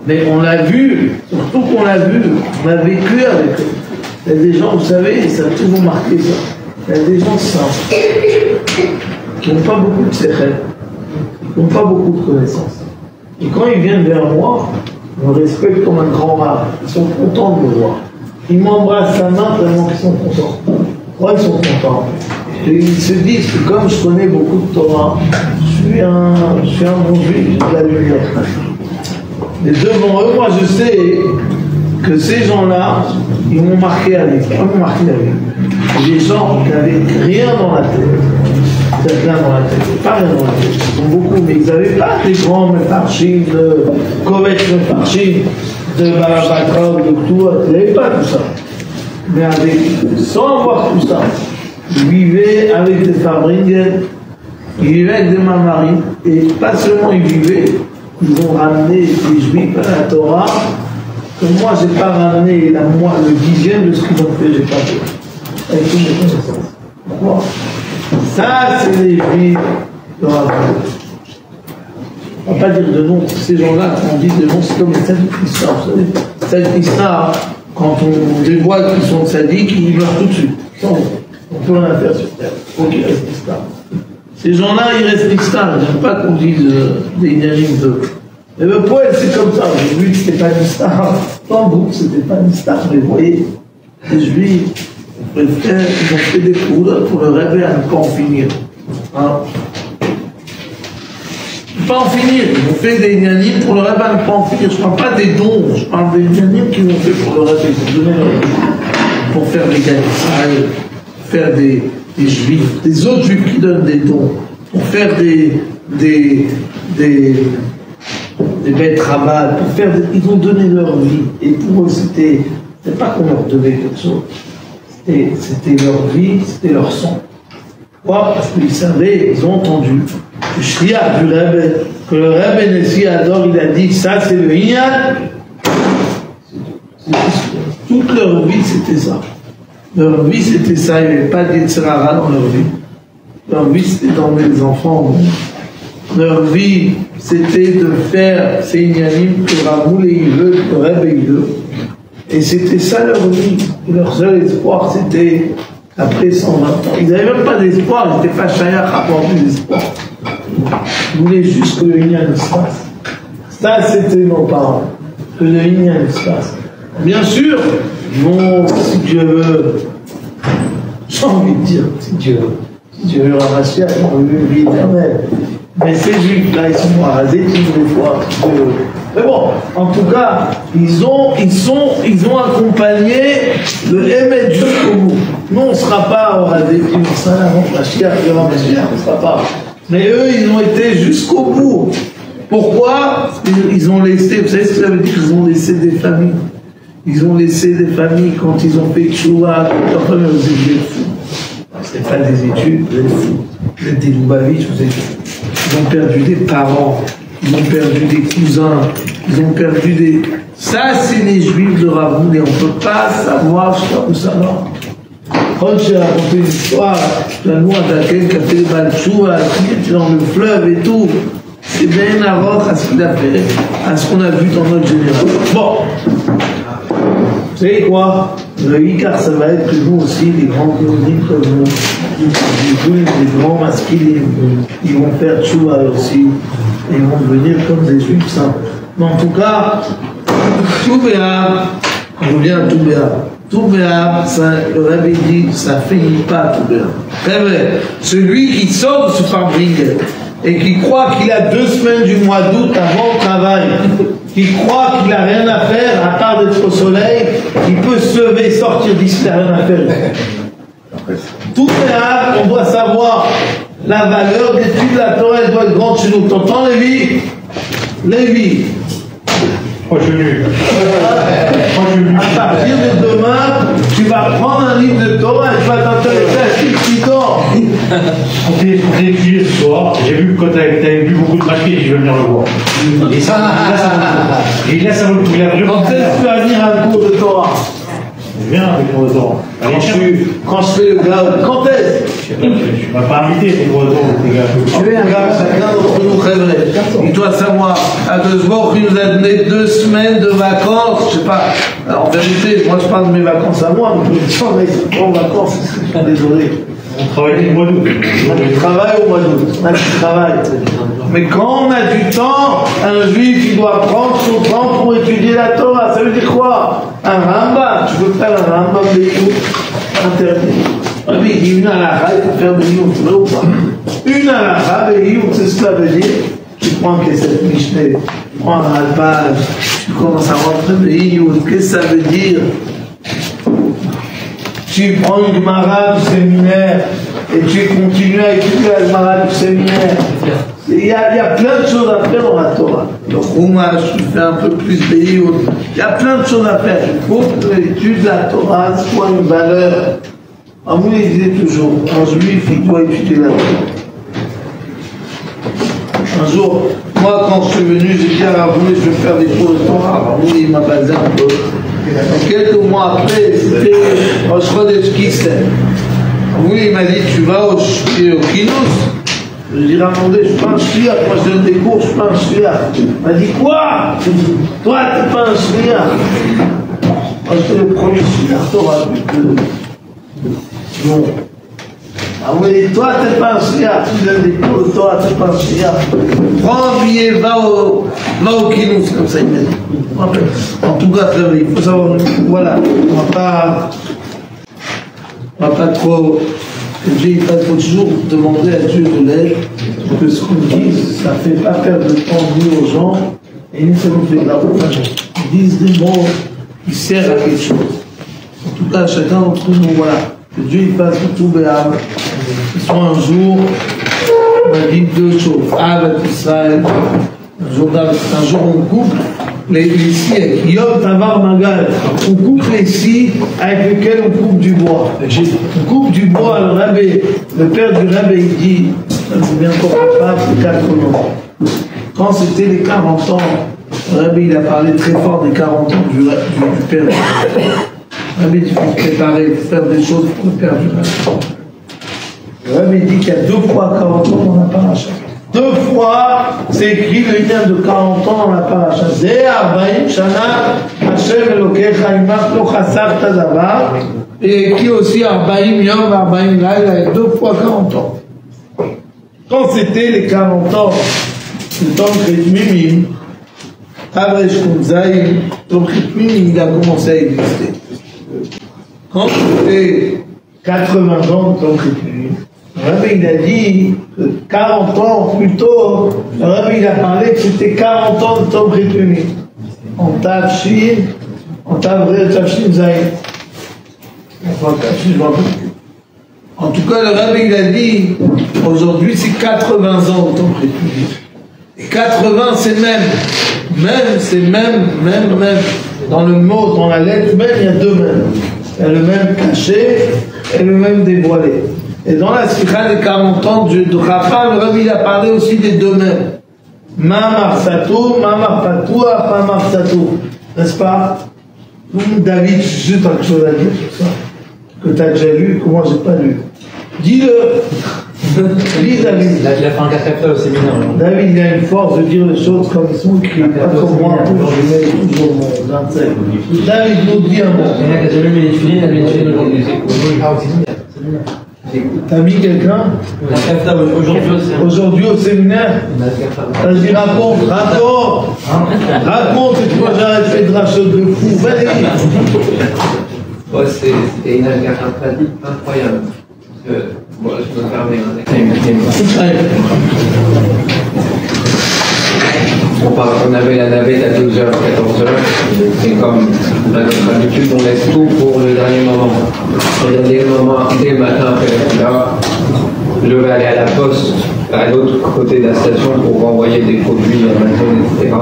Mais on l'a vu, surtout qu'on l'a vu, on a vécu avec eux. Il y a des gens, vous savez, ça a toujours marqué ça. Il y a des gens simples, qui n'ont pas beaucoup de secrets, qui n'ont pas beaucoup de connaissances. Et quand ils viennent vers moi, ils me respectent comme un grand rare. Ils sont contents de me voir. Ils m'embrassent la main tellement qu'ils sont contents. Pourquoi ils sont contents? Et ils se disent que comme je connais beaucoup de Torah, je suis un bon juif, j'ai de la lumière. Mais devant eux, moi je sais que ces gens-là, ils m'ont marqué à vie. Ils m'ont marqué à vie. Des gens qui n'avaient rien dans la tête. Rien dans la tête. Pas rien dans la tête. Ils sont beaucoup, mais ils n'avaient pas des grands mefarchim, de Kovetch mefarchim, de Barabakrav, de tout. Ils n'avaient pas tout ça. Mais sans avoir tout ça, ils vivaient avec des Farbringen, ils vivaient avec des Mamarim, et pas seulement ils vivaient, ils ont ramené des Juifs à la Torah, que moi j'ai pas ramené le 10e de ce qu'ils ont fait, j'ai pas fait. Avec toutes mes connaissances. Pourquoi? Ça, c'est les Juifs de Rav. On ne va pas dire de nom, ces gens-là, quand on dit de nom, c'est comme les tzaddik Isra, vous savez. Tzaddik Isra, quand on dévoile qu'ils sont tzaddik, ils meurent tout de suite. On ne peut rien faire sur terre. Il faut qu'ils restent Isra. Ces gens-là, ils restent Isra. Je n'aime pas qu'on dise des inanim d'eux. Mais le poète, c'est comme ça. J'ai vu que c'était pas une star. Tant vous, c'était pas une star. Mais vous voyez, les Juifs, ils ont fait des coups pour le rêver à ne pas en finir. Hein? Pas en finir. Ils ont fait des inanim pour le rêve à ne pas en finir. Je ne parle pas des dons. Je parle des inanim qu'ils ont fait pour le rêve. Ils ont donné leur vie pour faire les galères, faire des Juifs, des autres Juifs qui donnent des dons, pour faire des bêtes rabat, pour faire ils ont donné leur vie. Et pour eux, c'était pas qu'on leur devait quelque chose. C'était leur vie, c'était leur sang. Pourquoi? Parce qu'ils savaient, ils ont entendu le shliach du Rebbe, que le Rebbe Nessi Ador, il a dit, ça c'est le Inyan. Toute leur vie, c'était ça. Leur vie, c'était ça. Il n'y avait pas d'Yetzirah dans leur vie. Leur vie, c'était d'emmener les enfants Leur vie, c'était de faire ces inyanim que Ramoul et il veut, que Rebbe il veut. Et c'était ça leur vie. Et leur seul espoir, c'était après 120 ans. Ils n'avaient même pas d'espoir, ils n'étaient pas chayach à apporter d'espoir. Ils voulaient juste que le inyan se passe. Ça, c'était nos parents. Que le inyan se passe. Bien sûr, bon, si Dieu veut, j'ai envie de dire, si Dieu veut ramasser, on veut une vie éternelle. Mais ces juifs-là, ils sont rasés toutes les fois. Mais bon, en tout cas, ils ont accompagné le Hémet jusqu'au bout. Nous, on ne sera pas au rasé, on sera on ne sera pas. Mais eux, ils ont été jusqu'au bout. Pourquoi? Ils ont laissé, vous savez ce que ça veut dire? Ils ont laissé des familles. Ils ont laissé des familles quand ils ont fait tchouva, quand leur famille vous êtes des fous. Ce n'est pas des études, vous êtes fous. Vous êtes des Lubavitch, vous êtes fous. Ils ont perdu des parents, ils ont perdu des cousins, ils ont perdu des... Ça, c'est les juifs de Ravoul et on ne peut pas savoir où ça va. Quand j'ai raconté une histoire, la loi d'Aken qui a fait le Balchouva, qui était dans le fleuve et tout, c'est bien avant à ce qu'il a fait, à ce qu'on a vu dans notre génération. Bon. Vous savez quoi? Le Icar, ça va être que nous aussi, les grands chroniques comme nous, les grands masculins, ils vont faire tchouva aussi, et ils vont devenir comme des juifs simples. Mais en tout cas, tout Béab, on revient à tout Béab. Tout Béab, le Rabbi dit, ça finit pas tout Béab. C'est vrai, celui qui sort de ce fabrique et qui croit qu'il a 2 semaines du mois d'août avant le travail, qui croit qu'il n'a rien à faire à part d'être au soleil, il peut se lever et sortir d'ici, il n'a rien à faire. Tout Béab, on doit savoir la valeur d'étude de la Torah, elle doit être grande chez nous. T'entends, Lévi? Lévi. À partir de demain, tu vas prendre un livre de Torah et tu vas t'intéresser à ce qui dort. On s'est étudié ce soir, j'ai vu que quand tu avais bu beaucoup de papier, je vais venir le voir. Et ça, là, ça vaut le coup. Quand est-ce que tu vas venir à un cours de Torah? Je viens avec le cours de Torah. Quand je fais le gars, quand est-ce? Je ne m'as pas invité pour le cours de Torah, les gars. Tu es un gars, chacun d'entre nous rêverait. Il doit savoir, à 2 jours, il nous a donné 2 semaines de vacances, je sais pas. Alors, en vérité, moi je parle de mes vacances à moi, mais je suis en vacances, je suis désolé. On travaille au mois d'août. On travaille au mois d'août, on a du travail. Mais quand on a du temps, un juif, il doit prendre son temps pour étudier la Torah. Ça veut dire quoi? Un Rambam, tu peux faire un Rambam des tout interdit. Oui, il dit une halakha, il faut faire des yout, tu veux ou pas? Une halakha, des yout, c'est ce que ça veut dire. Tu prends cette Mishneh, tu prends un alpage, tu commences à rentrer des yout. Qu'est-ce que ça veut dire? Tu prends une Gemara du séminaire et tu continues à étudier la Gemara du séminaire. Il y a plein de choses à faire dans la Torah. Le Chumash, tu fais un peu plus de Yud. Il y a plein de choses à faire. Il faut que l'étude de la Torah soit une valeur. Amoul, il disait toujours, un juif, il doit étudier la Torah. Un jour, moi, quand je suis venu, j'ai dit à Amoul, je vais faire des cours de Torah. Amoul, il m'a basé un peu. Et quelques mois après, c'était au Shchodesh Kislev. Oui, il m'a dit, tu vas au Kinous? Je lui ai demandé, je suis pas un shliach, moi je donne des cours, je suis pas un shliach. Il m'a dit, quoi? Toi, t'es pas un shliach. Moi, j'étais le premier shliach Torah. Non. Ah oui, toi, t'es pas un shliach, tu donnes des cours de Torah, t'es pas un shliach. Prends un billet, va au Kinous, comme ça il m'a dit. En tout cas, il faut savoir, voilà, on va pas trop. Il faut toujours demander à Dieu de l'aide, que ce qu'on dit, ça ne fait pas perdre de temps ni aux gens, et ni ça nous fait de la route. Ils disent des mots qui servent à quelque chose. En tout cas, chacun d'entre nous, voilà, que Dieu il fasse tout Béab, que soit un jour, on a dit 2 choses. Avec Israël, un jour on coupe les scies avec Yom Tavar Magal. On coupe les scies avec lesquels on coupe du bois. On coupe du bois, le père du Rabbi, il dit, c'est bien encore pas, c'est 4 ans. Quand c'était les 40 ans, le Rabbi il a parlé très fort des 40 ans du père. Le Rabbi dit, il faut se préparer, il faut faire des choses pour le père du Rabbi. Le Rabbi dit qu'il y a 2 fois 40 ans dans la paracha. 2 fois, c'est écrit le lien de 40 ans dans la paracha. Zé, Arbaïm, Shana, Hashem, Elokecha, Imach, Lo Chasarta Davar. Et écrit aussi Arbaïm, Yom, Arbaïm, Laïla, 2 fois 40 ans. Quand c'était les 40 ans du Tom Mimim, Avresh Kunzaïm, Tom Mimim, il a commencé à exister. Quand c'était 80 ans de Tom Mimim, le Rabbi il a dit que 40 ans plus tôt, le Rabbi il a parlé que c'était 40 ans de Tom Mimim. En Tafshin, en Tafshin Zaïm. En tout cas, le Rabbi il a dit, aujourd'hui c'est 80 ans de Tom Mimim. Et 80 c'est même. Dans le mot, dans la lettre même, il y a 2 mêmes. Il y a le même caché et le même dévoilé. Et dans la sikha des 40 ans de Chacham, le Rabbi il a parlé aussi des 2 mêmes. Mamar Satou, Mamar Patoua, Mamar Satou. N'est-ce pas? David, juste quelque chose à dire sur ça. Que tu as déjà lu, que moi j'ai pas lu. Dis-le. Lis David. Il a fait un 4 chapters au séminaire. David, il a une force de dire les choses comme ils sont écrites. Pas comme moi, je mets toujours mon 27. David nous dit un mot. Il y en a qui ont mis les filines, elle met les aujourd'hui. Ah, au séminaire. T'as mis quelqu'un aujourd'hui au séminaire? Vas-y, raconte, et toi j'arrête de faire de rachot de fou, vas-y. Ouais, c'était une pratique incroyable. Bon, je peux fermer. On avait la navette à 12h, 14h, et comme à notre habitude, on laisse tout pour le dernier moment. Le dernier moment, dès le matin après là, je vais aller à la poste, à l'autre côté de la station pour renvoyer des produits à Amazon, etc.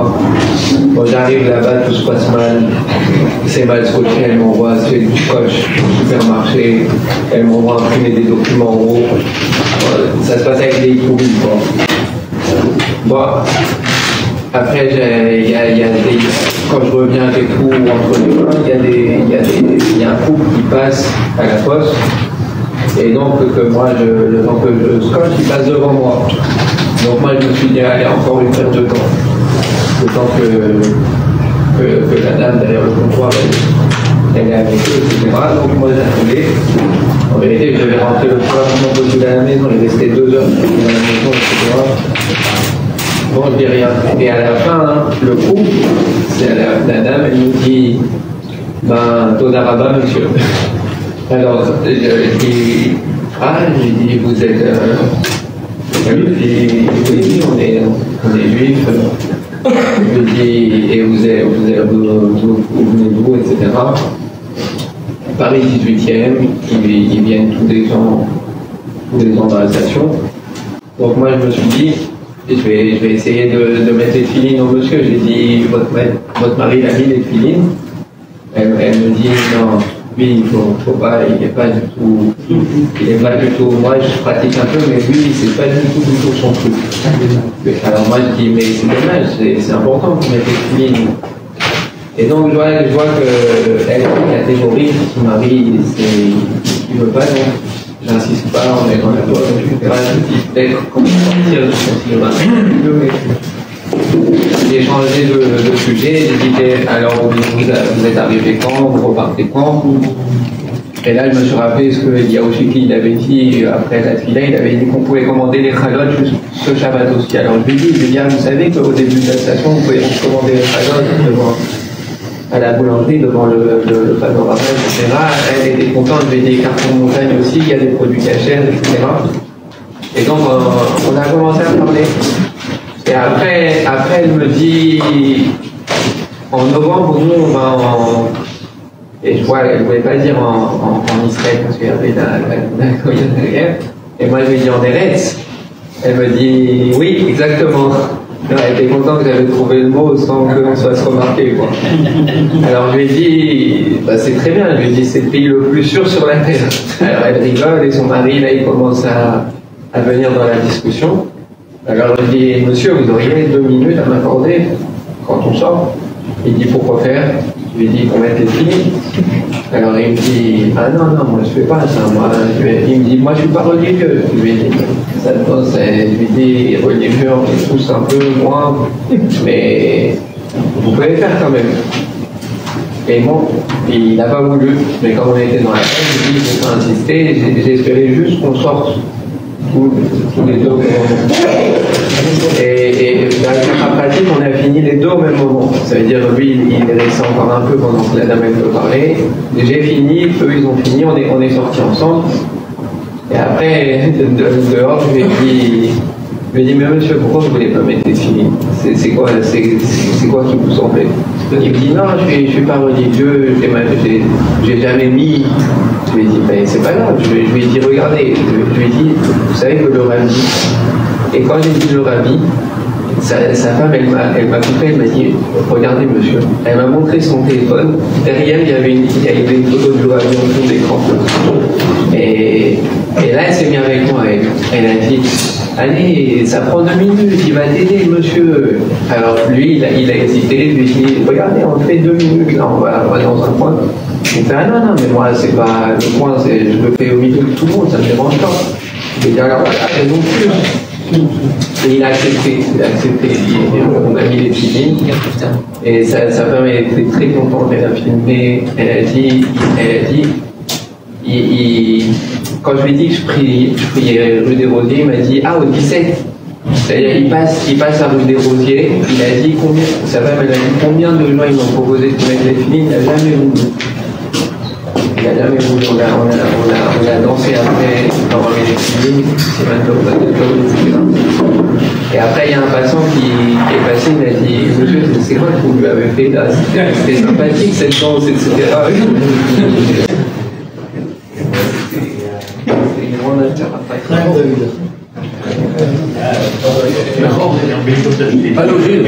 Quand j'arrive là-bas, tout se passe mal, c'est mal scotché, elle m'envoie du scotch au supermarché, elle m'envoie imprimer des documents en gros. Ça se passe avec des courriers, quoi. Bon. Après, quand je reviens des cours entre les mains, il y a un couple qui passe à la poste. Et donc, le temps que je scotche, il passe devant moi. Donc, moi, je me suis dit, allez, encore une perte de temps. Le temps que la dame derrière le comptoir, elle est avec eux, etc. Donc, moi, j'ai attendu. En vérité, je devais rentrer le soir, je me suis à la maison, il restait 2 heures dans la maison, etc. Bon, je dis rien. Et à la fin, le coup, c'est la dame, elle nous dit, Toda Rabba, monsieur. Alors, j'ai dit, j'ai dit, vous êtes. Elle me dit, oui, on est juifs. Je lui dis, et vous venez d'où, etc. Paris 18e, ils viennent tous les ans dans la station. Donc, moi, je me suis dit, je vais essayer de mettre les filines au monsieur. J'ai dit, votre mari a mis les filines. Elle me dit, non, lui, il faut pas, il n'est pas du tout, moi je pratique un peu, mais lui, c'est pas du tout son truc. Alors moi je dis, mais c'est dommage, c'est important de mettre les filines. Et donc je vois qu'elle catégorise son mari, il ne veut pas, donc j'insiste pas, on est dans la voie, etc. Je dis peut-être comment sortir de son cinéma. J'ai changé de sujet, j'ai dit alors vous êtes arrivé quand, vous repartez quand? Et là je me suis rappelé ce que Yaouchiki il avait dit après la fila, il avait dit qu'on pouvait commander les chalotes ce Shabbat aussi. Alors je lui ai dit, vous savez qu'au début de la station vous pouvez commander les chalotes à la boulangerie devant le panorama, etc. Elle était contente, je lui ai dit carton de montagne aussi, il y a des produits cachers, etc. Et donc on a commencé à parler. Et après elle me dit, en novembre, nous on va et je vois, elle ne voulait pas dire en Israël parce qu'il y avait la guerre. Et moi je lui ai dit en Eretz. Elle me dit, oui, exactement. Elle était contente que j'avais trouvé le mot sans que l'on soit remarqué, quoi. Alors je lui ai dit, c'est très bien, je lui ai dit, c'est le pays le plus sûr sur la terre. Alors elle rigole et son mari, là, il commence à venir dans la discussion. Alors je lui dis, monsieur, vous auriez 2 minutes à m'accorder quand on sort? Il dit, pourquoi faire? Je lui ai dit, qu'on mette les filles. Alors il me dit, ah non, non, moi je fais pas ça, moi. Il me dit, moi je suis pas religieux. Je lui dis, ça je lui dis, religieux, on est tous un peu moins, mais vous pouvez faire quand même. Et bon, il n'a pas voulu, mais quand on était dans la salle, je lui ai dit, il faut pas insister, j'espérais juste qu'on sorte tous les deux au même moment. Et dans la pratique, on a fini les deux au même moment. Ça veut dire, lui, il est resté encore un peu pendant que la dame elle peut parler. J'ai fini, eux, ils ont fini, on est sortis ensemble. Et après, dehors, je lui ai dit, mais monsieur, pourquoi vous ne voulez pas mettre les filles? C'est quoi qui vous embête? Il me dit, non, je suis pas religieux, j'ai jamais mis. Je lui ai dit, mais c'est pas grave. Je lui ai dit, regardez, je lui ai dit, vous savez que le rabbi. Et quand j'ai dit le rabbi, sa femme, elle m'a coupé, elle m'a dit, regardez monsieur. Elle m'a montré son téléphone. Derrière, il y avait une photo du rabbi en fond d'écran. Et là, elle s'est mise avec moi. Elle a dit, allez, ça prend 2 minutes, il va t'aider, monsieur. Alors lui, il a hésité, je lui ai dit, regardez, on fait 2 minutes, là, on va dans un coin. Il fait, ah non, mais moi, c'est pas le coin, je le fais au milieu de tout le monde, ça me dérange pas. Je lui ai dit, alors voilà, elle non plus. Et il a accepté, on a mis les films, et sa femme elle était très contente, elle a filmé, elle a dit, quand je lui ai dit que je priais rue des Rosiers, il m'a dit, ah, au 17. C'est-à-dire, il passe à rue des Rosiers, il a dit combien, sa femme elle a dit combien de gens ils m'ont proposé de mettre les films, il n'a jamais voulu. Il n'a jamais voulu, on a dansé après, on a remis les films, c'est maintenant, et après, il y a un passant qui est passé, il m'a dit, monsieur, c'est quoi que vous lui avez fait là? C'était sympathique cette danse, etc. Pas logique.